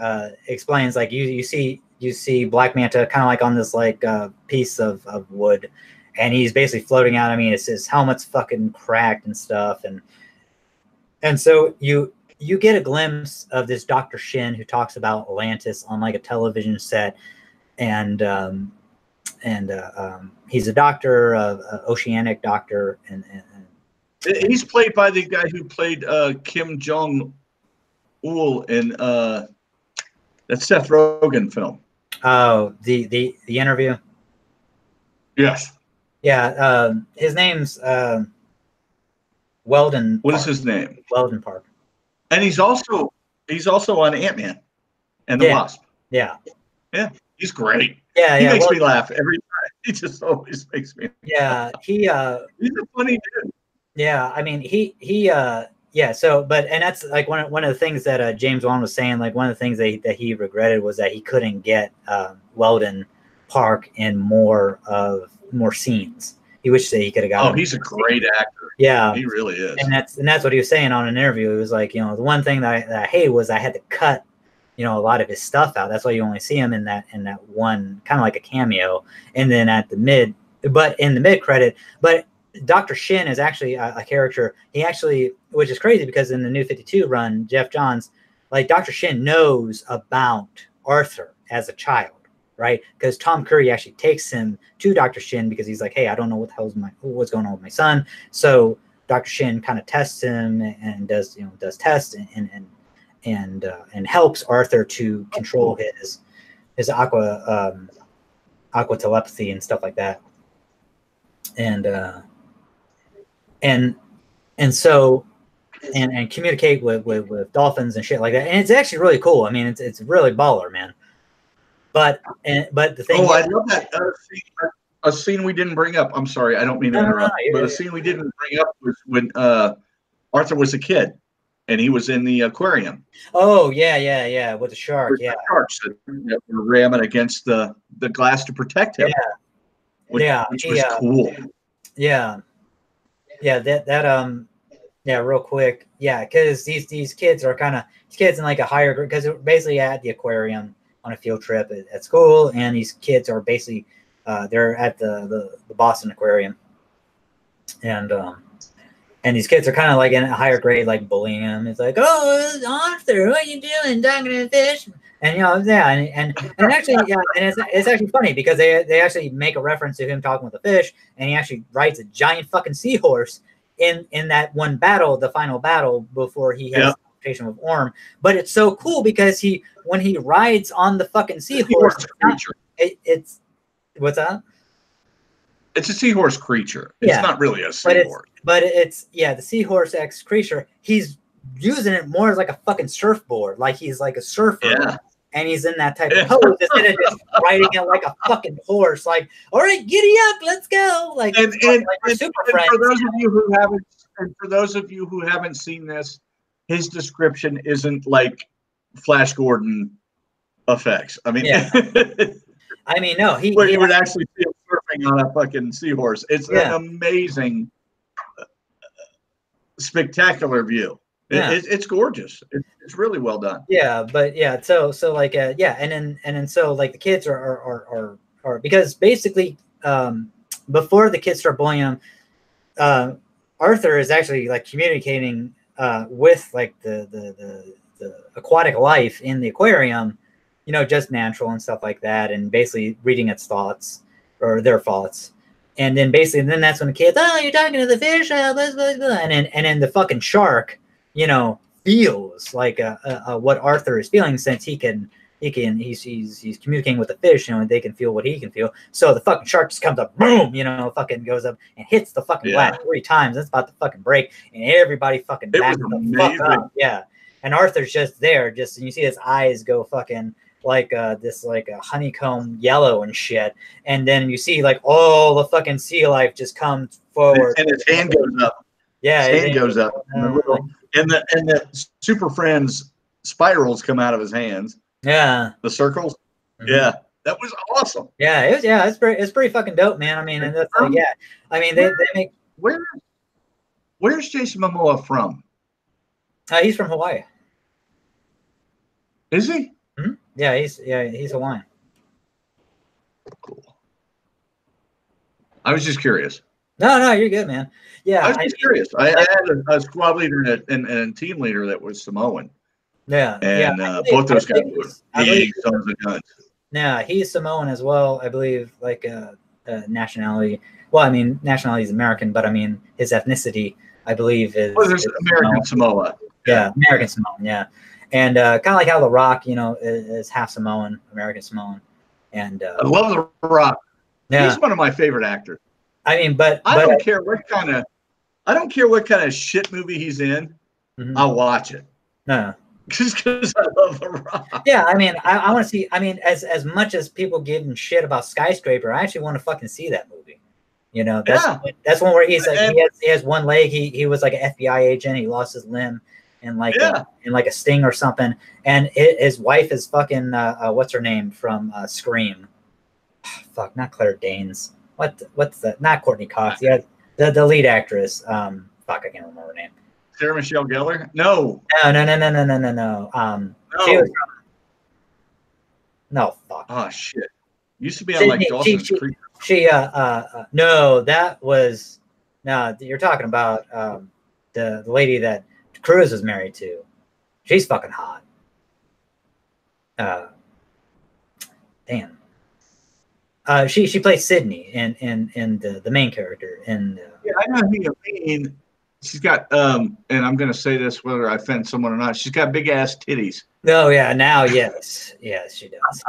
[SPEAKER 1] explains like you see Black Manta kind of like on this like piece of wood, and he's basically floating out. I mean, his helmet's fucking cracked and stuff, and so you get a glimpse of this Dr. Shin who talks about Atlantis on like a television set, and he's a doctor, oceanic doctor, and
[SPEAKER 2] he's played by the guy who played Kim Jong-il in that Seth Rogen film.
[SPEAKER 1] Oh, the interview.
[SPEAKER 2] Yes.
[SPEAKER 1] Yeah. His name's Weldon.
[SPEAKER 2] What is his name?
[SPEAKER 1] Weldon Park.
[SPEAKER 2] And he's also on Ant-Man and the Wasp.
[SPEAKER 1] Yeah.
[SPEAKER 2] Yeah. He's great.
[SPEAKER 1] Yeah.
[SPEAKER 2] He makes me laugh every time. He just always makes me.
[SPEAKER 1] Yeah.
[SPEAKER 2] He's a funny dude.
[SPEAKER 1] Yeah. I mean, yeah. So, and that's like one of the things that James Wan was saying. Like one of the things that he regretted was that he couldn't get Weldon Park in more scenes. He wished that he could have got.
[SPEAKER 2] Oh, he's a great actor.
[SPEAKER 1] Yeah,
[SPEAKER 2] he really is.
[SPEAKER 1] And that's what he was saying on an interview. It was like, the one thing that I hated was I had to cut, a lot of his stuff out. That's why you only see him in that one kind of like a cameo, and then in the mid credit. But Dr. Shin is actually a character. He actually, which is crazy because in the New 52 run, Jeff Johns, like Dr. Shin knows about Arthur as a child. Right, because Tom Curry actually takes him to Dr. Shin because he's like, hey, I don't know what's going on with my son. So Dr. Shin kind of tests him and does tests and helps Arthur to control his aqua telepathy and stuff like that. And so communicate with dolphins and shit like that. And it's actually really cool. I mean, it's really baller, man. But the thing.
[SPEAKER 2] Oh, I love that a scene we didn't bring up. I'm sorry, I don't mean to interrupt. But a scene we didn't bring up was when Arthur was a kid and he was in the aquarium.
[SPEAKER 1] Oh yeah, with the shark. With the
[SPEAKER 2] sharks that were ramming against the glass to protect him.
[SPEAKER 1] Yeah,
[SPEAKER 2] which was cool.
[SPEAKER 1] Yeah. Real quick. Yeah, because these kids are kids in like a higher group because they're basically at the aquarium on a field trip at school, and these kids are basically they're at the Boston Aquarium, and And these kids are kind of like in a higher grade, like bullying him. It's like, oh, Arthur, what are you doing, talking to a fish? And yeah, and actually, yeah, and it's actually funny because they actually make a reference to him talking with a fish, and he actually rides a giant fucking seahorse in that one battle, the final battle before he has a confrontation with Orm. But it's so cool because when he rides on the fucking seahorse, it's what's that?
[SPEAKER 2] It's a seahorse creature. It's not really a seahorse.
[SPEAKER 1] But it's the seahorse X creature. He's using it more as like a fucking surfboard. Like he's like a surfer. Yeah. And he's in that type of pose instead of just riding it like a fucking horse. Like, all right, giddy up, let's go. Like,
[SPEAKER 2] and for those of you who haven't seen this, his description isn't like Flash Gordon effects. I mean,
[SPEAKER 1] I mean, no, he
[SPEAKER 2] would actually see him surfing on a fucking seahorse. It's an amazing, spectacular view. It's gorgeous. It's really well done.
[SPEAKER 1] Yeah, but so like and then so like the kids are because basically before the kids start bullying him, Arthur is actually like communicating with like the aquatic life in the aquarium, just natural and stuff like that, and basically reading its thoughts or their thoughts. And then then that's when the kids, oh, you're talking to the fish, blah, blah, blah. And then the fucking shark, feels like what Arthur is feeling, since he's communicating with the fish, and they can feel what he can feel. So the fucking shark just comes up, boom, fucking goes up and hits the fucking glass 3 times. That's about to fucking break, and everybody fucking backs the fuck up. Yeah. And Arthur's just there, and you see his eyes go fucking like this like a honeycomb yellow and shit, and then you see like all the fucking sea life just comes forward,
[SPEAKER 2] and his hand goes up.
[SPEAKER 1] Yeah,
[SPEAKER 2] his hand goes up. And the Super Friends spirals come out of his hands.
[SPEAKER 1] Yeah,
[SPEAKER 2] the circles. Mm-hmm. Yeah, that was awesome.
[SPEAKER 1] Yeah, it's pretty fucking dope, man. I mean, and that's like, I mean, they make
[SPEAKER 2] where's Jason Momoa from?
[SPEAKER 1] He's from Hawaii.
[SPEAKER 2] Is he?
[SPEAKER 1] Mm-hmm. Yeah, he's Hawaiian.
[SPEAKER 2] Cool. I was just curious.
[SPEAKER 1] No, you're good, man. Yeah,
[SPEAKER 2] I was just curious. I had a squad leader and a team leader that was Samoan.
[SPEAKER 1] Yeah,
[SPEAKER 2] and both those guys were big sons of guns.
[SPEAKER 1] Yeah, he's Samoan as well, I believe. Like nationality. Well, I mean, nationality is American, but I mean, his ethnicity, I believe, is
[SPEAKER 2] American Samoa.
[SPEAKER 1] Yeah, American Samoan. Yeah, and kind of like how The Rock, is half Samoan, American Samoan. And
[SPEAKER 2] I love The Rock.
[SPEAKER 1] Yeah,
[SPEAKER 2] he's one of my favorite actors.
[SPEAKER 1] I mean, but
[SPEAKER 2] I don't care what kind of shit movie he's in. Mm-hmm. I'll watch it.
[SPEAKER 1] No,
[SPEAKER 2] just because I love The Rock.
[SPEAKER 1] Yeah, I mean, I want to see. I mean, as much as people give him shit about Skyscraper, I actually want to fucking see that movie. That's one where he's like, he has one leg. He was like an FBI agent. He lost his limb in like a sting or something. And his wife is fucking what's her name from Scream? Fuck, not Claire Danes. What's that? Not Courtney Cox. Yeah, the lead actress. Fuck, I can't remember her name.
[SPEAKER 2] Sarah Michelle Gellar? No.
[SPEAKER 1] No. She was from... No, fuck.
[SPEAKER 2] Oh shit. Used to be on like Dawson's Creek.
[SPEAKER 1] No, that was you're talking about the lady that Cruz was married to. She's fucking hot. Damn. She plays Sydney in the main character in.
[SPEAKER 2] Yeah, I know who you mean. She's got and I'm gonna say this whether I offend someone or not. She's got big ass titties.
[SPEAKER 1] Oh yeah, now yes, she does.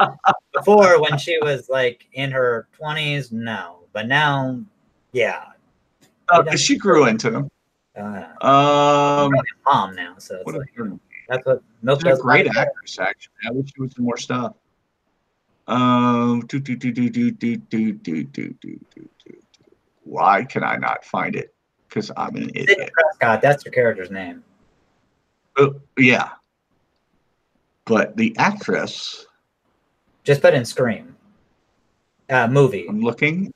[SPEAKER 1] Before, when she was like in her 20s, no, but now, yeah.
[SPEAKER 2] She grew into them.
[SPEAKER 1] Mom now, so it's like, that's what Milk does.
[SPEAKER 2] She's a great actress, actually. I wish she was in more stuff. Why can I not find it? Because I'm an idiot.
[SPEAKER 1] Sidney Prescott, that's her character's name.
[SPEAKER 2] Yeah. But the actress.
[SPEAKER 1] Just put in Scream. Movie.
[SPEAKER 2] I'm looking.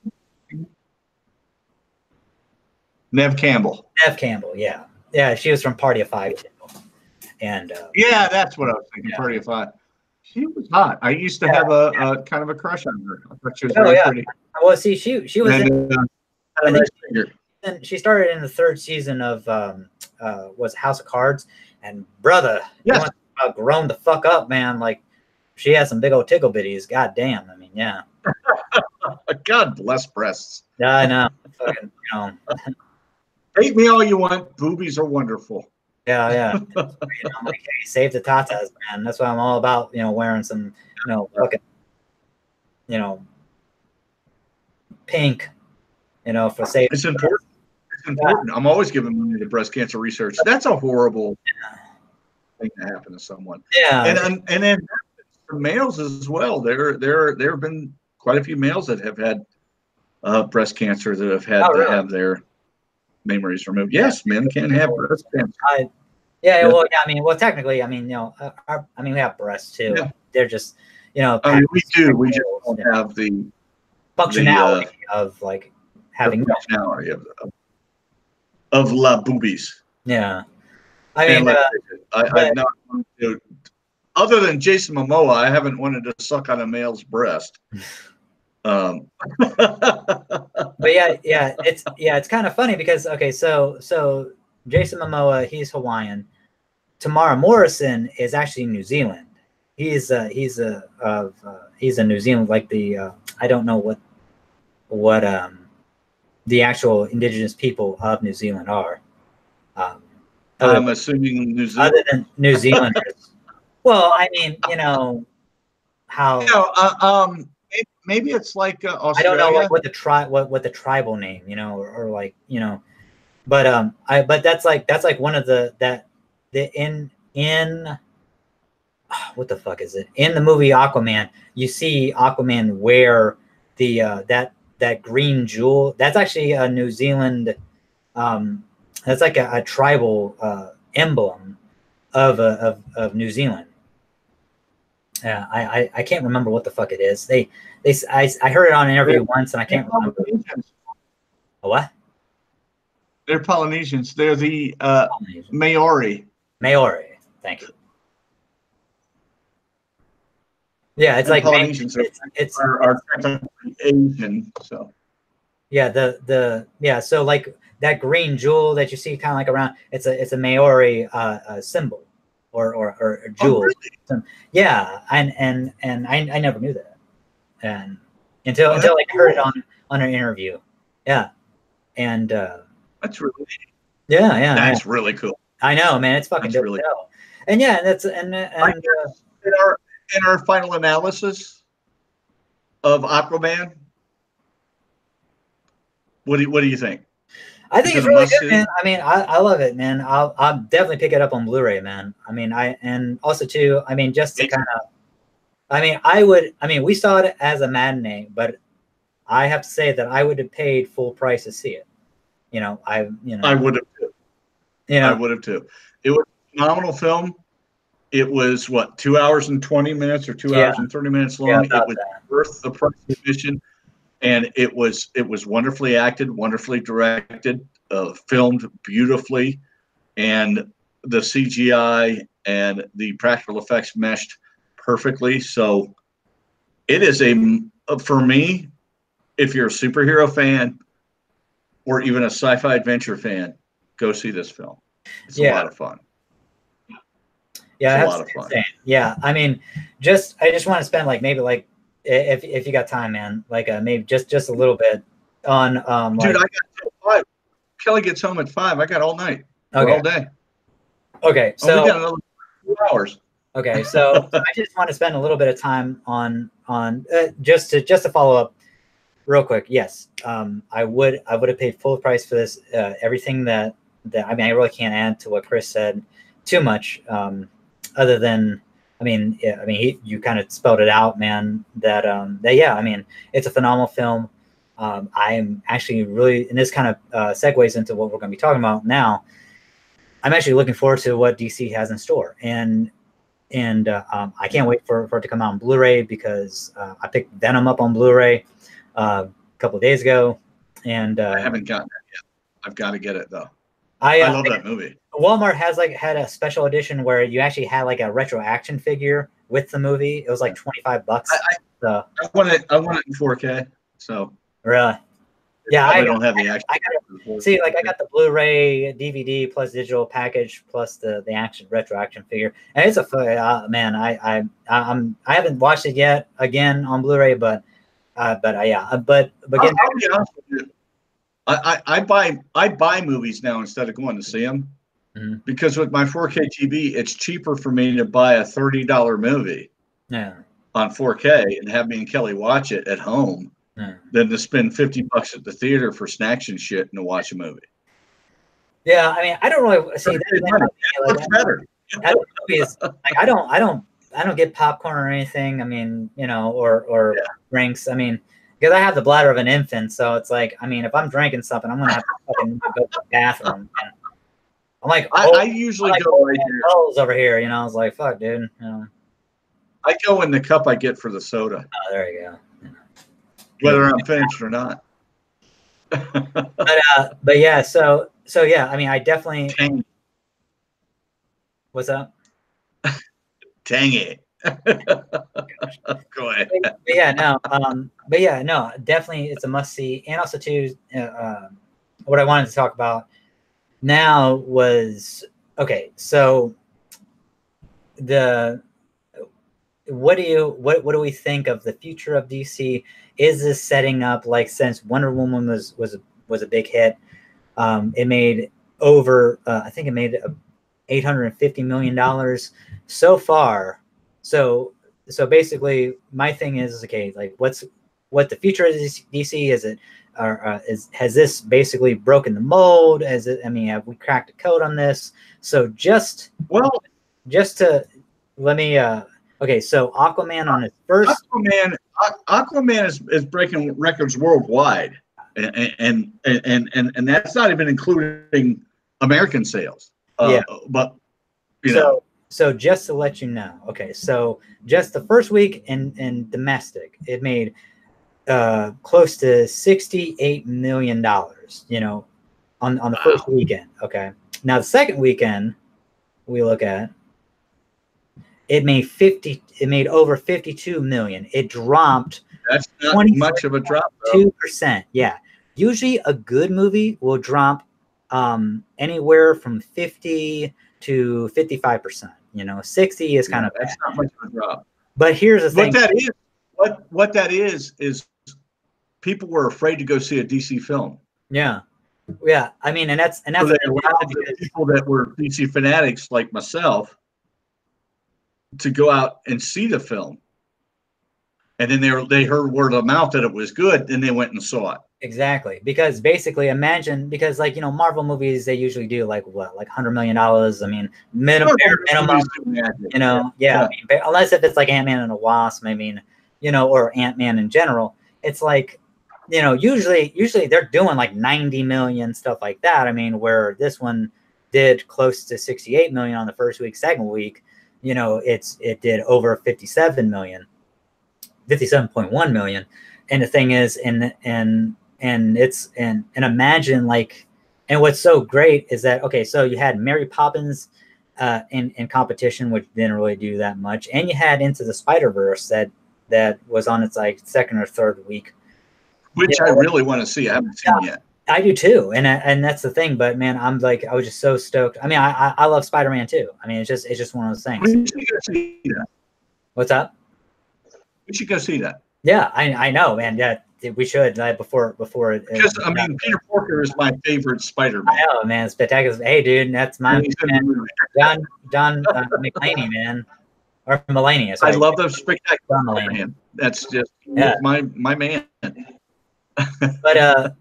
[SPEAKER 2] Neve Campbell.
[SPEAKER 1] Yeah. Yeah, she was from Party of Five too. And
[SPEAKER 2] yeah, that's what I was thinking. Party of Five. She was hot. I used to have a kind of a crush on her. I thought she was very pretty.
[SPEAKER 1] Well, see, she was.
[SPEAKER 2] And,
[SPEAKER 1] I think And she started in the third season of was House of Cards, and brother, you
[SPEAKER 2] Yes.
[SPEAKER 1] want to grown the fuck up, man. Like she has some big old tickle bitties. God damn. I mean, yeah.
[SPEAKER 2] God bless breasts.
[SPEAKER 1] Yeah, I know. Fucking, you know.
[SPEAKER 2] Hate me all you want. Boobies are wonderful.
[SPEAKER 1] Yeah. You know, I'm like, hey, save the tatas, man. That's what I'm all about. You know, wearing some, you know, fucking, you know, pink. You know, for safe.
[SPEAKER 2] It's important. It's important. I'm always giving money to breast cancer research. That's a horrible thing to happen to someone.
[SPEAKER 1] Yeah.
[SPEAKER 2] And then for males as well. There have been quite a few males that have had breast cancer that have had to have their memories removed. Yes, men can have breast cancer.
[SPEAKER 1] Well, yeah, I mean, well, technically, I mean, you know, I mean, we have breasts too.
[SPEAKER 2] Yeah.
[SPEAKER 1] They're just, you know,
[SPEAKER 2] I mean, we do. We just don't have the
[SPEAKER 1] functionality of like having
[SPEAKER 2] functionality of la boobies.
[SPEAKER 1] Yeah, I mean,
[SPEAKER 2] I've not wanted to, other than Jason Momoa, I haven't wanted to suck on a male's breast.
[SPEAKER 1] But yeah, it's kind of funny because so Jason Momoa, he's Hawaiian. Tamara Morrison is actually New Zealand. He's a New Zealand, like the I don't know what the actual indigenous people of New Zealand are.
[SPEAKER 2] I'm assuming New Zealand.
[SPEAKER 1] Other than New Zealanders. Well, I mean, you know how.
[SPEAKER 2] You know, maybe it's like Australia.
[SPEAKER 1] I don't know like what the tribal name, you know, or like, you know, but but that's like one of the in what the fuck is it? In the movie Aquaman, you see Aquaman wear the that green jewel. That's actually a New Zealand. That's like a tribal emblem of New Zealand. I can't remember what the fuck it is. I heard it on an interview once, and I can't remember. A what?
[SPEAKER 2] They're Polynesians. They're the Maori.
[SPEAKER 1] Maori. Thank you. Yeah, it's like
[SPEAKER 2] Polynesians are technically Asian. So
[SPEAKER 1] yeah, so like that green jewel that you see kind of like around, it's a Maori symbol or jewel.
[SPEAKER 2] Oh, really?
[SPEAKER 1] Yeah, and I never knew that, and until I heard it on an interview. Yeah, and
[SPEAKER 2] that's really
[SPEAKER 1] that's
[SPEAKER 2] really cool.
[SPEAKER 1] I know, man, it's fucking dope. Really cool. And yeah, that's and
[SPEAKER 2] in our final analysis of Aquaman, what do you think?
[SPEAKER 1] I think it's really good, man. I mean, I love it, man. I'll definitely pick it up on Blu-ray, man. I mean, and also too, I mean, just to kind of, I mean, we saw it as a matinee, but I have to say that I would have paid full price to see it. You know, I
[SPEAKER 2] would have too. You know, I would have too. It was a phenomenal film. It was what, 2 hours and 20 minutes or 2 hours and 30 minutes long. It was worth the price of admission. And it was wonderfully acted, wonderfully directed, filmed beautifully, and the CGI and the practical effects meshed perfectly. So it is for me, if you're a superhero fan or even a sci-fi adventure fan, go see this film. It's a lot of fun.
[SPEAKER 1] Yeah, it's a lot of fun. Insane. Yeah, I mean, I just want to spend like maybe like, if you got time, man, like maybe just a little bit on
[SPEAKER 2] dude, I got till 5. Kelly gets home at 5. I got all night.
[SPEAKER 1] Okay.
[SPEAKER 2] All day.
[SPEAKER 1] Okay, so
[SPEAKER 2] we got another 2 hours.
[SPEAKER 1] Okay, so I just want to spend a little bit of time on just to follow up real quick. Yes, I would have paid full price for this. Everything that I mean, I really can't add to what Chris said too much, other than. You kind of spelled it out, man. That yeah, I mean, it's a phenomenal film. I am actually really, and this kind of segues into what we're going to be talking about now. I'm actually looking forward to what DC has in store, and I can't wait for it to come out on Blu-ray, because I picked Venom up on Blu-ray a couple of days ago, and
[SPEAKER 2] I haven't gotten it yet. I've got to get it though. I love that movie.
[SPEAKER 1] Walmart had a special edition where you actually had like a retro action figure with the movie. It was like $25.
[SPEAKER 2] I want it in 4K. So
[SPEAKER 1] really, Yeah,
[SPEAKER 2] I don't have the action.
[SPEAKER 1] I got see, like I got the Blu-ray, DVD plus digital package plus the action retro action figure, and it's a man. I haven't watched it yet again on Blu-ray, but yeah, but again,
[SPEAKER 2] I'll be honest with you. I buy movies now instead of going to see them because with my 4K TV, it's cheaper for me to buy a $30 movie on 4K and have me and Kelly watch it at home than to spend $50 at the theater for snacks and shit and to watch a movie.
[SPEAKER 1] Yeah, I mean, I don't really see
[SPEAKER 2] what's better.
[SPEAKER 1] Movies, like I don't get popcorn or anything. I mean, you know, or drinks. I mean, because I have the bladder of an infant, so it's like, I mean, if I'm drinking something, I'm gonna have to fucking go to the bathroom. And I'm like,
[SPEAKER 2] I usually go right here.
[SPEAKER 1] Over here, you know. I was like, fuck, dude. You know.
[SPEAKER 2] I go in the cup I get for the soda.
[SPEAKER 1] Oh, there you go.
[SPEAKER 2] Whether I'm finished or not.
[SPEAKER 1] but yeah, so yeah, I mean, I definitely.
[SPEAKER 2] Tangy.
[SPEAKER 1] What's up?
[SPEAKER 2] Tangy. Go ahead.
[SPEAKER 1] But yeah, no, definitely, it's a must see. And also too, what I wanted to talk about now was, okay, so what do we think of the future of DC? Is this setting up, like, since Wonder Woman was a big hit, it made over I think it made $850 million so far. So basically, my thing is, okay, like, what the future is DC? Is it has this basically broken the mold? Has it? I mean, have we cracked the code on this? So just to let me. Okay, so Aquaman on his first.
[SPEAKER 2] Aquaman is breaking records worldwide, and that's not even including American sales. But you know.
[SPEAKER 1] So just to let you know, okay, so just the first week in domestic, it made close to $68 million, you know, on the first weekend. Okay. Now the second weekend we look at, it made over 52 million. It dropped.
[SPEAKER 2] That's not much of a drop.
[SPEAKER 1] 2%. Yeah. Usually a good movie will drop anywhere from 50 to 55%. You know, 60 is kind of
[SPEAKER 2] that's not much of a drop.
[SPEAKER 1] But here's the thing.
[SPEAKER 2] What that is people were afraid to go see a DC film.
[SPEAKER 1] Yeah. Yeah. I mean, and that's
[SPEAKER 2] so they allowed the people that were DC fanatics like myself to go out and see the film. And then they heard word of mouth that it was good, and they went and saw it.
[SPEAKER 1] Exactly. Because basically, imagine, because, like, you know, Marvel movies, they usually do like what, like $100 million. I mean, minimum, you know, I mean, unless if it's like Ant-Man and the Wasp, I mean, you know, or Ant-Man in general, it's like, you know, usually they're doing like 90 million, stuff like that. I mean, where this one did close to 68 million on the first week, second week, you know, it did over 57 million, 57.1 million. And the thing is, and imagine, like, and what's so great is that, okay, so you had Mary Poppins in competition, which didn't really do that much, and you had Into the Spider-Verse that was on its like second or third week,
[SPEAKER 2] which I really want to see. I haven't seen yet.
[SPEAKER 1] I do too, and that's the thing. But man, I was just so stoked. I mean, I love Spider-Man too. I mean, it's just one of those things.
[SPEAKER 2] We should go see that.
[SPEAKER 1] What's up?
[SPEAKER 2] We should go see that.
[SPEAKER 1] Yeah, I know, man. Yeah, we should before.
[SPEAKER 2] Because I mean, Peter Parker is my favorite Spider-Man.
[SPEAKER 1] I know, man. Spectacular. Hey, dude, that's my man. John McClaney, man, or Mulaney.
[SPEAKER 2] I love the Spectacular Man. That's just my man.
[SPEAKER 1] But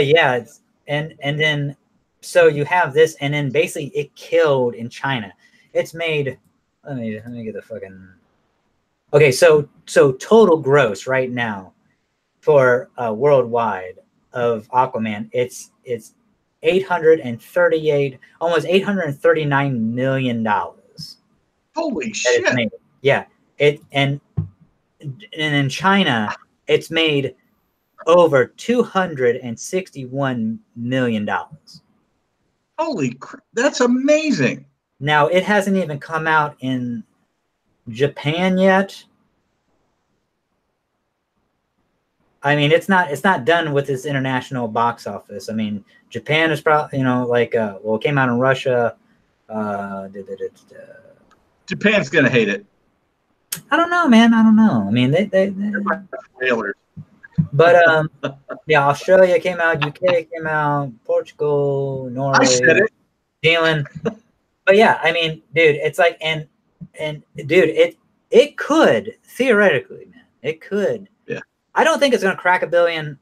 [SPEAKER 1] yeah, and then so you have this, and then basically it killed in China. It's made. Let me get the fucking. Okay, so total gross right now for worldwide of Aquaman, it's $838, almost $839 million.
[SPEAKER 2] Holy shit!
[SPEAKER 1] Yeah, and in China, it's made over $261 million.
[SPEAKER 2] Holy crap! That's amazing.
[SPEAKER 1] Now it hasn't even come out in Japan yet. I mean, it's not done with its international box office. I mean, Japan is probably, you know, like, well, it came out in Russia.
[SPEAKER 2] Japan's gonna hate it.
[SPEAKER 1] I don't know, man. I don't know. I mean, they
[SPEAKER 2] Failures.
[SPEAKER 1] but yeah, Australia came out, UK came out, Portugal, Norway,
[SPEAKER 2] I said it.
[SPEAKER 1] Zealand. But yeah, I mean, dude, it's like, and dude, it could theoretically, man, it could.
[SPEAKER 2] Yeah.
[SPEAKER 1] I don't think it's gonna crack $1 billion.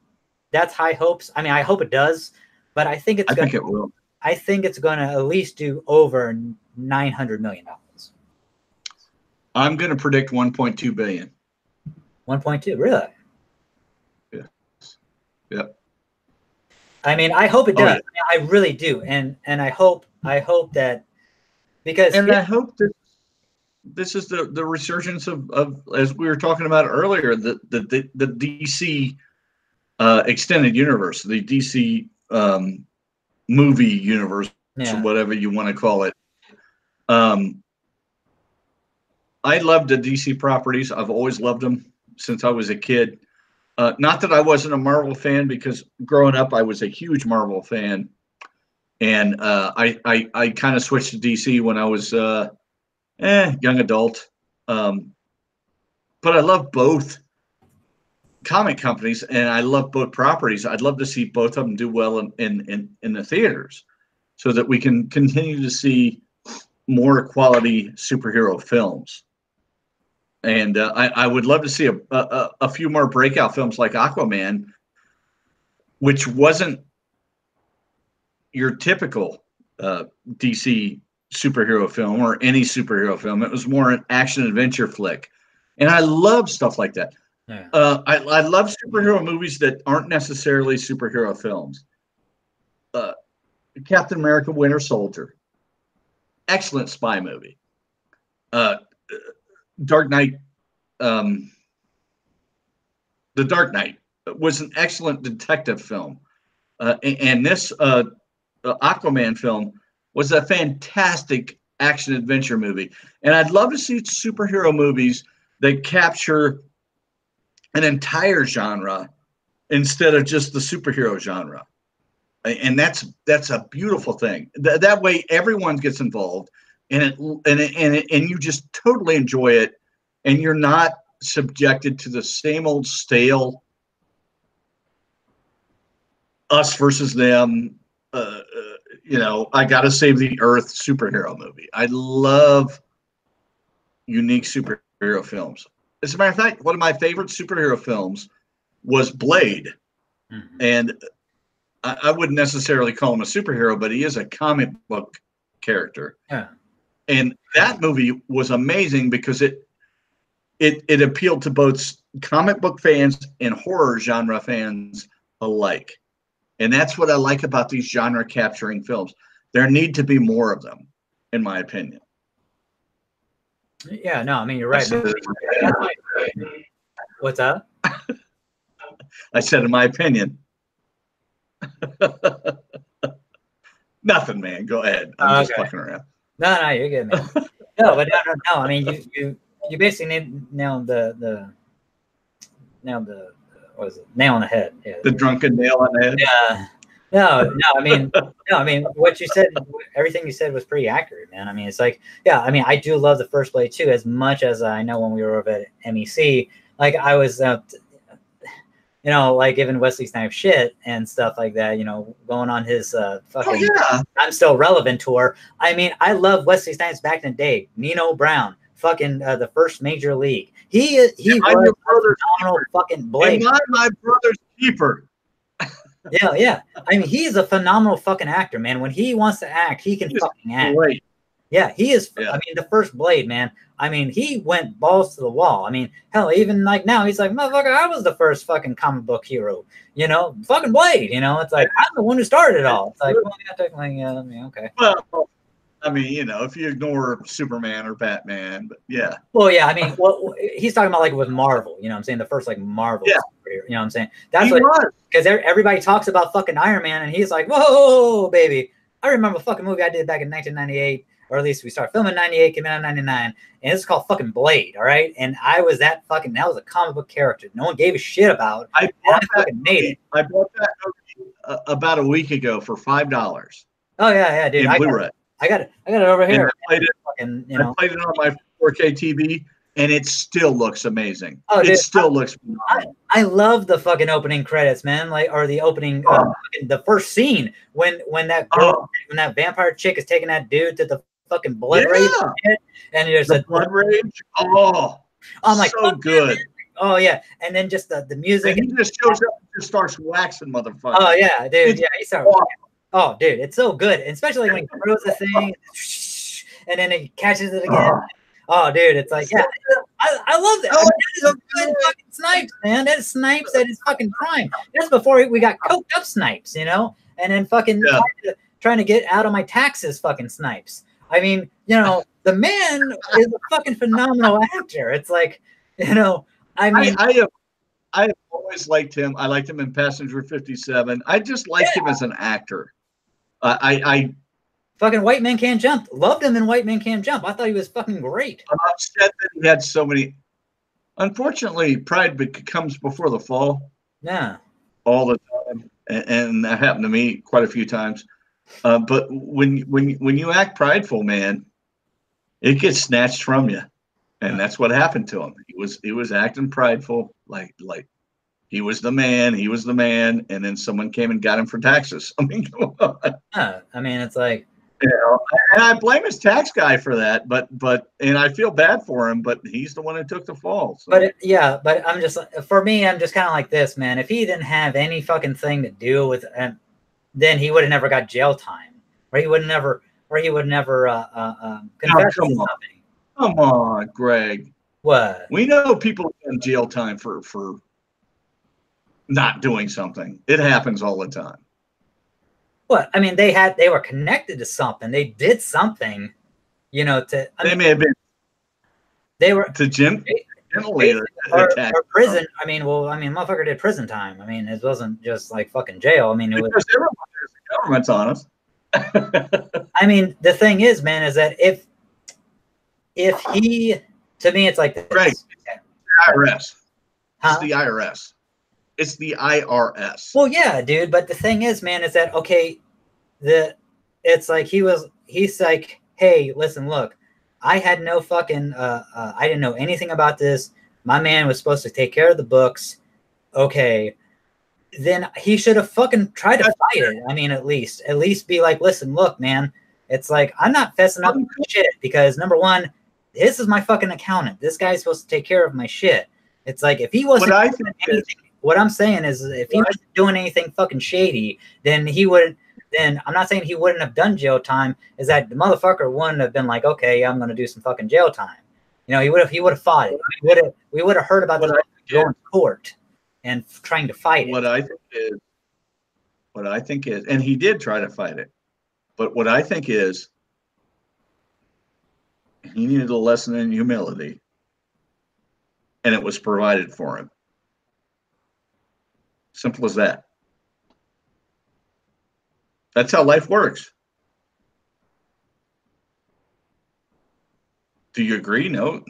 [SPEAKER 1] That's high hopes. I mean, I hope it does, but I think
[SPEAKER 2] think it will.
[SPEAKER 1] I think it's gonna at least do over $900 million.
[SPEAKER 2] I'm gonna predict 1.2 billion.
[SPEAKER 1] 1.2, really?
[SPEAKER 2] Yep.
[SPEAKER 1] I mean, I hope it does.
[SPEAKER 2] Yeah.
[SPEAKER 1] I mean, I really do, and I hope that, because
[SPEAKER 2] I hope that this is the resurgence of, as we were talking about earlier, the DC extended universe, the DC movie universe, or whatever you want to call it. I love the DC properties. I've always loved them since I was a kid. Not that I wasn't a Marvel fan, because growing up I was a huge Marvel fan, and I kind of switched to DC when I was young adult. But I love both comic companies, and I love both properties. I'd love to see both of them do well in the theaters, so that we can continue to see more quality superhero films. And I would love to see a few more breakout films like Aquaman, which wasn't your typical DC superhero film or any superhero film. It was more an action adventure flick. And I love stuff like that.
[SPEAKER 1] Yeah.
[SPEAKER 2] I love superhero movies that aren't necessarily superhero films. Captain America Winter Soldier. Excellent spy movie. Dark Knight, The Dark Knight was an excellent detective film. And this Aquaman film was a fantastic action adventure movie. And I'd love to see superhero movies that capture an entire genre instead of just the superhero genre. And that's a beautiful thing. That way everyone gets involved, and you just totally enjoy it, and you're not subjected to the same old stale us versus them, I gotta save the earth superhero movie. I love unique superhero films. As a matter of fact, one of my favorite superhero films was Blade. Mm-hmm. And I wouldn't necessarily call him a superhero, but he is a comic book character.
[SPEAKER 1] Yeah.
[SPEAKER 2] And that movie was amazing because it appealed to both comic book fans and horror genre fans alike. And that's what I like about these genre capturing films. There need to be more of them, in my opinion.
[SPEAKER 1] Yeah, no, I mean, you're right. What's up?
[SPEAKER 2] I said, in my opinion. Nothing, man. Go ahead. I'm just fucking around.
[SPEAKER 1] No, you're good, man. No. I mean, you basically nailed the what is it? Nail on the head. Yeah.
[SPEAKER 2] The drunken nail on the head.
[SPEAKER 1] Yeah. No. I mean, what you said, everything you said was pretty accurate, man. I mean, it's like, yeah. I mean, I do love the first Blade too, as much as I know when we were over at MEC, like I was, like giving Wesley Snipes shit and stuff like that. Going on his fucking I'm Still Relevant tour. I mean, I love Wesley Snipes back in the day. Nino Brown, fucking the first Major League. He was a phenomenal fucking Blade.
[SPEAKER 2] My brother's keeper.
[SPEAKER 1] Yeah. I mean, he's a phenomenal fucking actor, man. When he wants to act, he can fucking act.
[SPEAKER 2] Great.
[SPEAKER 1] Yeah, he is. Yeah. I mean, the first Blade, man. I mean, he went balls to the wall. I mean, hell, even like now, he's like, motherfucker, I was the first fucking comic book hero. Fucking Blade. It's like, I'm the one who started it all. It's like, well, yeah, technically, I mean, okay.
[SPEAKER 2] Well, I mean, if you ignore Superman or Batman, but yeah.
[SPEAKER 1] Well, yeah, I mean, he's talking about like with Marvel, I'm saying? The first like Marvel superhero, what I'm saying? That's what, because everybody talks about fucking Iron Man, and he's like, whoa, baby. I remember a fucking movie I did back in 1998. or at least we started filming in 98, came out in 99, and it's called fucking Blade, all right? And I was that was a comic book character no one gave a shit about.
[SPEAKER 2] I
[SPEAKER 1] fucking made it.
[SPEAKER 2] I bought that movie about a week ago for $5.
[SPEAKER 1] Oh yeah, dude.
[SPEAKER 2] In Blu-ray.
[SPEAKER 1] I got it over here.
[SPEAKER 2] I played it on my 4K TV, and it still looks amazing. Oh, dude, it still looks phenomenal.
[SPEAKER 1] I love the fucking opening credits, man. Like, or the opening, the first scene when that girl, when that vampire chick is taking that dude to the fucking blood rage, and there's
[SPEAKER 2] the blood rage. Oh, I'm like, so good.
[SPEAKER 1] Oh yeah, and then just the music.
[SPEAKER 2] And he just shows up and just starts waxing motherfucker.
[SPEAKER 1] Oh yeah, dude. He starts. Oh, dude, it's so good, especially when he throws the thing, and then he catches it again. Oh, dude, it's like, I love that. That is a good fucking Snipes, man. That is Snipes at his fucking prime. That's before we got coked up Snipes, you know, and then fucking trying to get out of my taxes, fucking Snipes. I mean, you know, the man is a fucking phenomenal actor. It's like, you know, I mean,
[SPEAKER 2] I have always liked him. I liked him in Passenger 57. I just liked him as an actor. I
[SPEAKER 1] fucking White Man Can't Jump. Loved him in White Man Can't Jump. I thought he was fucking great.
[SPEAKER 2] I'm upset that he had so many. Unfortunately, pride comes before the fall.
[SPEAKER 1] Yeah.
[SPEAKER 2] All the time, and that happened to me quite a few times. But when you act prideful, man, it gets snatched from you, and that's what happened to him. He was acting prideful, like he was the man. He was the man, and then someone came and got him for taxes. I mean, come on.
[SPEAKER 1] I mean, it's like,
[SPEAKER 2] you know, and I blame his tax guy for that, but and I feel bad for him, but he's the one who took the fall. So.
[SPEAKER 1] But I'm just, for me, I'm just kind of like this, man. If he didn't have any fucking thing to do with, then he would have never got jail time, or he would never confess to something.
[SPEAKER 2] Come on, Greg.
[SPEAKER 1] What?
[SPEAKER 2] We know people in jail time for not doing something. It happens all the time.
[SPEAKER 1] What? I mean, they were connected to something. They did something, you know,
[SPEAKER 2] may have been.
[SPEAKER 1] They were
[SPEAKER 2] to Jim
[SPEAKER 1] or prison. I mean, motherfucker did prison time. I mean, it wasn't just like fucking jail. I mean, it was
[SPEAKER 2] the government's on us.
[SPEAKER 1] I mean, the thing is, man, is that if he, to me, it's like this.
[SPEAKER 2] Right. IRS. It's the IRS. It's the IRS.
[SPEAKER 1] Well, yeah, dude. But the thing is, man, is that okay? It's like he's like, hey, listen, look, I had no fucking, I didn't know anything about this. My man was supposed to take care of the books. Okay, then he should have fucking tried to fight it. I mean, at least be like, listen, look, man, it's like I'm not fessing up shit because number one, this is my fucking accountant. This guy's supposed to take care of my shit. It's like if he wasn't doing anything, what I'm saying is if he wasn't doing anything fucking shady, then he wouldn't. Then I'm not saying he wouldn't have done jail time. Is that the motherfucker wouldn't have been like, okay, I'm going to do some fucking jail time. You know, he would have fought it. We would have heard about the going to court and trying to fight it.
[SPEAKER 2] What I think is, and he did try to fight it, but what I think is, he needed a lesson in humility, and it was provided for him. Simple as that. That's how life works. Do you agree? No.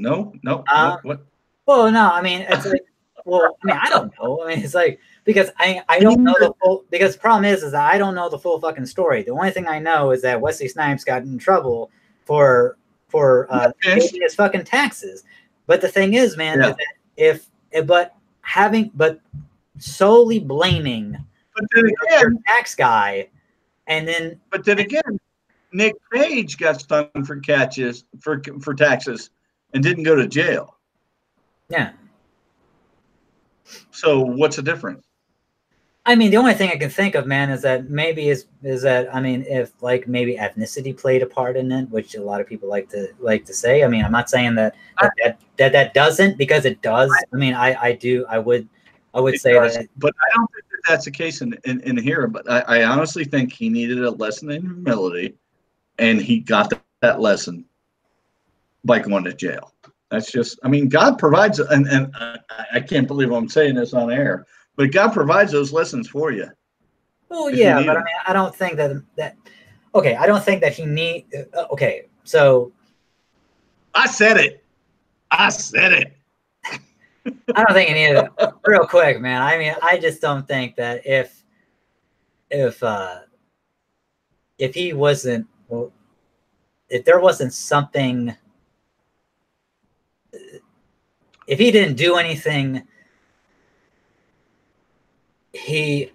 [SPEAKER 2] What?
[SPEAKER 1] Well, no. I mean, it's like, well, I mean, I don't know. I mean, it's like because I don't know the full. Because the problem is that I don't know the full fucking story. The only thing I know is that Wesley Snipes got in trouble for paying his fucking taxes. But the thing is, man, is that but solely blaming the tax guy. And then,
[SPEAKER 2] but then again, Nick Cage got stung for taxes and didn't go to jail.
[SPEAKER 1] Yeah.
[SPEAKER 2] So what's the difference?
[SPEAKER 1] I mean, the only thing I can think of, man, is that maybe is that I mean, if like maybe ethnicity played a part in it, which a lot of people like to say. I mean, I'm not saying that doesn't, because it does. I mean, I would say that,
[SPEAKER 2] but I don't think that's the case in here. But I honestly think he needed a lesson in humility, and he got that lesson by going to jail. That's just, I mean, God provides, and I can't believe I'm saying this on air, but God provides those lessons for you.
[SPEAKER 1] Well, yeah, but I mean, I don't think that. Okay, I don't think that he need. Okay, So
[SPEAKER 2] I said it. I said it.
[SPEAKER 1] I don't think any of it. Real quick, man. I mean, I just don't think that if he wasn't, well, if there wasn't something, if he didn't do anything, he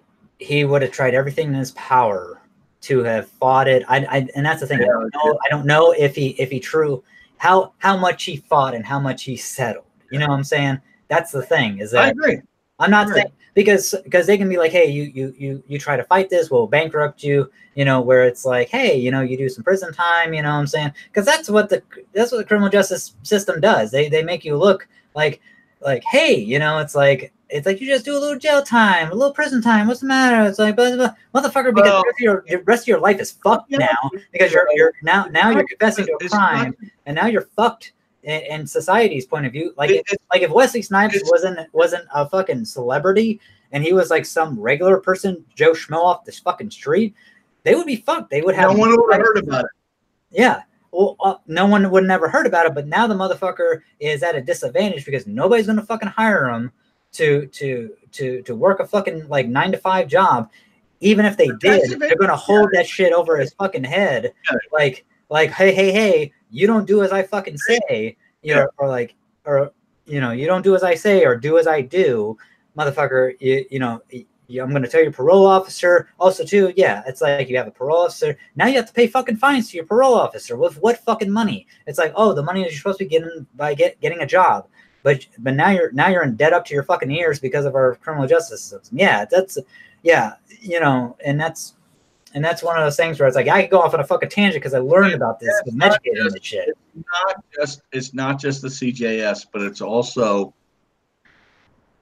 [SPEAKER 1] would have tried everything in his power to have fought it. And that's the thing.
[SPEAKER 2] Yeah,
[SPEAKER 1] I don't know if he true how much he fought and how much he settled. You know what I'm saying? That's the thing. Is that
[SPEAKER 2] I agree.
[SPEAKER 1] I'm not saying because they can be like, hey, you try to fight this, we'll bankrupt you, you know, where it's like, hey, you know, you do some prison time, you know what I'm saying? Because that's what the criminal justice system does. They make you look like, hey, you know, it's like you just do a little jail time, a little prison time. What's the matter? It's like, blah, blah, blah. Motherfucker, because the rest of your life is fucked now because you're now you're confessing to a crime, and now you're fucked. In society's point of view, like if Wesley Snipes wasn't a fucking celebrity and he was like some regular person, Joe Schmo off this fucking street, they would be fucked. They would have
[SPEAKER 2] no one would have heard about it.
[SPEAKER 1] Yeah, well, no one would never heard about it. But now the motherfucker is at a disadvantage because nobody's gonna fucking hire him to work a fucking like 9-to-5 job. Even if they did, they're gonna hold that shit over his fucking head, like hey, you don't do as I fucking say, you know, or you know, you don't do as I say or do as I do, motherfucker. You know, I'm going to tell your parole officer. Also, too, yeah, it's like you have a parole officer. Now you have to pay fucking fines to your parole officer. With what fucking money? It's like, oh, the money that you're supposed to be getting by getting a job. But now you're in debt up to your fucking ears because of our criminal justice system. Yeah, you know, and that's one of those things where it's like I could go off on a fucking tangent because I learned about this.
[SPEAKER 2] It's not just the CJS, but it's also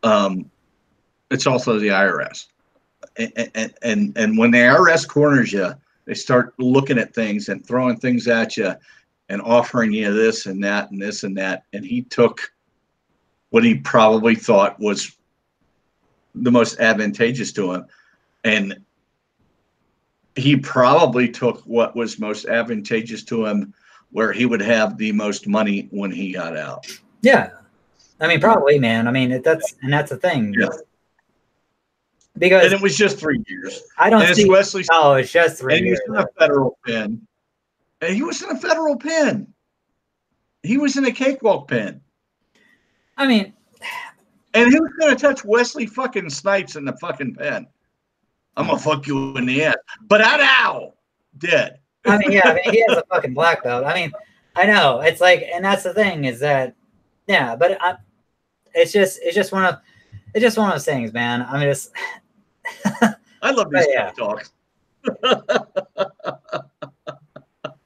[SPEAKER 2] the IRS. And when the IRS corners you, they start looking at things and throwing things at you and offering you this and that and this and that. And he took what he probably thought was the most advantageous to him, and he probably took what was most advantageous to him where he would have the most money when he got out.
[SPEAKER 1] Yeah. I mean, probably, man. I mean, that's the thing.
[SPEAKER 2] Yeah.
[SPEAKER 1] Because
[SPEAKER 2] and it was just 3 years.
[SPEAKER 1] I don't see
[SPEAKER 2] Wesley.
[SPEAKER 1] Oh, it's just 3 years.
[SPEAKER 2] And he was in a federal pen. And he was in a federal pen. He was in a cakewalk pen.
[SPEAKER 1] I mean,
[SPEAKER 2] and he was going to touch Wesley fucking Snipes in the fucking pen. I'm gonna fuck you in the ass, but ow, dead.
[SPEAKER 1] I mean, yeah, I mean, he has a fucking black belt. I mean, I know it's like, and that's the thing is that, yeah, but it's just one of those things, man. I mean, it's.
[SPEAKER 2] I love these kind of talks.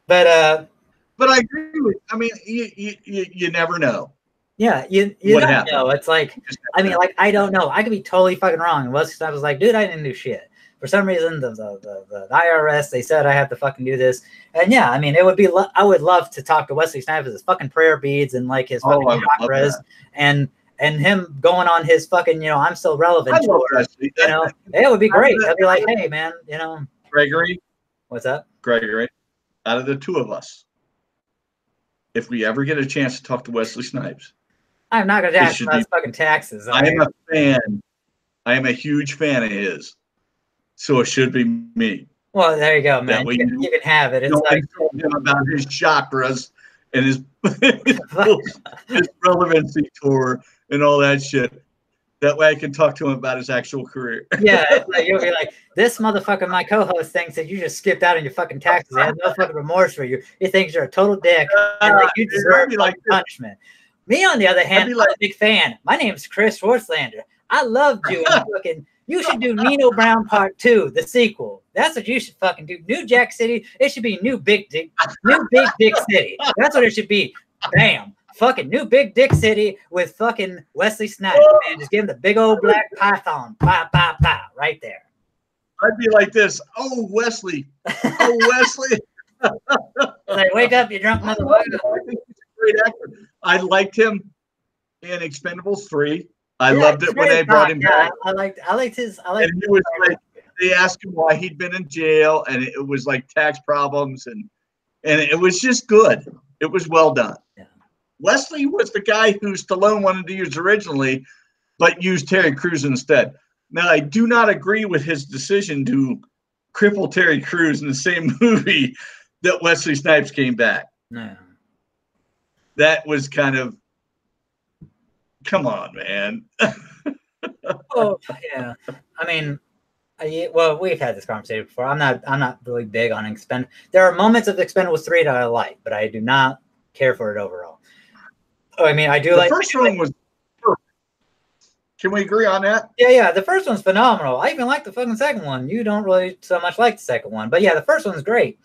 [SPEAKER 1] But
[SPEAKER 2] I agree with. I mean, you never know.
[SPEAKER 1] Yeah, you don't know. It's like, I mean, like, I don't know. I could be totally fucking wrong. I was like, dude, I didn't do shit. For some reason, the IRS, they said I have to fucking do this. And yeah, I mean, it would be, I would love to talk to Wesley Snipes, his fucking prayer beads and like his fucking chakras and him going on his fucking, you know, I'm still relevant tour. You know, it would be great. I'd be like, hey, man, you know.
[SPEAKER 2] Gregory.
[SPEAKER 1] What's up?
[SPEAKER 2] Gregory, out of the two of us, if we ever get a chance to talk to Wesley Snipes,
[SPEAKER 1] I'm not going to ask about fucking taxes.
[SPEAKER 2] I am a fan. I am a huge fan of his. So it should be me.
[SPEAKER 1] Well, there you go, man. You can have it. It's like
[SPEAKER 2] him about his chakras and his relevancy tour and all that shit. That way I can talk to him about his actual career.
[SPEAKER 1] Yeah, it's like, you'll be like, this motherfucker, my co-host, thinks that you just skipped out on your fucking taxes. He has no fucking remorse for you. He thinks you're a total dick and like you deserve like punishment. Me, on the other hand, I'm a big fan. My name's Chris Schwartzlander. I loved you. You should do Nino Brown Part 2, the sequel. That's what you should fucking do. New Jack City. It should be New Big Dick City. That's what it should be. Bam. Fucking New Big Dick City with fucking Wesley Snipes. Man, just give him the big old black python. Pow, pow, pow. Right there.
[SPEAKER 2] I'd be like this. Oh, Wesley. Oh, Wesley.
[SPEAKER 1] Like, wake up, you drunk motherfucker.
[SPEAKER 2] Great actor. I liked him in Expendables 3. I loved it when they brought him back.
[SPEAKER 1] I liked his.
[SPEAKER 2] And he was like, they asked him why he'd been in jail, and it was like tax problems, and and it was just good. It was well done.
[SPEAKER 1] Yeah.
[SPEAKER 2] Wesley was the guy who Stallone wanted to use originally, but used Terry Crews instead. Now, I do not agree with his decision to cripple Terry Crews in the same movie that Wesley Snipes came back.
[SPEAKER 1] No.
[SPEAKER 2] That was kind of, come on, man.
[SPEAKER 1] Oh yeah, I mean, well, we've had this conversation before. I'm not really big on Expend. There are moments of Expendables 3 that I like, but I do not care for it overall. Oh, I mean, I do
[SPEAKER 2] the
[SPEAKER 1] like
[SPEAKER 2] first one was perfect. Can we agree on that?
[SPEAKER 1] Yeah, the first one's phenomenal. I even like the fucking second one. You don't really so much like the second one, but yeah, the first one's great.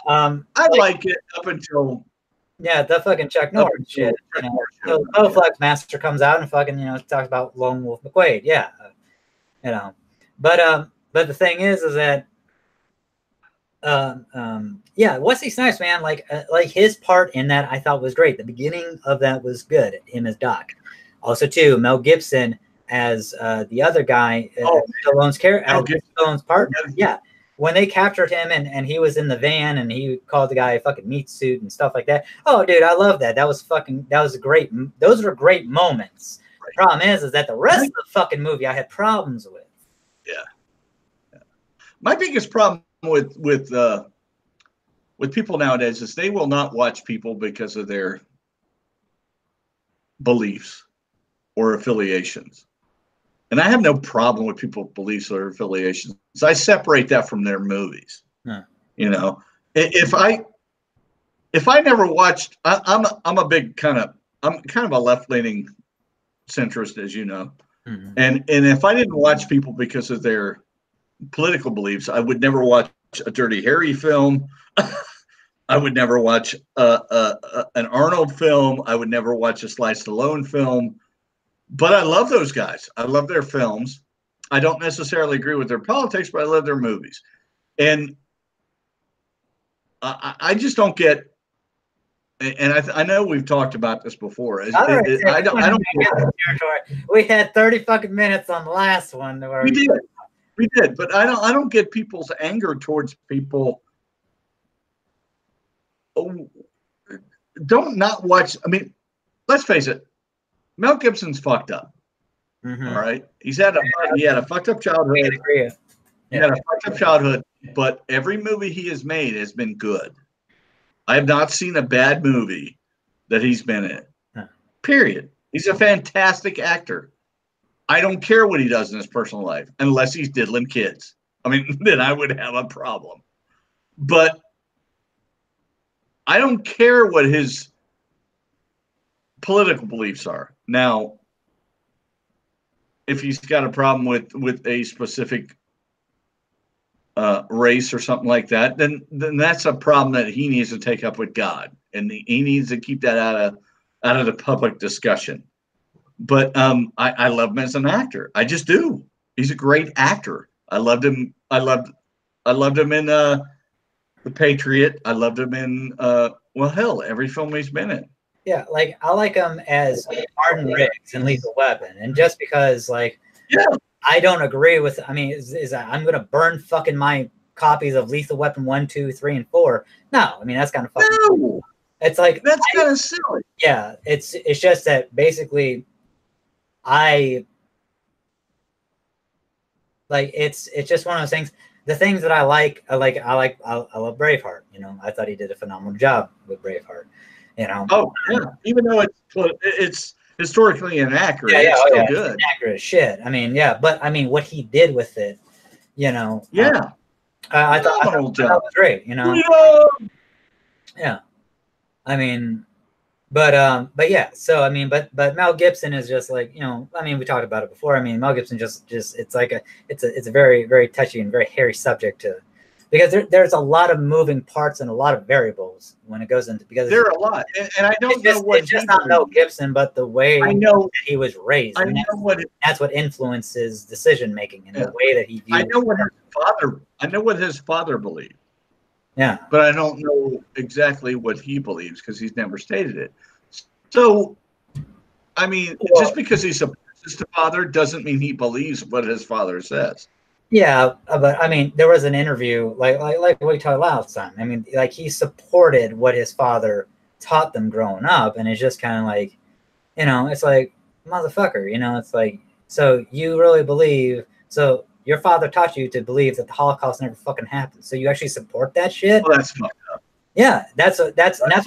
[SPEAKER 2] I like it up until
[SPEAKER 1] the fucking Chuck Norris shit. Bowflex Master comes out and fucking talks about Lone Wolf McQuaid. Yeah, but the thing is that Wesley Snipes, man, like his part in that I thought was great. The beginning of that was good. Him as Doc. Also, too, Mel Gibson as the other guy, Stallone's partner. Yeah, when they captured him and he was in the van and he called the guy a fucking meat suit and stuff like that. Oh, dude, I love that. That was great. Those were great moments. Right. The problem is that the rest of the fucking movie I had problems with.
[SPEAKER 2] Yeah. My biggest problem with people nowadays is they will not watch people because of their beliefs or affiliations. And I have no problem with people's beliefs or affiliations. I separate that from their movies.
[SPEAKER 1] Huh.
[SPEAKER 2] If I never watched, I'm kind of a left-leaning centrist, as you know.
[SPEAKER 1] Mm-hmm.
[SPEAKER 2] And if I didn't watch people because of their political beliefs, I would never watch a Dirty Harry film. I would never watch an Arnold film. I would never watch a Sly Stallone film. But I love those guys. I love their films. I don't necessarily agree with their politics, but I love their movies. And I just don't get. And I know we've talked about this before. I don't.
[SPEAKER 1] We had 30 fucking minutes on the last one.
[SPEAKER 2] We did, but I don't get people's anger towards people. Don't not watch. I mean, let's face it. Mel Gibson's fucked up.
[SPEAKER 1] Mm-hmm.
[SPEAKER 2] All right, he had a fucked up childhood. He had a fucked up childhood, but every movie he has made has been good. I have not seen a bad movie that he's been in.
[SPEAKER 1] Huh.
[SPEAKER 2] Period. He's a fantastic actor. I don't care what he does in his personal life, unless he's diddling kids. I mean, then I would have a problem. But I don't care what his political beliefs are. Now, if he's got a problem with a specific race or something like that, then that's a problem that he needs to take up with God, and he needs to keep that out of the public discussion. But I love him as an actor. I just do. He's a great actor. I loved him. I loved him in The Patriot. I loved him in every film he's been in.
[SPEAKER 1] Yeah, like I like him as Martin Riggs in Lethal Weapon, and just because I don't agree with. I mean, is I'm gonna burn fucking my copies of Lethal Weapon 1, 2, 3, and 4? No, I mean that's kind of fucking.
[SPEAKER 2] No,
[SPEAKER 1] it's like
[SPEAKER 2] that's kind of silly.
[SPEAKER 1] Yeah, it's just that basically, it's just one of those things. The things that I love Braveheart. I thought he did a phenomenal job with Braveheart.
[SPEAKER 2] Oh yeah, even though it's historically inaccurate, it's still good.
[SPEAKER 1] It's inaccurate as shit. I mean, but I mean, what he did with it, I thought that was great. Yeah, I mean, but yeah. So I mean, but Mel Gibson is just like I mean, we talked about it before. I mean, Mel Gibson just it's a very, very touchy and very hairy subject because there's a lot of moving parts and a lot of variables when it goes into because
[SPEAKER 2] there are a lot, and I don't know what
[SPEAKER 1] it's just not Mel Gibson, but the way that he was raised. That's what influences decision making and the way that he views.
[SPEAKER 2] I know what his father believed.
[SPEAKER 1] Yeah,
[SPEAKER 2] but I don't know exactly what he believes because he's never stated it. So, I mean, just because he supports his father doesn't mean he believes what his father says.
[SPEAKER 1] Yeah, but I mean, there was an interview like we talked last time. I mean, like he supported what his father taught them growing up, and it's just kind of like, it's like motherfucker, it's like, so you really believe, so your father taught you to believe that the Holocaust never fucking happened, so you actually support that shit?
[SPEAKER 2] Well, that's fucked up.
[SPEAKER 1] Yeah, that's what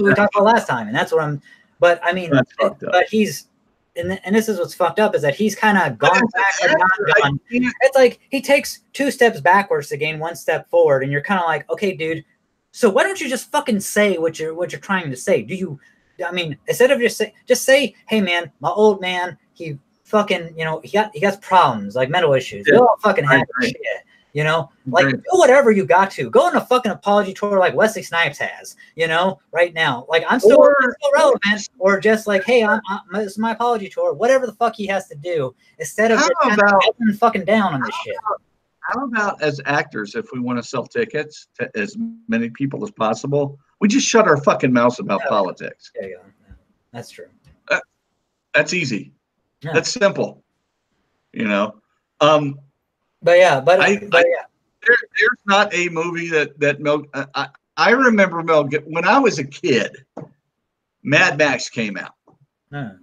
[SPEAKER 1] we talked about last time, and that's what I'm. But I mean, but he's. And this is what's fucked up is that he's kind of gone back and not gone. It's like he takes 2 steps backwards to gain 1 step forward, and you're kind of like, okay, dude. So why don't you just fucking say what you're trying to say? Do you? I mean, instead of just say, hey man, my old man, he fucking, he got problems like mental issues.
[SPEAKER 2] Yeah,
[SPEAKER 1] they all fucking have shit. Like do whatever you got to. Go on a fucking apology tour like Wesley Snipes has, right now. Like I'm still relevant, or just like, hey, this is my apology tour. Whatever the fuck he has to do, instead of just kind fucking down on this shit.
[SPEAKER 2] How about as actors, if we want to sell tickets to as many people as possible, we just shut our fucking mouths about politics.
[SPEAKER 1] Yeah, that's true.
[SPEAKER 2] That's easy.
[SPEAKER 1] Yeah.
[SPEAKER 2] That's simple.
[SPEAKER 1] But yeah,
[SPEAKER 2] there's not a movie that Mel. I remember when I was a kid. Mad Max came out.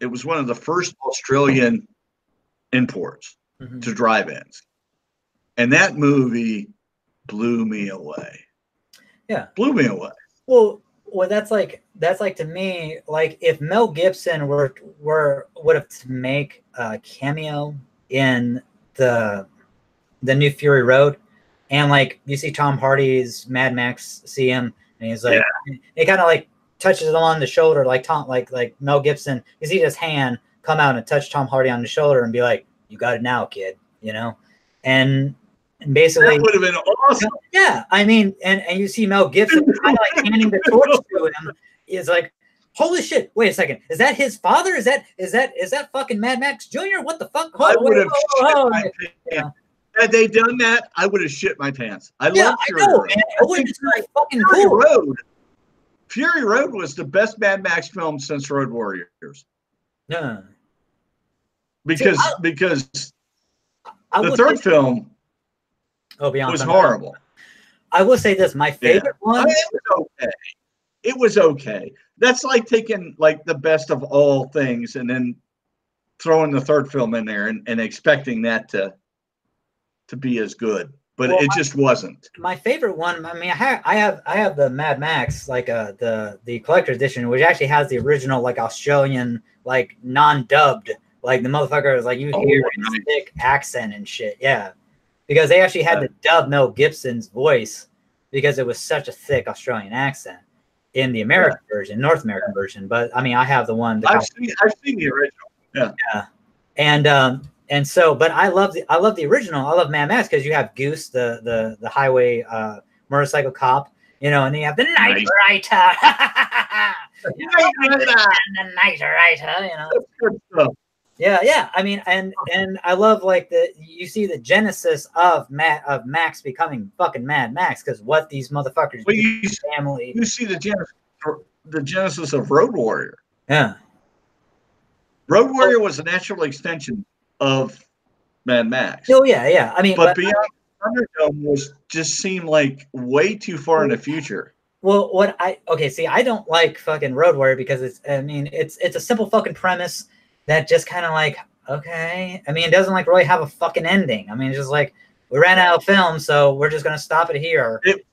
[SPEAKER 2] It was one of the first Australian imports to drive-ins, and that movie blew me away.
[SPEAKER 1] Yeah,
[SPEAKER 2] blew me away.
[SPEAKER 1] Well, that's like to me, like if Mel Gibson would have to make a cameo in the new Fury Road, and like you see Tom Hardy's Mad Max, see him, and he's like, it kind of like touches him on the shoulder, like Mel Gibson, you see his hand come out and touch Tom Hardy on the shoulder and be like, "You got it now, kid," and basically
[SPEAKER 2] that would have been awesome.
[SPEAKER 1] Yeah, I mean, and you see Mel Gibson kind of like handing the torch to him. Is like, holy shit! Wait a second, is that his father? Is that fucking Mad Max Jr.? What the fuck?
[SPEAKER 2] I would have shit my pants. Had they done that, I would have shit my pants. I love Fury Road. Man. It would have fucking Fury Road. Fury Road was the best Mad Max film since Road Warriors.
[SPEAKER 1] Yeah.
[SPEAKER 2] Because the third film was horrible.
[SPEAKER 1] I will say this: my favorite one.
[SPEAKER 2] It was okay. It was okay. That's like taking like the best of all things and then throwing the third film in there and expecting that to be as good, but it just wasn't.
[SPEAKER 1] My favorite one. I mean, I have the Mad Max, like the collector's edition, which actually has the original like Australian like non-dubbed, like the motherfucker is like you hear his thick accent and shit. Yeah, because they actually had to dub Mel Gibson's voice because it was such a thick Australian accent in the American version, North American version. But I mean, I have the one.
[SPEAKER 2] I've seen the original.
[SPEAKER 1] Yeah. And so, but I love the original. I love Mad Max because you have Goose, the highway motorcycle cop, and then you have the Night Rider. The Night Rider,
[SPEAKER 2] That's good stuff.
[SPEAKER 1] Yeah. I mean, and I love like you see the genesis of Max becoming fucking Mad Max because what these motherfuckers do to his family.
[SPEAKER 2] You see the genesis of Road Warrior.
[SPEAKER 1] Yeah.
[SPEAKER 2] Road Warrior was a natural extension of Mad Max.
[SPEAKER 1] Oh yeah. I mean,
[SPEAKER 2] but Beyond Thunderdome just seemed like way too far in the future.
[SPEAKER 1] Well, I don't like fucking Road Warrior because it's a simple fucking premise that just kind of like, okay. I mean, it doesn't like really have a fucking ending. I mean, it's just like we ran out of film, so we're just gonna stop it here.
[SPEAKER 2] It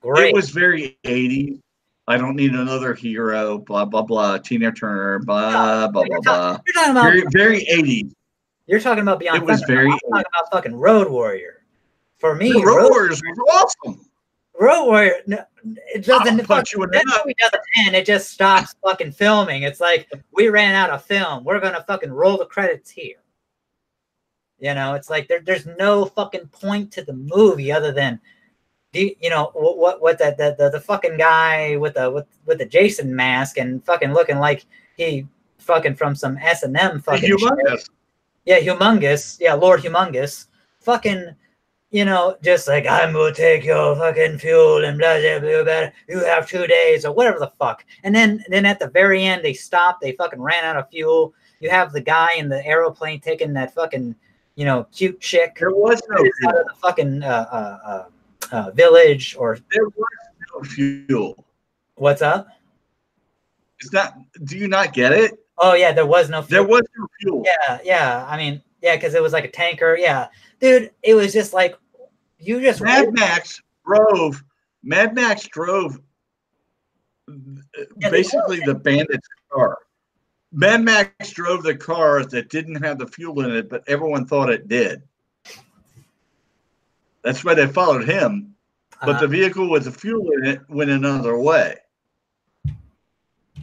[SPEAKER 2] was very 80s. I don't need another hero. Blah blah blah. Tina Turner. Blah blah blah. You're talking about very 80s.
[SPEAKER 1] You're talking about Beyond.
[SPEAKER 2] It was
[SPEAKER 1] Thunder. I'm talking about fucking Road Warrior. For me,
[SPEAKER 2] Road Warriors was awesome.
[SPEAKER 1] Road Warrior, no, it doesn't. That movie doesn't end. It just stops fucking filming. It's like we ran out of film. We're gonna fucking roll the credits here. It's like there's no fucking point to the movie other than, what the fucking guy with the Jason mask and fucking looking like he fucking from some S&M fucking
[SPEAKER 2] Humongous.
[SPEAKER 1] Shit. Yeah, Humongous. Yeah, Lord Humongous. Fucking, just like, I'm going to take your fucking fuel and blah, blah, blah, blah. You have 2 days or whatever the fuck. And then at the very end, they stopped. They fucking ran out of fuel. You have the guy in the aeroplane taking that fucking, you know, cute chick.
[SPEAKER 2] There was no
[SPEAKER 1] out of
[SPEAKER 2] fuel.
[SPEAKER 1] the fucking village, or
[SPEAKER 2] There was no fuel.
[SPEAKER 1] what's up?
[SPEAKER 2] It's not. Do you not get it?
[SPEAKER 1] Oh yeah, there was no fuel.
[SPEAKER 2] There was no fuel.
[SPEAKER 1] Yeah. I mean, yeah, because it was like a tanker. Yeah, dude, it was just like you just
[SPEAKER 2] Mad Max drove basically the bandit's car. Mad Max drove the car that didn't have the fuel in it, but everyone thought it did. That's why they followed him. But the vehicle with the fuel in it went another way.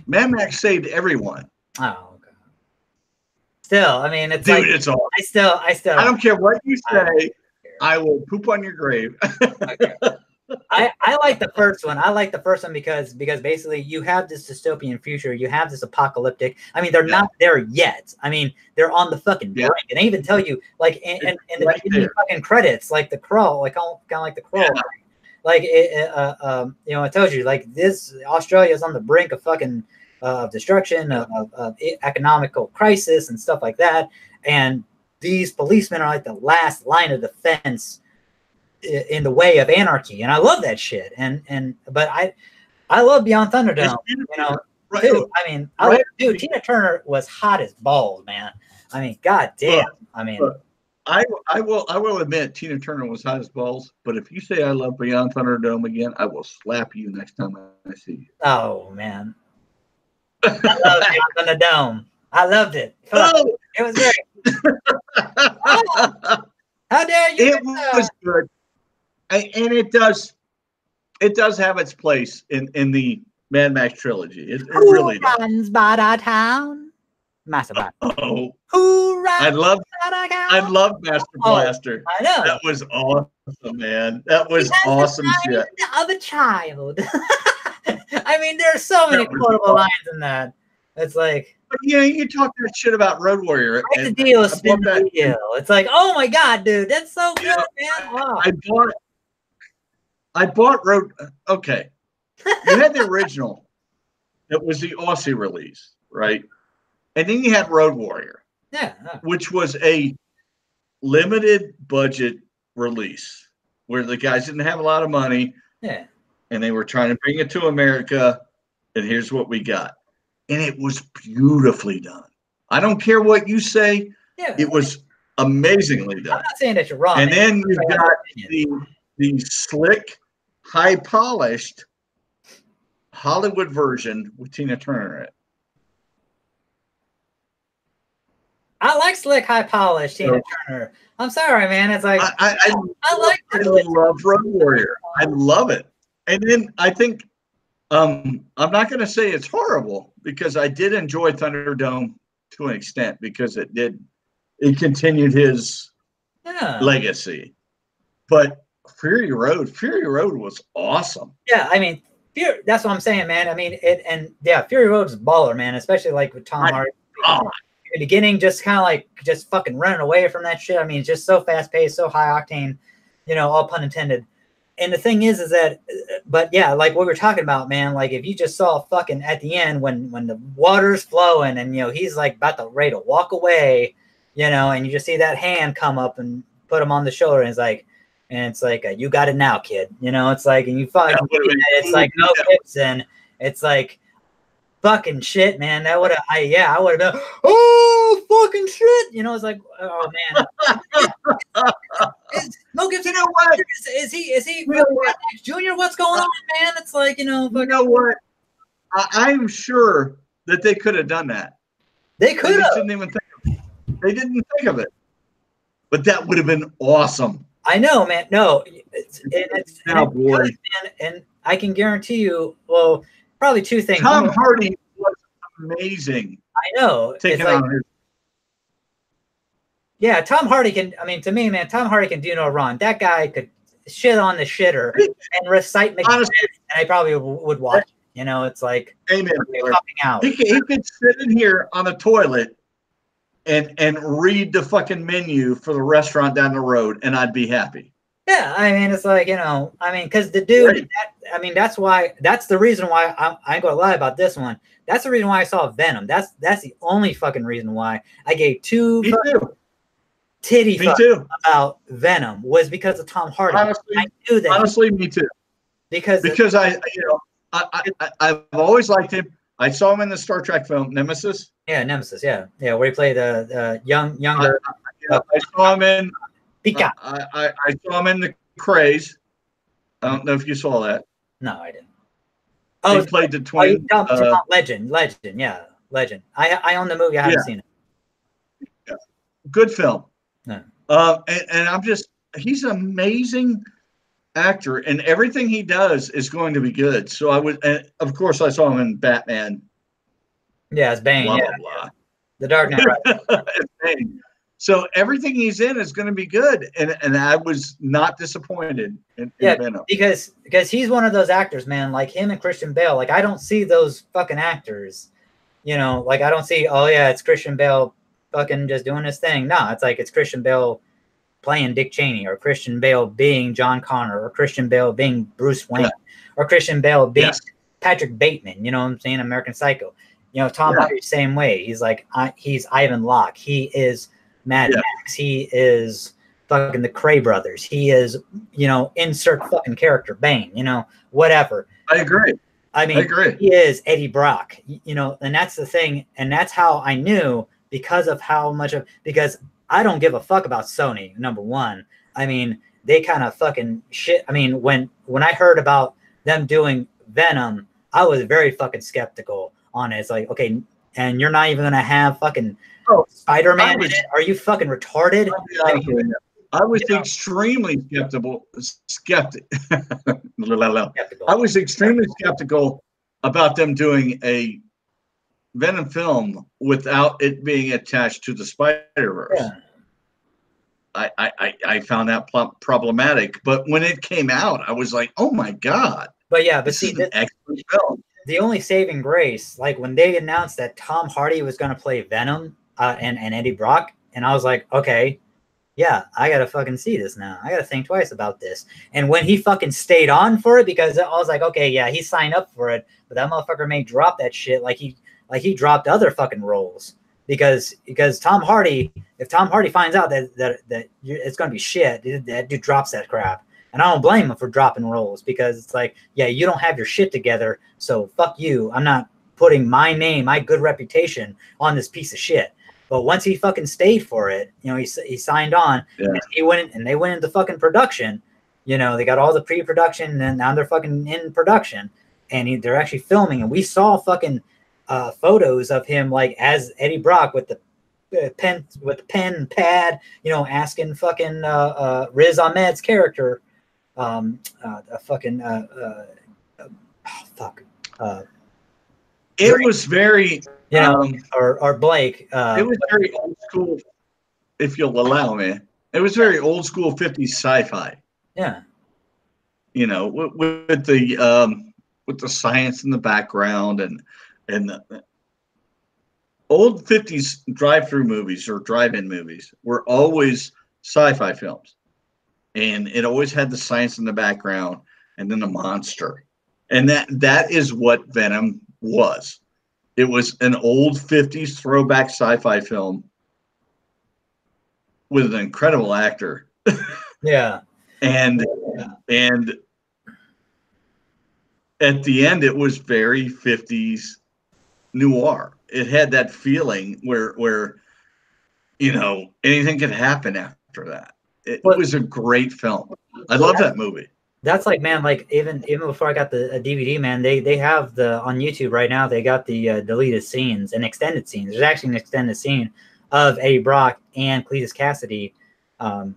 [SPEAKER 2] Mad Max saved everyone.
[SPEAKER 1] Oh, okay. Still, I mean, it's
[SPEAKER 2] dude,
[SPEAKER 1] like
[SPEAKER 2] it's all.
[SPEAKER 1] I still.
[SPEAKER 2] I don't care what you say. I will poop on your grave.
[SPEAKER 1] Okay. I like the first one. I like the first one because basically you have this dystopian future. You have this apocalyptic. I mean, they're not there yet. I mean, they're on the fucking brink. And they even tell you, like, in the
[SPEAKER 2] right
[SPEAKER 1] beginning fucking credits, like the Crow, like kind of like the Crow. Yeah. Like it, you know, it tells you like this Australia is on the brink of fucking destruction, of economical crisis and stuff like that. And these policemen are like the last line of defense in the way of anarchy, and I love that shit. But I love Beyond Thunderdome, you know. Right. Too. I mean, dude, Tina Turner was hot as balls, man. I mean, goddamn. I mean,
[SPEAKER 2] I will admit Tina Turner was hot as balls. But if you say I love Beyond Thunderdome again, I will slap you next time I see you.
[SPEAKER 1] Oh man, I love Beyond Thunderdome. I loved it. Oh. It was great. Oh, how dare you?
[SPEAKER 2] It was good. And it does have its place in the Mad Max trilogy. It really does. Who
[SPEAKER 1] runs by town? Master Blaster.
[SPEAKER 2] Oh,
[SPEAKER 1] who runs?
[SPEAKER 2] I love Master Blaster.
[SPEAKER 1] I know.
[SPEAKER 2] That was awesome, man. That was awesome shit.
[SPEAKER 1] Of a child. I mean, there's so many quotable lines in that. It's like.
[SPEAKER 2] But yeah, you talk that shit about Road Warrior.
[SPEAKER 1] Right, the deal, spin the deal. It's like, oh my god, dude, that's so good, man. Oh.
[SPEAKER 2] I bought Road. Okay, you had the original. That was the Aussie release, right? And then you had Road Warrior, which was a limited budget release where the guys didn't have a lot of money, and they were trying to bring it to America. And here's what we got. And it was beautifully done. I don't care what you say. Yeah, it was amazingly done.
[SPEAKER 1] I'm not saying that you're wrong.
[SPEAKER 2] And then you've got the slick, high-polished Hollywood version with Tina Turner in it.
[SPEAKER 1] I like slick, high-polished Tina Turner. I'm sorry, man. It's like I
[SPEAKER 2] love Road Warrior. I love it. And then I think I'm not going to say it's horrible because I did enjoy Thunderdome to an extent because it continued his legacy. But Fury Road was awesome.
[SPEAKER 1] Yeah, I mean, that's what I'm saying, man. I mean, Fury Road is a baller, man, especially like with Tom Hardy. In the beginning, just kind of like just fucking running away from that shit. I mean, just so fast paced, so high octane, you know, all pun intended. And the thing is that, but yeah, like what we're talking about, man, like if you just saw fucking at the end when the water's flowing and, you know, he's like about to ready to walk away, you know, and you just see that hand come up and put him on the shoulder and it's like, you got it now, kid. You know, it's like, and you fucking, it's like, no Gibson. It's like, fucking shit, man. That would have, I would have been, oh, fucking shit. You know, it's like, oh man. Mel Gibson,
[SPEAKER 2] you know what?
[SPEAKER 1] Is he Junior? What's going on, man? It's like, you know
[SPEAKER 2] what? I'm sure that they could have done that.
[SPEAKER 1] They could have.
[SPEAKER 2] They didn't think of it. But that would have been awesome.
[SPEAKER 1] I know, man. No, and I can guarantee you, well, probably two things.
[SPEAKER 2] Tom Hardy was amazing.
[SPEAKER 1] I know. It's like, yeah, Tom Hardy can. I mean, to me, man, Tom Hardy can do no wrong. That guy could shit on the shitter and recite Macbeth, and I probably would watch it. You know, it's like,
[SPEAKER 2] amen. Out. He could sit in here on the toilet and read the fucking menu for the restaurant down the road, and I'd be happy.
[SPEAKER 1] Yeah, I mean, it's like, you know, I mean, because the dude, that's the reason why I ain't gonna lie about this one. That's the reason why I saw Venom. That's the only fucking reason why I gave two titty
[SPEAKER 2] Me
[SPEAKER 1] fuck
[SPEAKER 2] too.
[SPEAKER 1] about Venom was because of Tom Hardy.
[SPEAKER 2] Honestly,
[SPEAKER 1] I knew that
[SPEAKER 2] honestly, me too.
[SPEAKER 1] because
[SPEAKER 2] I've always liked him. I saw him in the Star Trek film Nemesis.
[SPEAKER 1] yeah, Nemesis, yeah, where he played the younger.
[SPEAKER 2] I saw him in.
[SPEAKER 1] Pika.
[SPEAKER 2] I saw him in the Craze. I don't know if you saw that.
[SPEAKER 1] No, I didn't.
[SPEAKER 2] He played the twin.
[SPEAKER 1] Legend, yeah, Legend. I own the movie. I haven't seen it.
[SPEAKER 2] Yeah. Good film.
[SPEAKER 1] No.
[SPEAKER 2] And I'm just, he's an amazing actor, and everything he does is going to be good. So I would, and of course, I saw him in Batman.
[SPEAKER 1] Yeah, it's Bane.
[SPEAKER 2] Blah,
[SPEAKER 1] yeah,
[SPEAKER 2] blah, blah.
[SPEAKER 1] The Dark Knight.
[SPEAKER 2] It's Bane. So everything he's in is going to be good, and I was not disappointed in Venom.
[SPEAKER 1] because he's one of those actors, man. Like him and Christian Bale. Like I don't see those fucking actors. Like I don't see. Oh yeah, it's Christian Bale, fucking just doing his thing. No, it's like it's Christian Bale playing Dick Cheney, or Christian Bale being John Connor, or Christian Bale being Bruce Wayne, or Christian Bale being Patrick Bateman. You know what I'm saying? American Psycho. Tom Hardy, same way. He's like he's Ivan Locke. He is Mad Max. He is fucking the Cray brothers. He is, insert fucking character, Bane, whatever.
[SPEAKER 2] I agree.
[SPEAKER 1] I agree. He is Eddie Brock, and that's the thing. And that's how I knew, because of how much because I don't give a fuck about Sony, number one. I mean, they kind of fucking shit. I mean, when I heard about them doing Venom, I was very fucking skeptical on it. It's like, okay, and you're not even going to have fucking Spider-Man in it? Are you fucking retarded?
[SPEAKER 2] I was extremely skeptical. I was extremely skeptical about them doing a Venom film without it being attached to the Spider-Verse. Yeah. I found that problematic, but when it came out, I was like, "Oh my god!"
[SPEAKER 1] But
[SPEAKER 2] this is an excellent film.
[SPEAKER 1] The only saving grace, like when they announced that Tom Hardy was going to play Venom and Eddie Brock, and I was like, okay, yeah, I gotta fucking see this now. I gotta think twice about this. And when he fucking stayed on for it, because I was like, okay, yeah, he signed up for it, but that motherfucker may drop that shit like he dropped other fucking roles. Because Tom Hardy, if Tom Hardy finds out that it's gonna be shit, that dude drops that crap. And I don't blame him for dropping roles, because it's like, yeah, you don't have your shit together, so fuck you. I'm not putting my name, my good reputation on this piece of shit. But once he fucking stayed for it, he signed on, and they went into fucking production. They got all the pre-production, and now they're fucking in production, and they're actually filming. And we saw fucking photos of him like as Eddie Brock with the pen and pad, asking fucking Riz Ahmed's character.
[SPEAKER 2] It was very,
[SPEAKER 1] or Blake.
[SPEAKER 2] It was very old school, if you'll allow me. It was very old school 50s sci-fi.
[SPEAKER 1] Yeah.
[SPEAKER 2] With the science in the background and the old 50s drive-through movies or drive-in movies were always sci-fi films. And it always had the science in the background and then the monster. And that is what Venom was. It was an old 50s throwback sci-fi film with an incredible actor.
[SPEAKER 1] Yeah.
[SPEAKER 2] And at the end, it was very 50s noir. It had that feeling where anything could happen after that. It was a great film. I love that movie.
[SPEAKER 1] That's like, man, like even before I got the DVD, man, they have on YouTube right now, they got the deleted scenes and extended scenes. There's actually an extended scene of Eddie Brock and Cletus Cassidy. Fuck,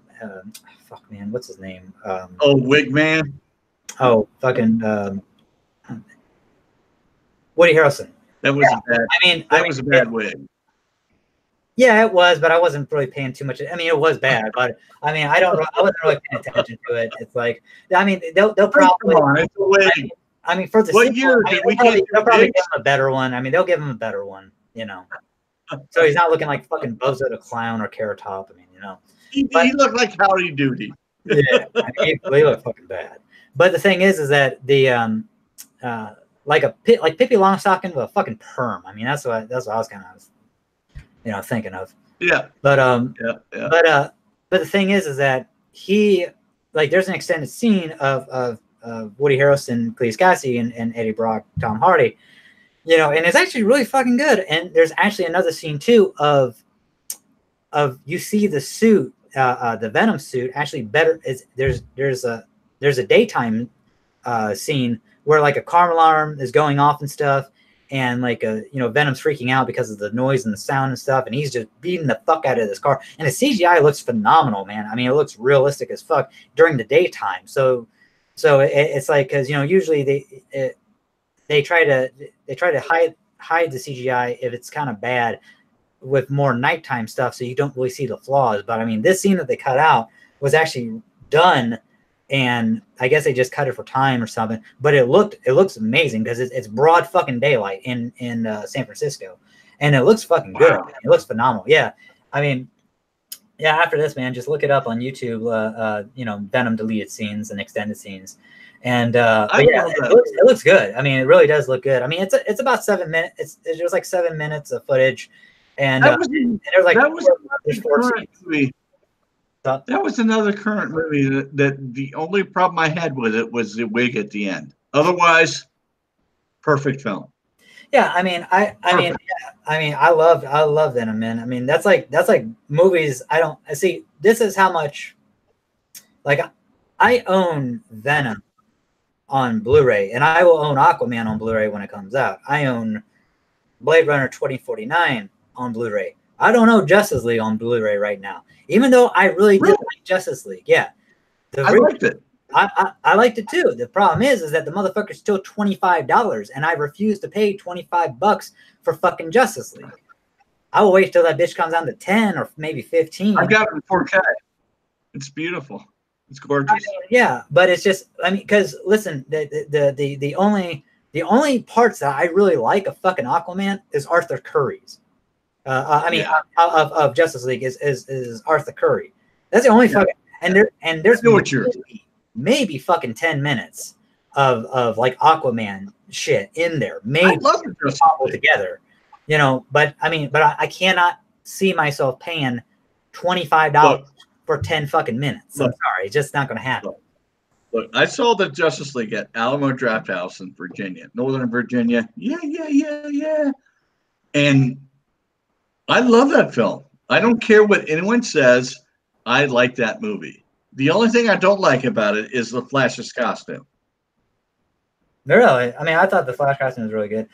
[SPEAKER 1] man, what's his name?
[SPEAKER 2] Wigman.
[SPEAKER 1] Oh, fucking Woody Harrelson.
[SPEAKER 2] That was a bad wig.
[SPEAKER 1] Yeah, it was, but I wasn't really paying too much. I mean, it was bad, but I mean, I wasn't really paying attention to it. It's like, I mean, they'll probably. I mean, for the
[SPEAKER 2] what year did we get?
[SPEAKER 1] They'll probably give him a better one. I mean, they'll give him a better one. So he's not looking like fucking Bozo the Clown or Carrot Top. I mean,
[SPEAKER 2] he looked like Howdy Doody.
[SPEAKER 1] Yeah, I mean, he looked fucking bad. But the thing is that the like Pippi Longstocking with a fucking perm. I mean, that's what I was kind of thinking of.
[SPEAKER 2] Yeah.
[SPEAKER 1] But
[SPEAKER 2] Yeah.
[SPEAKER 1] but the thing is that he, like, there's an extended scene of Woody Harrelson, Cleese Cassie, and Eddie Brock, Tom Hardy, you know, and it's actually really fucking good. And there's actually another scene too of you see the suit, the Venom suit actually better. Is there's a daytime scene where like a car alarm is going off and stuff, and like Venom's freaking out because of the noise and the sound and stuff, and he's just beating the fuck out of this car, and the CGI looks phenomenal, man. I mean, it looks realistic as fuck during the daytime. So it's like, because usually they try to hide the CGI if it's kind of bad with more nighttime stuff, so you don't really see the flaws. But I mean, this scene that they cut out was actually done, and I guess they just cut it for time or something. But it looks amazing because it's broad fucking daylight in San Francisco, and it looks fucking good.
[SPEAKER 2] Wow.
[SPEAKER 1] It looks phenomenal. Yeah, I mean, yeah. After this, man, just look it up on YouTube. Venom deleted scenes and extended scenes, and but yeah, it looks good. I mean, it really does look good. I mean, it's about 7 minutes. It was like 7 minutes of footage. And there's like there's 4 scenes.
[SPEAKER 2] That was another current movie that the only problem I had with it was the wig at the end. Otherwise, perfect film.
[SPEAKER 1] Yeah, I mean, I love Venom, man. I mean, that's like movies. I see. This is how much, like, I own Venom on Blu-ray, and I will own Aquaman on Blu-ray when it comes out. I own Blade Runner 2049 on Blu-ray. I don't know Justice League on Blu-ray right now, even though I really did like Justice League. Yeah,
[SPEAKER 2] I liked it.
[SPEAKER 1] I liked it too. The problem is that the motherfucker's still $25, and I refuse to pay $25 for fucking Justice League. I will wait till that bitch comes down to 10 or maybe 15.
[SPEAKER 2] I've got it in 4K. It's beautiful. It's gorgeous.
[SPEAKER 1] I mean, yeah, but it's just, I mean, because listen, the only parts that I really like of fucking Aquaman is Arthur Curry's. Of Justice League is Arthur Curry. That's the only fucking, and there's maybe fucking 10 minutes of like Aquaman shit in there. Maybe
[SPEAKER 2] I love it
[SPEAKER 1] all together, But I mean, I cannot see myself paying $25 for 10 fucking minutes. I'm sorry, it's just not going to happen.
[SPEAKER 2] Look, I saw the Justice League at Alamo Drafthouse in Virginia, Northern Virginia. Yeah. And I love that film. I don't care what anyone says. I like that movie. The only thing I don't like about it is the Flash's costume.
[SPEAKER 1] Really? I mean, I thought the Flash costume was really good.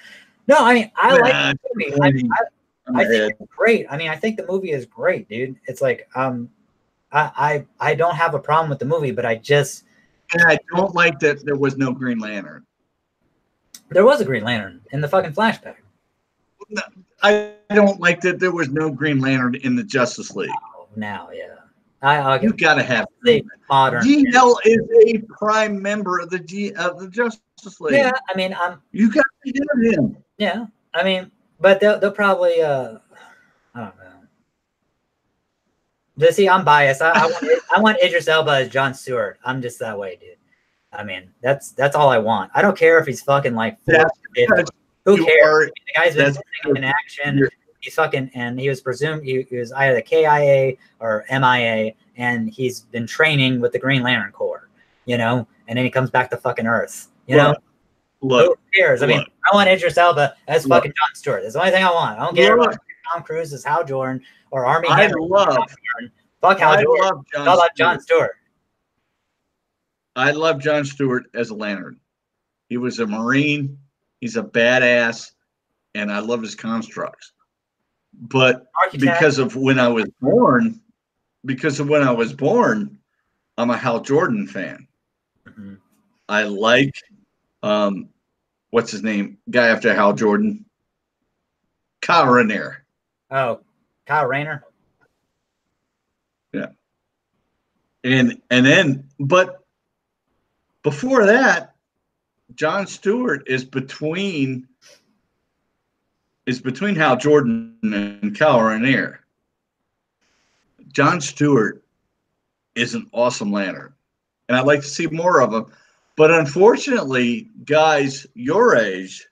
[SPEAKER 1] No, I mean, I like the movie. I think it's great. I mean, I think the movie is great, dude. It's like, I don't have a problem with the movie, but I
[SPEAKER 2] don't like that there was no Green Lantern.
[SPEAKER 1] There was a Green Lantern in the fucking flashback.
[SPEAKER 2] No, I don't like that there was no Green Lantern in the Justice League.
[SPEAKER 1] Now, yeah.
[SPEAKER 2] You gotta have
[SPEAKER 1] the modern.
[SPEAKER 2] GL is a prime member of the Justice League.
[SPEAKER 1] Yeah, I mean,
[SPEAKER 2] you got to get him.
[SPEAKER 1] Yeah, I mean, but they'll probably I don't know. See, I'm biased. I want Idris Elba as Jon Stewart. I'm just that way, dude. I mean, that's all I want. I don't care if he's fucking like. Who cares? The guy's been in action. He's fucking, and he was presumed he was either KIA or MIA, and he's been training with the Green Lantern Corps, and then he comes back to fucking Earth, Who cares? I mean, I want Idris Elba as fucking Jon Stewart. That's the only thing I want. I don't care about Tom Cruise as Hal Jordan or Armie Hammer. Fuck Hal Jordan. It's all about Jon Stewart.
[SPEAKER 2] I love Jon Stewart as a Lantern. He was a Marine. He's a badass, and I love his constructs. But because of when I was born, I'm a Hal Jordan fan. Mm-hmm. I like, what's his name? Guy after Hal Jordan. Kyle Rayner.
[SPEAKER 1] Oh, Kyle Rayner.
[SPEAKER 2] Yeah. And then, but before that, Jon Stewart is between Hal Jordan and Kyle Rayner. Jon Stewart is an awesome Lantern, and I'd like to see more of him. But unfortunately, guys your age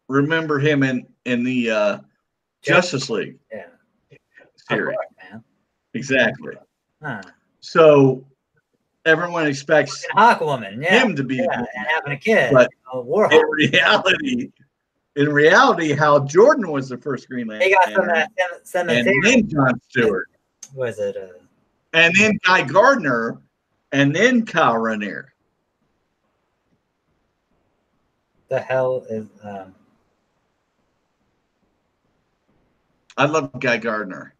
[SPEAKER 2] remember him in the Justice League.
[SPEAKER 1] Yeah.
[SPEAKER 2] theory.
[SPEAKER 1] Man.
[SPEAKER 2] Exactly.
[SPEAKER 1] Huh.
[SPEAKER 2] So everyone expects
[SPEAKER 1] Aquaman,
[SPEAKER 2] him to be
[SPEAKER 1] and having a kid.
[SPEAKER 2] but
[SPEAKER 1] Warhawk.
[SPEAKER 2] In reality, Hal Jordan was the first Green Lantern.
[SPEAKER 1] He got some of that
[SPEAKER 2] and then John Stewart.
[SPEAKER 1] Was it?
[SPEAKER 2] And then Guy Gardner, and then Kyle Raniere.
[SPEAKER 1] The hell is?
[SPEAKER 2] I love Guy Gardner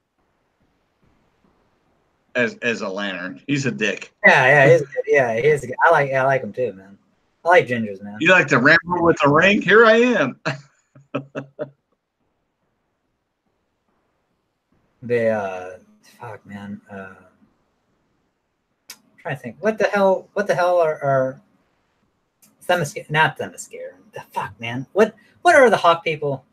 [SPEAKER 2] as a Lantern. He's a dick.
[SPEAKER 1] Yeah, he's good. Yeah, he's good. I like him too, man. I like gingers, man.
[SPEAKER 2] You like the Rambo with the ring? Here I am.
[SPEAKER 1] Fuck, man. I'm trying to think. What the hell are Themyscira? Not Themyscira. The fuck, man. What are the Hawk people?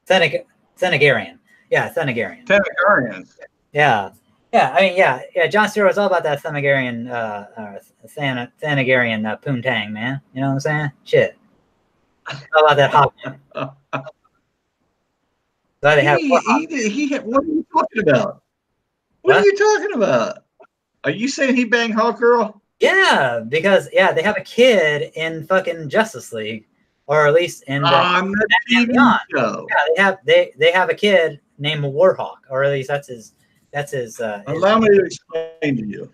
[SPEAKER 1] Thanagarian. Yeah, Thanagarian.
[SPEAKER 2] Thanagarians.
[SPEAKER 1] Yeah. I mean, yeah. John Stewart was all about that Thanagarian, Thanagarian poontang, man. You know what I'm saying? Shit. How about that Hawk? So they have
[SPEAKER 2] what are you talking about? What are you talking about? Are you saying he banged Hawk Girl?
[SPEAKER 1] Yeah, because they have a kid in fucking Justice League, or at least in
[SPEAKER 2] the TV show.
[SPEAKER 1] Yeah, they have a kid named Warhawk, or at least that's his.
[SPEAKER 2] Allow me to explain to you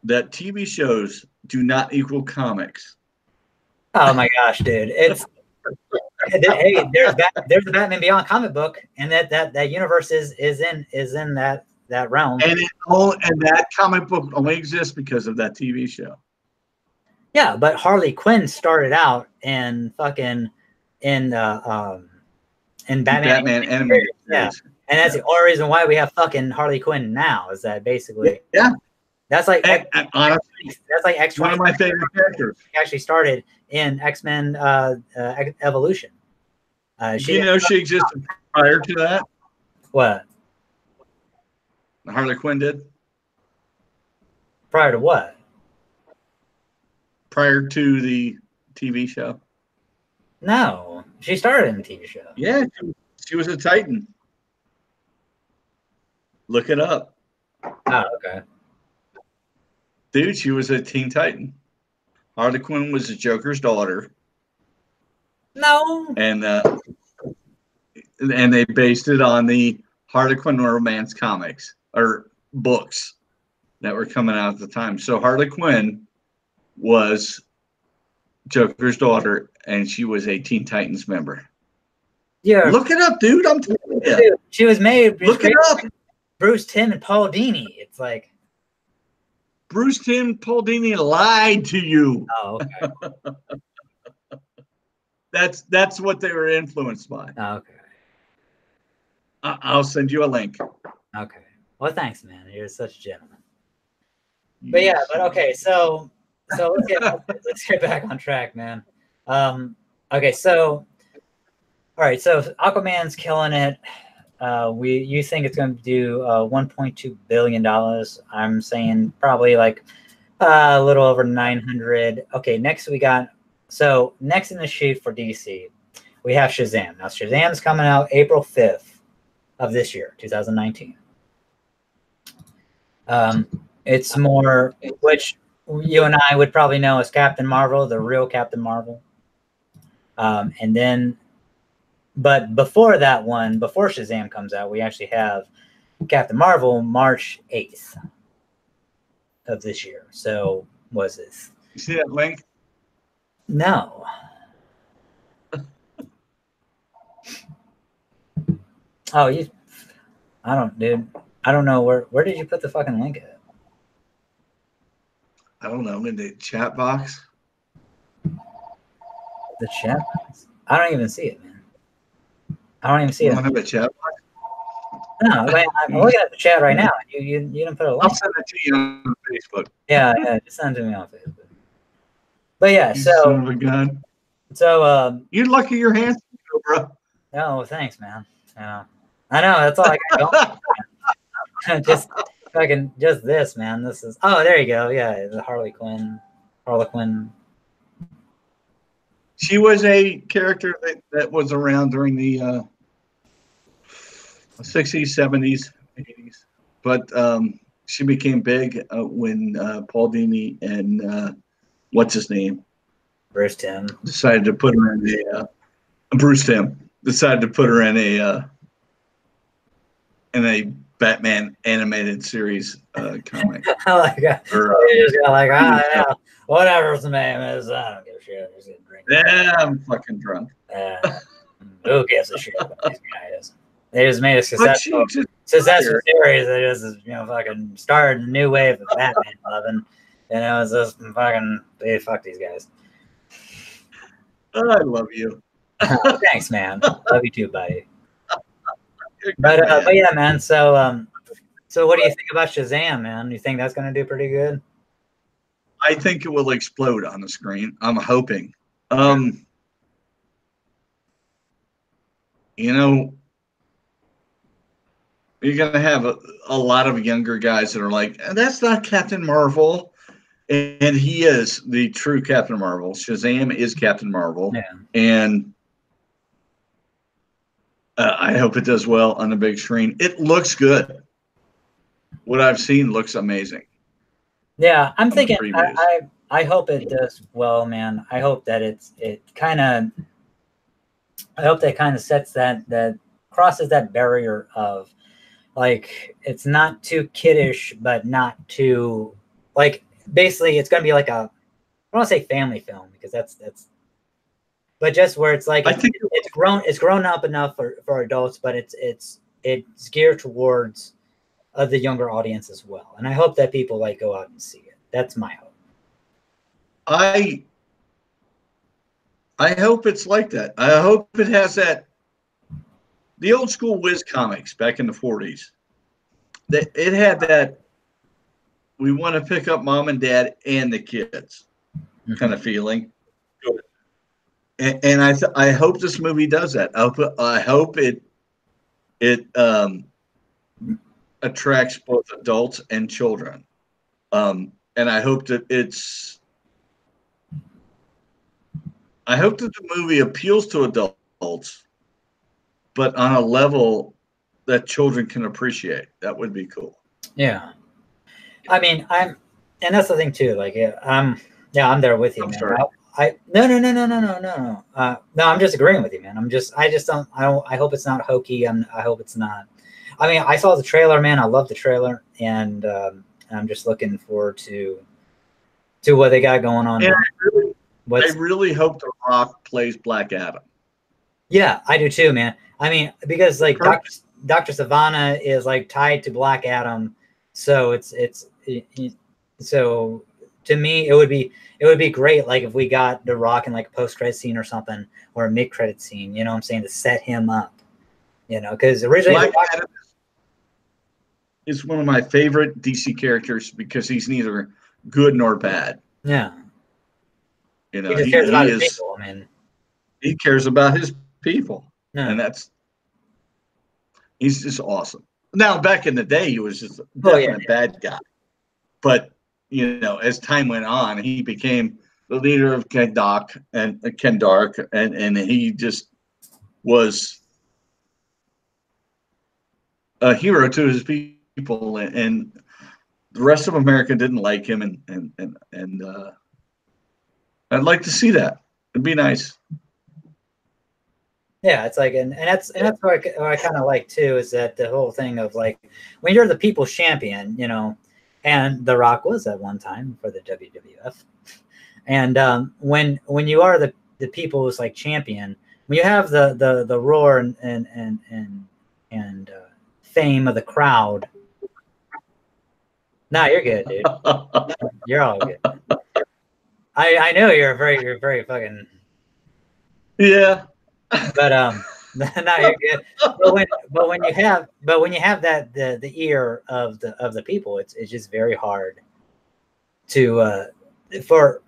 [SPEAKER 2] that TV shows do not equal comics.
[SPEAKER 1] Oh my gosh, dude! It's hey, there's the Batman Beyond comic book, and that universe is in that realm.
[SPEAKER 2] And that comic book only exists because of that TV show.
[SPEAKER 1] Yeah, but Harley Quinn started out in fucking in Batman
[SPEAKER 2] animated series.
[SPEAKER 1] Yeah, and that's the only reason why we have fucking Harley Quinn now, is that basically that's like
[SPEAKER 2] honestly,
[SPEAKER 1] that's like X.
[SPEAKER 2] One of my favorite characters.
[SPEAKER 1] She actually started in X-Men Evolution.
[SPEAKER 2] She existed prior to that?
[SPEAKER 1] What?
[SPEAKER 2] Harley Quinn did?
[SPEAKER 1] Prior to what?
[SPEAKER 2] Prior to the TV show.
[SPEAKER 1] No, she started in the TV show.
[SPEAKER 2] Yeah, she was a Titan. Look it up.
[SPEAKER 1] Oh, okay.
[SPEAKER 2] Dude, she was a Teen Titan. Harley Quinn was the Joker's daughter.
[SPEAKER 1] No.
[SPEAKER 2] And they based it on the Harley Quinn romance comics or books that were coming out at the time. So Harley Quinn was Joker's daughter, and she was a Teen Titans member.
[SPEAKER 1] Yeah.
[SPEAKER 2] Look it up, dude. I'm telling you.
[SPEAKER 1] Dude, she was made.
[SPEAKER 2] Look it up.
[SPEAKER 1] Bruce Timm and Paul Dini. It's like
[SPEAKER 2] Bruce Timm, Paul Dini lied to you.
[SPEAKER 1] Oh, okay.
[SPEAKER 2] That's what they were influenced by.
[SPEAKER 1] Oh, okay.
[SPEAKER 2] I'll send you a link.
[SPEAKER 1] Okay. Well, thanks, man. You're such a gentleman. But yeah, okay. So let's get back on track, man. Okay. So, all right. So Aquaman's killing it. You think it's going to do $1.2 billion? I'm saying probably like a little over 900. Okay. Next in the chute for DC, we have Shazam. Now Shazam's coming out April 5th of this year, 2019. It's more, which you and I would probably know as Captain Marvel, the real Captain Marvel. And then, but before that one, before Shazam comes out, we actually have Captain Marvel March 8th of this year. So was this?
[SPEAKER 2] You see that link?
[SPEAKER 1] No. Oh, dude. I don't know where did you put the fucking link at?
[SPEAKER 2] I don't know, in the chat box.
[SPEAKER 1] The chat box? I don't even see it, man. I don't even see it.
[SPEAKER 2] You don't have a chat box?
[SPEAKER 1] No, I'm looking at the chat right now. You didn't put a link.
[SPEAKER 2] I'll send it to you on Facebook.
[SPEAKER 1] Yeah, just send it to me on Facebook. But yeah,
[SPEAKER 2] you son of a gun.
[SPEAKER 1] So
[SPEAKER 2] you're lucky you're handsome, Cobra.
[SPEAKER 1] No, thanks, man. Yeah. I know, that's all I got going. just this, man. This is there you go. Yeah, the Harlequin.
[SPEAKER 2] She was a character that was around during the 60s, 70s, 80s. But she became big when Paul Dini and what's his name?
[SPEAKER 1] Bruce Timm.
[SPEAKER 2] Decided to put her in Bruce Timm decided to put her in a Batman animated series comic.
[SPEAKER 1] I like that. You just got like, yeah, whatever his name is, I don't give a shit. I'm just gonna drink.
[SPEAKER 2] Yeah, I'm fucking drunk.
[SPEAKER 1] Who gives a shit about these guys? They just made a successful series. They just, fucking started a new wave of Batman loving. It's just fucking, they fuck these guys.
[SPEAKER 2] I love you.
[SPEAKER 1] Thanks, man. Love you too, buddy. But yeah, man. So what do you think about Shazam, man? You think that's gonna do pretty good?
[SPEAKER 2] I think it will explode on the screen. I'm hoping. You're gonna have a lot of younger guys that are like, that's not Captain Marvel. And he is the true Captain Marvel. Shazam is Captain Marvel.
[SPEAKER 1] Yeah.
[SPEAKER 2] And I hope it does well on the big screen. It looks good. What I've seen looks amazing.
[SPEAKER 1] Yeah, I'm thinking. I hope it does well, man. I hope that I hope that kind of sets that crosses that barrier of, like, it's not too kiddish, but not too, like, basically it's gonna be like I don't want to say family film, because that's but just where it's like it's grown up enough for adults, but it's geared towards the younger audience as well. And I hope that people like go out and see it. That's my hope.
[SPEAKER 2] I hope it's like that. I hope it has that, the old school Wiz comics back in the 40s. That it had that, we want to pick up mom and dad and the kids kind of feeling. And I hope this movie does that. I hope it attracts both adults and children. And I hope that the movie appeals to adults, but on a level that children can appreciate. That would be cool.
[SPEAKER 1] Yeah. I mean, and that's the thing too. Like, I'm there with you, man. No. No, I'm just agreeing with you, man. I hope it's not hokey. I hope it's not. I mean, I saw the trailer, man. I love the trailer, and I'm just looking forward to what they got going on.
[SPEAKER 2] And I really hope The Rock plays Black Adam. Yeah,
[SPEAKER 1] I do too, man. I mean, because like Dr. Savannah is like tied to Black Adam, so so to me it would be great, like, if we got The Rock in like a post-credit scene or something, or a mid-credit scene, you know what I'm saying, to set him up, because originally
[SPEAKER 2] Black Adam is one of my favorite DC characters because he's neither good nor bad.
[SPEAKER 1] Yeah.
[SPEAKER 2] He just cares about his people. I mean, he cares about his people. Yeah. And he's just awesome. Now, back in the day, he was just a bad guy. But, as time went on, he became the leader of Dark, and he just was a hero to his people, and the rest of America didn't like him, and I'd like to see that. It'd be nice.
[SPEAKER 1] Yeah, it's like, and that's what I kind of like too, is that the whole thing of, like, when you're the people's champion, and The Rock was at one time for the WWF, and when you are the people's, like, champion, when you have the roar and fame of the crowd. No, you're good, dude. You're all good. I know you're very fucking.
[SPEAKER 2] Yeah.
[SPEAKER 1] But no, you're good. But when you have that the ear of the people, it's just very hard to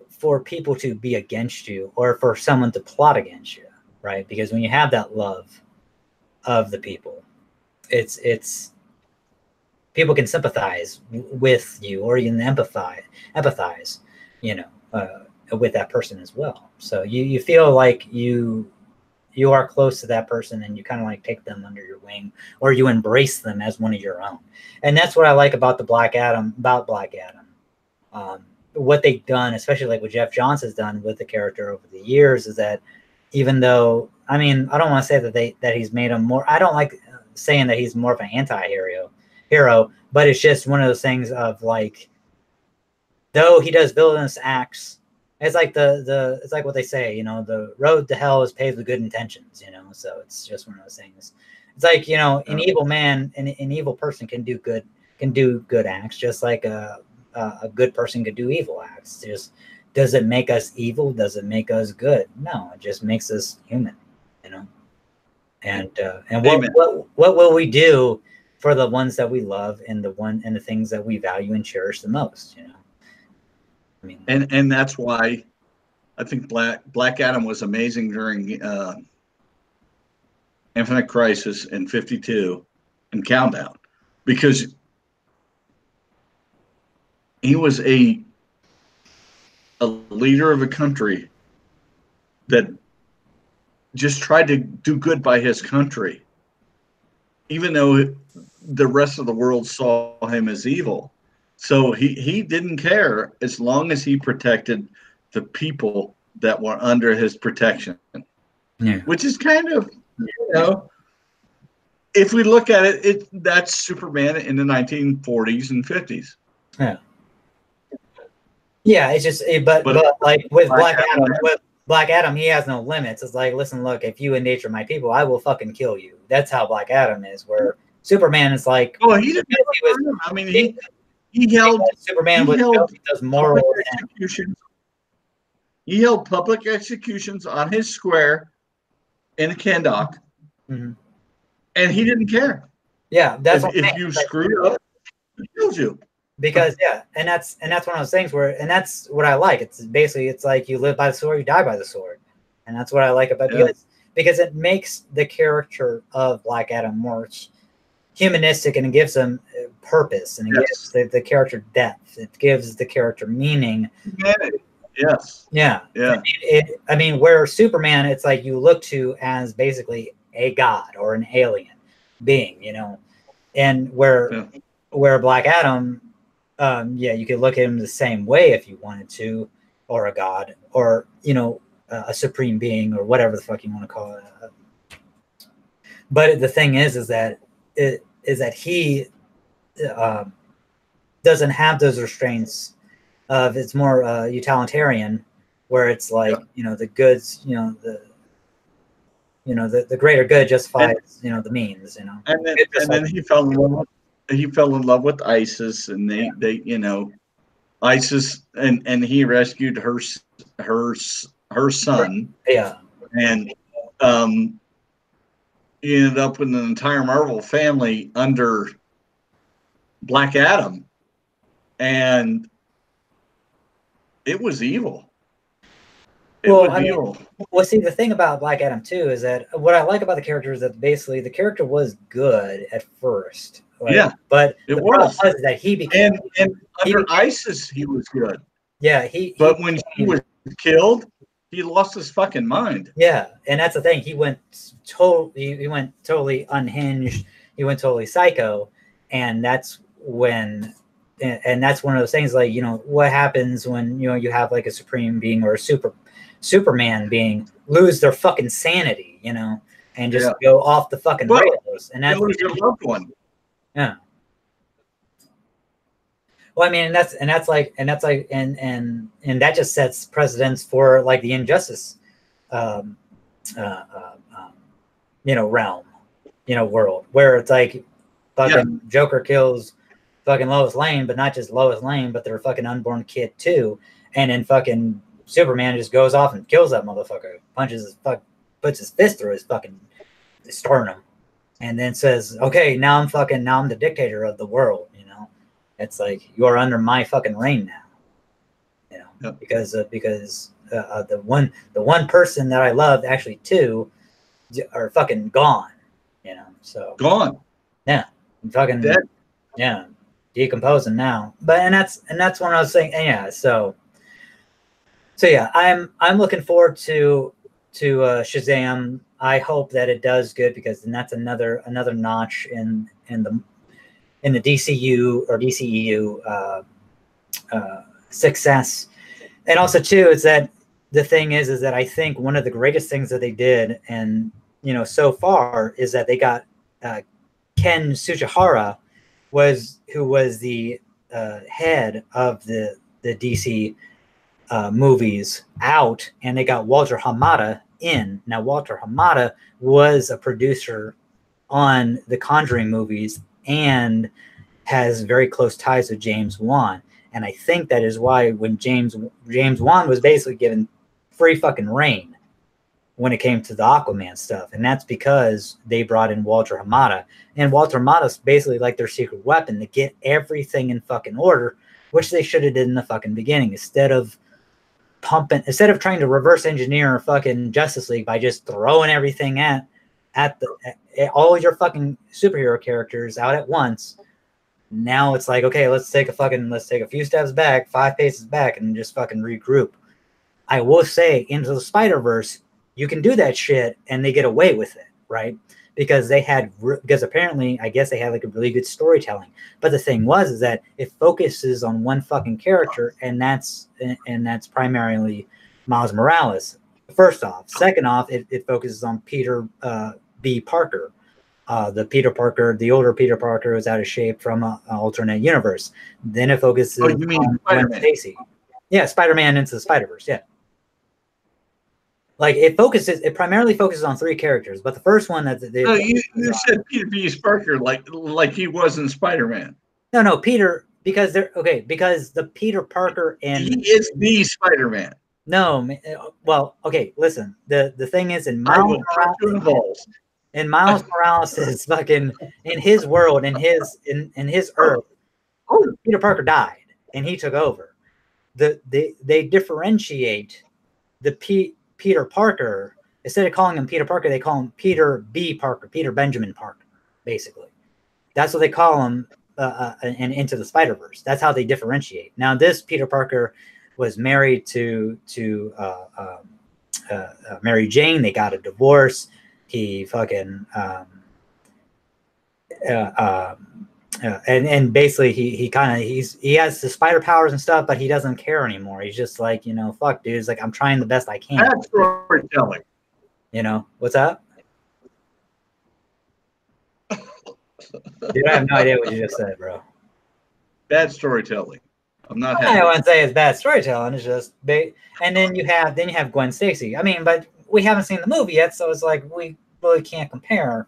[SPEAKER 1] for people to be against you, or for someone to plot against you, right? Because when you have that love of the people, it's people can sympathize with you, or you can empathize, with that person as well. So you feel like you are close to that person, and you kind of like take them under your wing, or you embrace them as one of your own. And that's what I like about the Black Adam, what they've done, especially like what Jeff Johns has done with the character over the years, is that even though, I mean, I don't want to say that he's made him more, I don't like saying that he's more of an anti-hero, but it's just one of those things of like, though he does villainous acts, it's like it's like what they say, you know, the road to hell is paved with good intentions, you know. So it's just one of those things. It's like, you know, an evil man, an evil person can do good acts, just like a good person could do evil acts. Just, does it make us evil? Does it make us good? No, it just makes us human, you know. And what will we do for the ones that we love and the things that we value and cherish the most, you know? I mean,
[SPEAKER 2] and that's why I think Black Adam was amazing during Infinite Crisis and 52 and Countdown, because he was a leader of a country that just tried to do good by his country, even though the rest of the world saw him as evil. So he didn't care as long as he protected the people that were under his protection.
[SPEAKER 1] Yeah.
[SPEAKER 2] Which is kind of, you know, if we look at it, that's Superman in the 1940s and 50s.
[SPEAKER 1] Yeah. Yeah, it's just, but like with Black Adam, he has no limits. It's like, listen, look, if you endanger my people, I will fucking kill you. That's how Black Adam is. Where Superman is like,
[SPEAKER 2] oh, he didn't. I mean, he held
[SPEAKER 1] Superman does moral
[SPEAKER 2] executions. He held public executions on his square in Kendok, and he didn't care.
[SPEAKER 1] Yeah, that's
[SPEAKER 2] if you screwed up, he kills you.
[SPEAKER 1] Because and that's one of those things where, and that's what I like. It's basically, it's like you live by the sword, you die by the sword, and that's what I like about because it makes the character of Black Adam more humanistic, and it gives him purpose, and it gives the character depth. It gives the character meaning.
[SPEAKER 2] Humanity. Yes.
[SPEAKER 1] Yeah. Yeah. I mean, where Superman, it's like you look to as basically a god or an alien being, you know, and where Black Adam, you could look at him the same way if you wanted to, or a god, or, you know, a supreme being, or whatever the fuck you want to call it. But the thing is that he doesn't have those restraints of, it's more utilitarian, where it's like, you know, the goods, you know, the greater good justifies, you know, the means, you know.
[SPEAKER 2] And then he fell in love with Isis, and they you know, Isis, and he rescued her son.
[SPEAKER 1] Yeah.
[SPEAKER 2] And he ended up with an entire Marvel family under Black Adam, and it was evil. Evil.
[SPEAKER 1] Well, see, the thing about Black Adam too is that what I like about the character is that basically the character was good at first. Like, but
[SPEAKER 2] it was
[SPEAKER 1] that he became,
[SPEAKER 2] and under Isis he was good.
[SPEAKER 1] Yeah,
[SPEAKER 2] but when he was killed, he lost his fucking mind.
[SPEAKER 1] Yeah, and that's the thing. He went totally unhinged. He went totally psycho, and that's when. And that's one of those things, like, you know, what happens when, you know, you have like a supreme being or a Superman being lose their fucking sanity, you know, and just go off the fucking rails. And that's
[SPEAKER 2] lose your loved one.
[SPEAKER 1] Yeah. Well, I mean, and that just sets precedents for like the injustice, you know, realm, you know, world, where it's like fucking Joker kills fucking Lois Lane, but not just Lois Lane, but their fucking unborn kid too. And then fucking Superman just goes off and kills that motherfucker, puts his fist through his fucking sternum, and then says, "Okay, now I'm the dictator of the world." You know, it's like, you are under my fucking reign now. You know, because the one person that I loved, actually two, are fucking gone. You know, so
[SPEAKER 2] gone.
[SPEAKER 1] Yeah, fucking dead. Yeah. Decomposing now, and that's when I was saying, yeah. So yeah, I'm looking forward to Shazam. I hope that it does good, because then that's another notch in the DCU or DCEU success. And also too, is that the thing is that I think one of the greatest things that they did, and so far, is that they got Ken Sugihara, who was the head of the DC movies, out, and they got Walter Hamada in. Now, Walter Hamada was a producer on the Conjuring movies and has very close ties with James Wan. And I think that is why when James Wan was basically given free fucking reign when it came to the Aquaman stuff. And that's because they brought in Walter Hamada. And Walter Hamada's basically like their secret weapon to get everything in fucking order, which they should have did in the fucking beginning, instead of trying to reverse engineer fucking Justice League by just throwing everything at all your fucking superhero characters out at once. Now it's like, okay, let's take a few steps back, 5 paces back, and just fucking regroup. I will say, Into the Spider-Verse, you can do that shit and they get away with it, right? Because apparently, I guess they had like a really good storytelling. But the thing is that it focuses on one fucking character, and that's primarily Miles Morales. First off. Second off, it focuses on Peter B. Parker. The older Peter Parker was out of shape from an alternate universe. Then it focuses
[SPEAKER 2] on Gwen
[SPEAKER 1] Stacy. Yeah, Spider-Man Into the Spider-Verse, yeah. Like it primarily focuses on 3 characters, but the first one that
[SPEAKER 2] you said Peter B. Parker like he was in Spider-Man.
[SPEAKER 1] No, Peter, because the Peter Parker and
[SPEAKER 2] he is the Spider-Man.
[SPEAKER 1] No, well, okay, listen. The thing is, in Miles Morales is fucking in his world, in his Earth. Peter Parker died and he took over. They differentiate the Peter Parker. Instead of calling him Peter Parker, they call him Peter B. Parker, Peter Benjamin Parker, basically. That's what they call him Into the Spider-Verse. That's how they differentiate. Now, this Peter Parker was married to Mary Jane. They got a divorce. He fucking and basically he has the spider powers and stuff, but he doesn't care anymore. He's just like, fuck, dude. It's like, I'm trying the best I can.
[SPEAKER 2] That's storytelling.
[SPEAKER 1] What's up? Dude, I have no idea what you just said, bro.
[SPEAKER 2] Bad storytelling. I'm not happy.
[SPEAKER 1] I wouldn't say it's bad storytelling. It's just and then you have Gwen Stacy. I mean, but we haven't seen the movie yet, so it's like we really can't compare.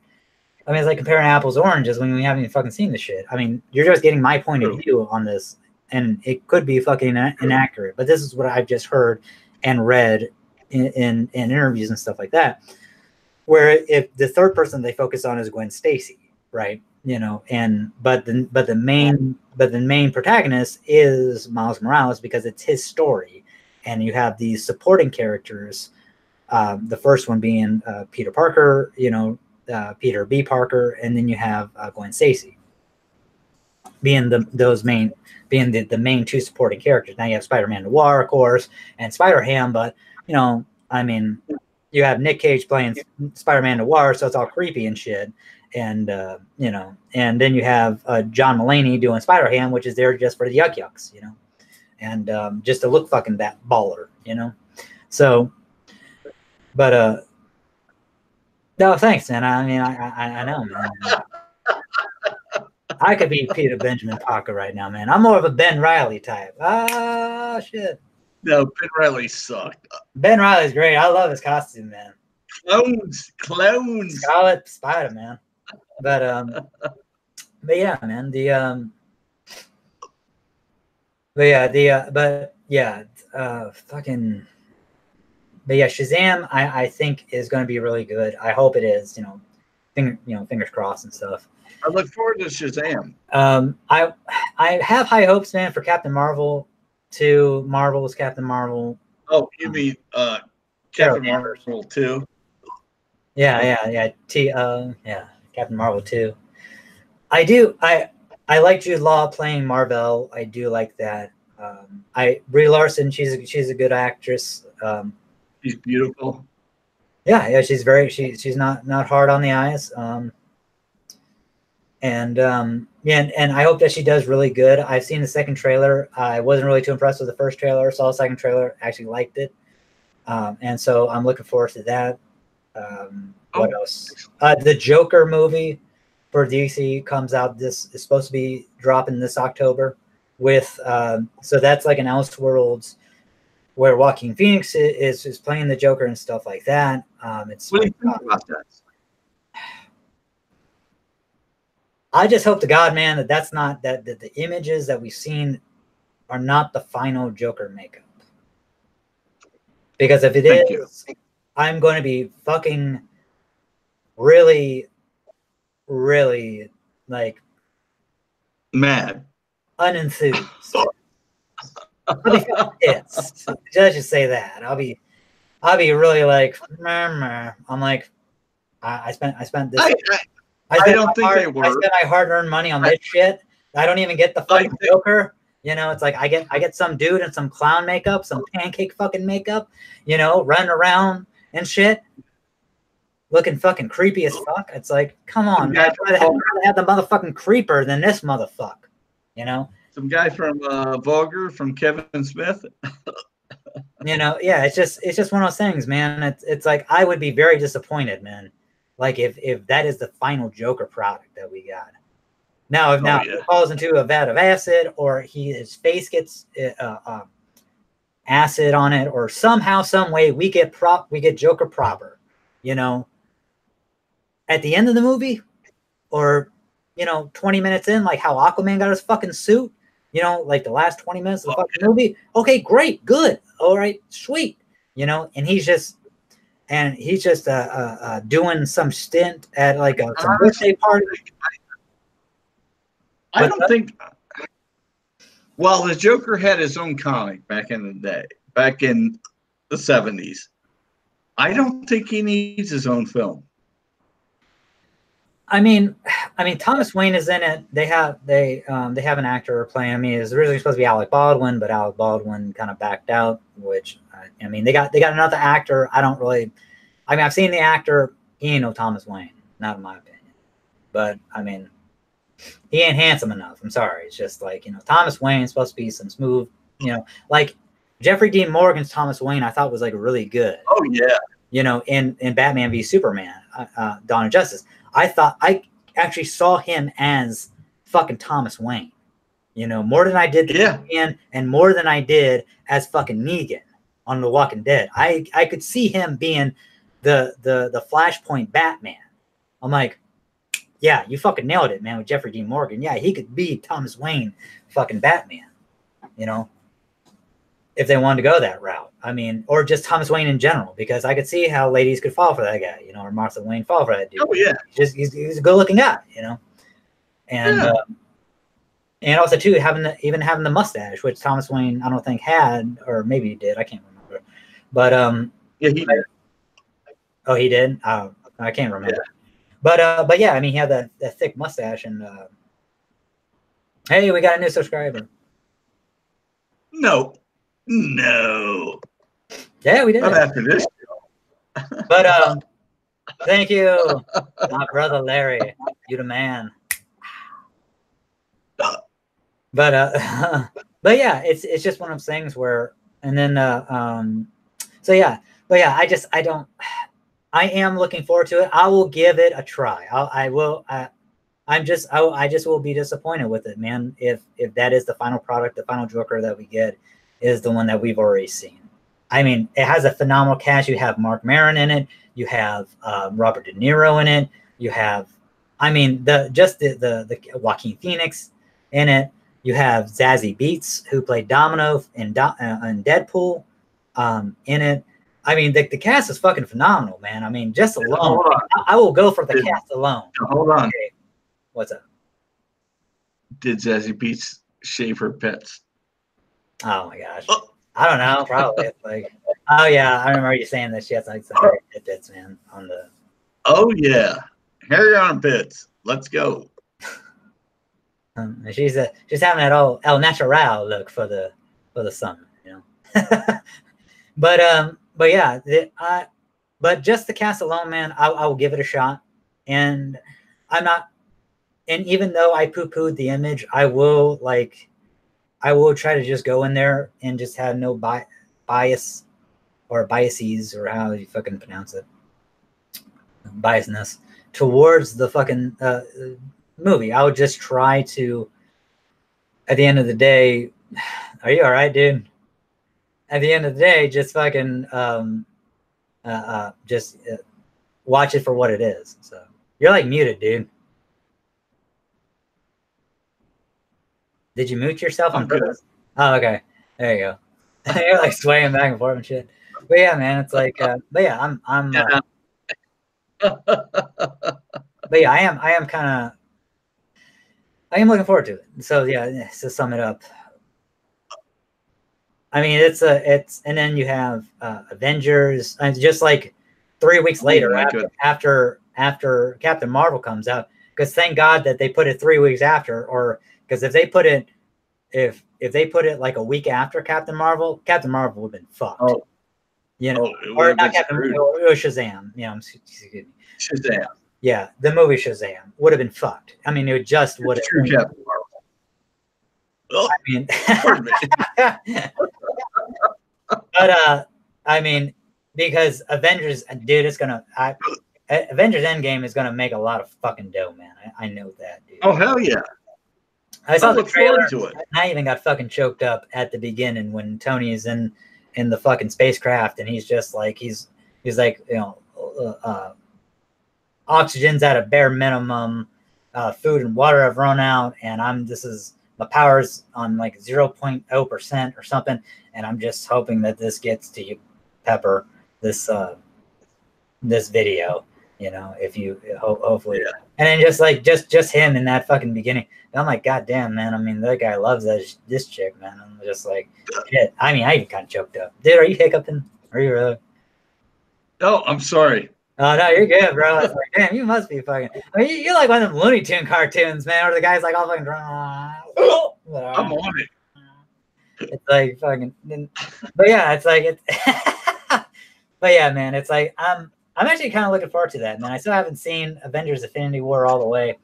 [SPEAKER 1] I mean, it's like comparing apples to oranges when we haven't even fucking seen the shit. I mean, you're just getting my point of view on this, and it could be fucking inaccurate, but this is what I've just heard and read in interviews and stuff like that, where if the third person they focus on is Gwen Stacy, right? But the main protagonist is Miles Morales, because it's his story, and you have these supporting characters. The first one being Peter Parker, Peter B. Parker, and then you have Gwen Stacy being the main 2 supporting characters. Now you have Spider-Man Noir, of course, and Spider-Ham, but I mean, you have Nick Cage playing Spider-Man Noir, so it's all creepy and shit. And and then you have John Mulaney doing Spider-Ham, which is there just for the yucks, and just to look fucking that baller, So, but no, thanks, man. I mean, I know, man. I could be Peter Benjamin Parker right now, man. I'm more of a Ben Reilly type. Ah, shit.
[SPEAKER 2] No, Ben Reilly sucked.
[SPEAKER 1] Ben Reilly's great. I love his costume, man.
[SPEAKER 2] Clones.
[SPEAKER 1] Scarlet Spider, man. But yeah, man. Fucking. But yeah, Shazam, I think is going to be really good. I hope it is. Fingers crossed and stuff.
[SPEAKER 2] I look forward to Shazam.
[SPEAKER 1] I have high hopes, man, for Captain Marvel 2. Marvel's Captain Marvel.
[SPEAKER 2] Oh, you mean Captain Marvel 2?
[SPEAKER 1] Yeah. Captain Marvel 2. I do. I like Jude Law playing Marvel. I do like that. Brie Larson, she's a good actress.
[SPEAKER 2] She's beautiful.
[SPEAKER 1] Yeah, she's not hard on the eyes. And I hope that she does really good. I've seen the second trailer. I wasn't really too impressed with the first trailer. Saw the second trailer, actually liked it. And so I'm looking forward to that. What else? The Joker movie for DC comes out. This is supposed to be dropping this October. With so that's like an Elseworlds where Joaquin Phoenix is playing the Joker and stuff like that. It's
[SPEAKER 2] what do you think about that?
[SPEAKER 1] I just hope to God, man, that's not that the images that we've seen are not the final Joker makeup. Because if it is, I'm going to be fucking really, really like
[SPEAKER 2] mad,
[SPEAKER 1] unenthused. I'll be pissed. Let's just say that. I'll be really like, I'm like, I spent this. I don't think they were. I spent my hard-earned money on this shit. I don't even get the fucking Joker. You know, it's like I get some dude in some clown makeup, some pancake fucking makeup, you know, running around and shit, looking fucking creepy as fuck. It's like, come on, man. I'd rather have the motherfucking creeper than this motherfucker, you know?
[SPEAKER 2] Some guy from Vulgar, from Kevin Smith.
[SPEAKER 1] You know, yeah, it's just one of those things, man. It's like I would be very disappointed, man. Like if that is the final Joker product that we got. Now, if he falls into a vat of acid, or his face gets acid on it, or somehow, some way we get Joker proper, you know, at the end of the movie, or 20 minutes in, like how Aquaman got his fucking suit, you know, like the last 20 minutes of the fucking movie. Okay, great, good, all right, sweet, you know, and he's just doing some stint at like some birthday party.
[SPEAKER 2] I don't think. Well, the Joker had his own comic back in the day, back in the 70s. I don't think he needs his own film.
[SPEAKER 1] I mean, Thomas Wayne is in it. They have an actor playing. I mean, it was originally supposed to be Alec Baldwin, but Alec Baldwin kind of backed out. Which I mean, they got another actor. I've seen the actor. He ain't no Thomas Wayne, not in my opinion. But I mean, he ain't handsome enough. I'm sorry. It's just like, Thomas Wayne's supposed to be some smooth, like Jeffrey Dean Morgan's Thomas Wayne, I thought was like really good.
[SPEAKER 2] Oh yeah.
[SPEAKER 1] In Batman v Superman, Dawn of Justice, I thought I actually saw him as fucking Thomas Wayne, more than I did Batman, and more than I did as fucking Negan on The Walking Dead. I could see him being the Flashpoint Batman. I'm like, yeah, you fucking nailed it, man, with Jeffrey Dean Morgan. Yeah, he could be Thomas Wayne fucking Batman, if they wanted to go that route. I mean, or just Thomas Wayne in general, because I could see how ladies could fall for that guy, or Martha Wayne fall for that dude.
[SPEAKER 2] Oh, yeah.
[SPEAKER 1] He's a good-looking guy, And and also, too, having the mustache, which Thomas Wayne, I don't think had, or maybe he did. I can't remember. But,
[SPEAKER 2] yeah, he did.
[SPEAKER 1] Oh, he did? I can't remember. Yeah. But yeah, I mean, he had that thick mustache, and hey, we got a new subscriber.
[SPEAKER 2] No.
[SPEAKER 1] Yeah, we did.
[SPEAKER 2] Not after this.
[SPEAKER 1] But thank you, my brother Larry. You the man. But yeah, it's just one of those things where, and then so yeah, but yeah, I am looking forward to it. I will give it a try. I just will be disappointed with it, man. If that is the final product, the final Joker that we get is the one that we've already seen. I mean, it has a phenomenal cast. You have Mark Maron in it. You have Robert De Niro in it. You have, I mean, the Joaquin Phoenix in it. You have Zazie Beetz, who played Domino in Deadpool, in it. I mean, the cast is fucking phenomenal, man. I mean, just alone, I will go for the cast alone.
[SPEAKER 2] Hold on.
[SPEAKER 1] Okay. What's up?
[SPEAKER 2] Did Zazie Beetz shave her pets?
[SPEAKER 1] Oh my gosh. Oh. I don't know. Probably. Like, oh yeah, I remember you saying that she has like some pits, man, on the.
[SPEAKER 2] Oh yeah, hairy armpits. Let's go.
[SPEAKER 1] She's having that old El Natural look for the summer, But yeah, But just the cast alone, man, I will give it a shot. And I'm not, and even though I poo-pooed the image, I will try to just go in there and just have no bias or biases, or how you fucking pronounce it, biasness towards the fucking movie. I would just try to, at the end of the day, are you all right, dude? At the end of the day, just fucking watch it for what it is. So you're like muted, dude. Did you mute yourself on purpose? Oh, okay. There you go. You're like swaying back and forth and shit. But yeah, man, it's like, but yeah, but yeah, I am looking forward to it. So yeah, to sum it up, I mean, and then you have Avengers, and just like 3 weeks later after Captain Marvel comes out, because thank God that they put it 3 weeks after, or because if they put it like a week after Captain Marvel would have been fucked.
[SPEAKER 2] Oh.
[SPEAKER 1] You know, or not Captain Marvel, it was Shazam. You know, excuse me.
[SPEAKER 2] Shazam.
[SPEAKER 1] Yeah, the movie Shazam would have been fucked. I mean, it just would have.
[SPEAKER 2] True Captain Marvel.
[SPEAKER 1] I mean, but I mean, because Avengers, dude, Avengers Endgame is gonna make a lot of fucking dough, man. I know that, dude.
[SPEAKER 2] Oh hell yeah!
[SPEAKER 1] I saw the trailer. To it. I even got fucking choked up at the beginning when Tony is in the fucking spacecraft, and he's just like he's like, you know, oxygen's at a bare minimum, food and water have run out, and my power's on like 0.0% or something, and I'm just hoping that this gets to you, Pepper, this video, you know, if you hopefully. Yeah. And then just him in that fucking beginning. And I'm like, God damn, man. I mean, that guy loves this chick, man. I'm just like, shit. I mean, I even kind of choked up. Dude, are you hiccuping? Are you really?
[SPEAKER 2] Oh, I'm sorry.
[SPEAKER 1] Oh, no, you're good, bro. I was like, damn, you must be fucking. I mean, you're like one of them Looney Tune cartoons, man, where the guy's like all fucking.
[SPEAKER 2] I'm on it.
[SPEAKER 1] It's like fucking. But yeah, it's like it. But yeah, man, it's like I'm actually kind of looking forward to that, man. I still haven't seen Avengers: Infinity War all the way,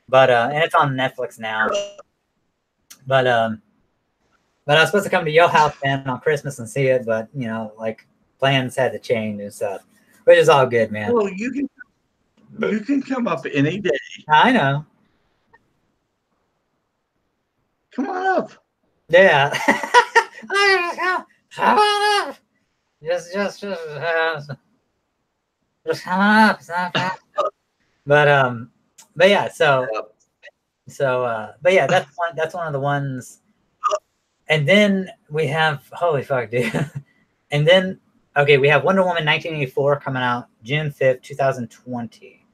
[SPEAKER 1] but and it's on Netflix now. But I was supposed to come to your house, man, on Christmas and see it, but you know, like plans had to change and stuff. Which is all good, man.
[SPEAKER 2] Well, you can come up any day.
[SPEAKER 1] I know.
[SPEAKER 2] Come on up.
[SPEAKER 1] Yeah. Come on up. Just come on up. It's not bad. But yeah, but yeah, that's one of the ones. And then we have, holy fuck, dude. And then okay, we have Wonder Woman 1984 coming out June 5th, 2020.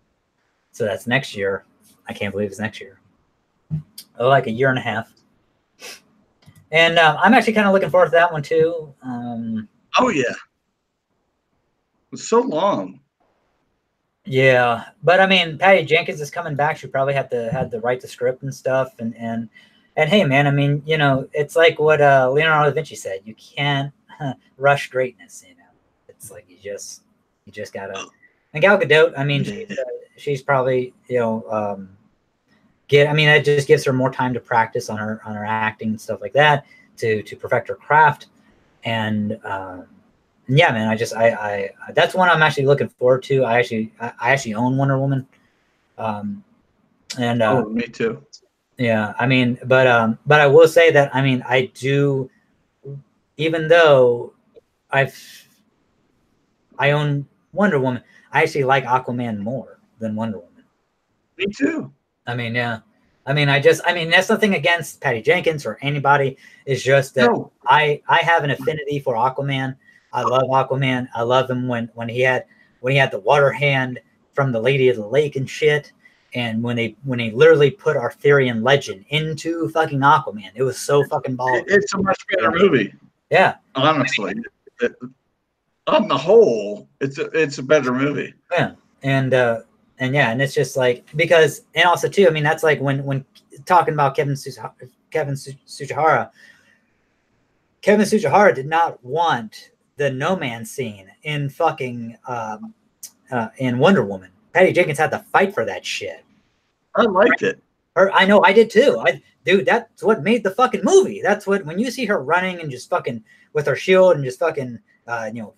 [SPEAKER 1] So that's next year. I can't believe it's next year. Oh, like a year and a half. And I'm actually kind of looking forward to that one too.
[SPEAKER 2] Oh yeah, it's so long.
[SPEAKER 1] Yeah, but I mean, Patty Jenkins is coming back. She probably had to write the script and stuff. And hey, man, I mean, you know, it's like what Leonardo da Vinci said: you can't rush greatness. You know, it's like you just gotta. And Gal Gadot, I mean, she's probably, you know, I mean, that just gives her more time to practice on her acting and stuff like that to perfect her craft. And yeah, man, I that's one I'm actually looking forward to. I actually own Wonder Woman. And
[SPEAKER 2] oh, me too.
[SPEAKER 1] Yeah, I mean, but I will say that, I mean, I do, even though I own Wonder Woman, I actually like Aquaman more than Wonder Woman.
[SPEAKER 2] Me too.
[SPEAKER 1] I mean, yeah. I mean, that's nothing against Patty Jenkins or anybody. It's just that I have an affinity for Aquaman. I love Aquaman. I love him when he had the water hand from the Lady of the Lake and shit. And when they literally put Arthurian legend into fucking Aquaman, it was so fucking ballsy.
[SPEAKER 2] It's a much better movie.
[SPEAKER 1] Yeah.
[SPEAKER 2] Honestly. On the whole, it's a better movie.
[SPEAKER 1] Yeah. And yeah, and it's just like, because, and also too, I mean, that's like when talking about Kevin Tsujihara did not want the no man scene in fucking in Wonder Woman. Patty Jenkins had to fight for that shit.
[SPEAKER 2] I liked it.
[SPEAKER 1] I know, I did too. Dude, that's what made the fucking movie. That's what, when you see her running and just fucking with her shield and just fucking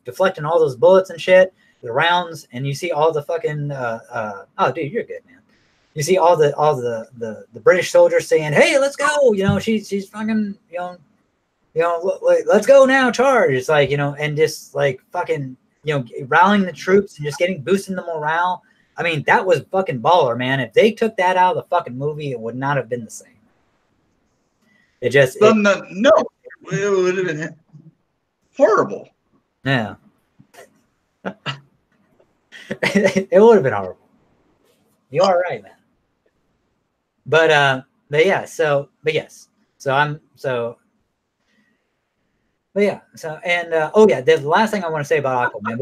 [SPEAKER 1] deflecting all those bullets and shit, the rounds, and you see all the fucking oh dude, you're good, man. You see all the British soldiers saying, "Hey, let's go!" She's fucking let's go now, charge. It's like, and just like fucking rallying the troops and just boosting the morale. I mean, that was fucking baller, man. If they took that out of the fucking movie, it would not have been the same. It just
[SPEAKER 2] no, it would have been horrible.
[SPEAKER 1] Yeah. It would have been horrible. You are right, man. But yeah, the last thing I want to say about Aquaman,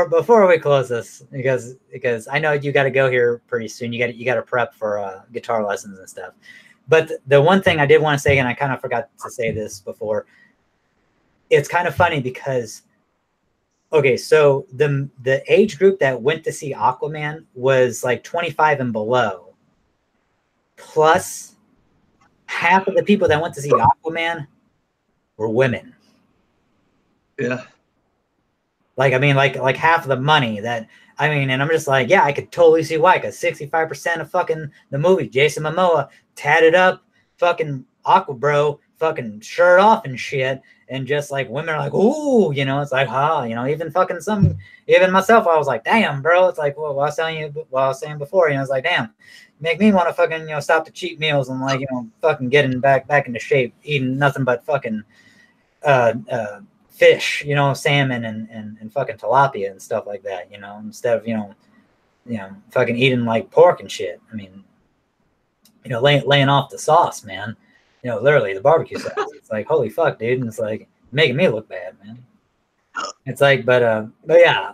[SPEAKER 1] before we close this, because I know you got to go here pretty soon. You got to prep for guitar lessons and stuff. But the one thing I did want to say, and I kind of forgot to say this before, it's kind of funny because, okay, so the age group that went to see Aquaman was like 25 and below. Plus, half of the people that went to see Aquaman were women.
[SPEAKER 2] Yeah.
[SPEAKER 1] Like, I mean, like half of the money that, I mean, and I'm just like, yeah, I could totally see why, because 65% of fucking the movie, Jason Momoa tatted up, fucking Aquabro, fucking shirt off and shit, and just like women are like, ooh, it's like, even myself, I was like, damn, bro. It's like, well, I was saying before, it's like, damn, make me want to fucking, stop the cheap meals and like, fucking getting back into shape, eating nothing but fucking fish, salmon and fucking tilapia and stuff like that, instead of, fucking eating like pork and shit. I mean, laying off the sauce, man. Literally the barbecue sauce. It's like, holy fuck, dude. And it's like making me look bad, man. It's like, but yeah.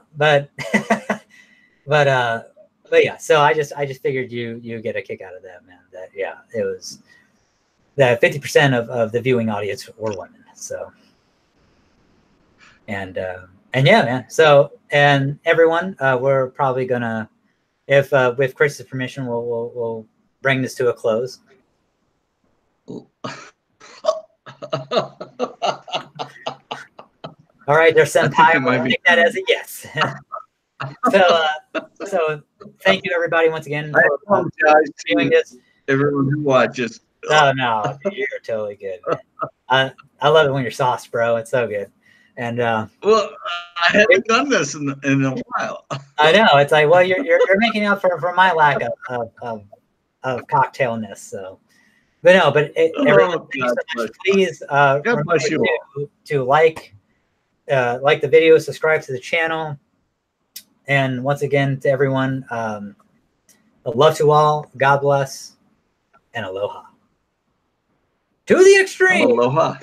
[SPEAKER 1] So I just figured you get a kick out of that, man. That, yeah, it was that 50% of the viewing audience were women. So, and yeah, man. So, and everyone, we're probably gonna, if with Chris's permission, we'll bring this to a close. All right, there's Senpai. We'll take that as a yes. So thank you, everybody, once again for doing this.
[SPEAKER 2] Everyone who watches.
[SPEAKER 1] Oh no, dude, you're totally good. I love it when you're sauced, bro. It's so good. And
[SPEAKER 2] well, I haven't done this in a while.
[SPEAKER 1] I know, it's like, well, you're making up for my lack of cocktailness. So, but no, but everyone, thank you so much. Please remember to like the video, subscribe to the channel, and once again to everyone, love to all, God bless, and aloha. To the extreme.
[SPEAKER 2] Aloha.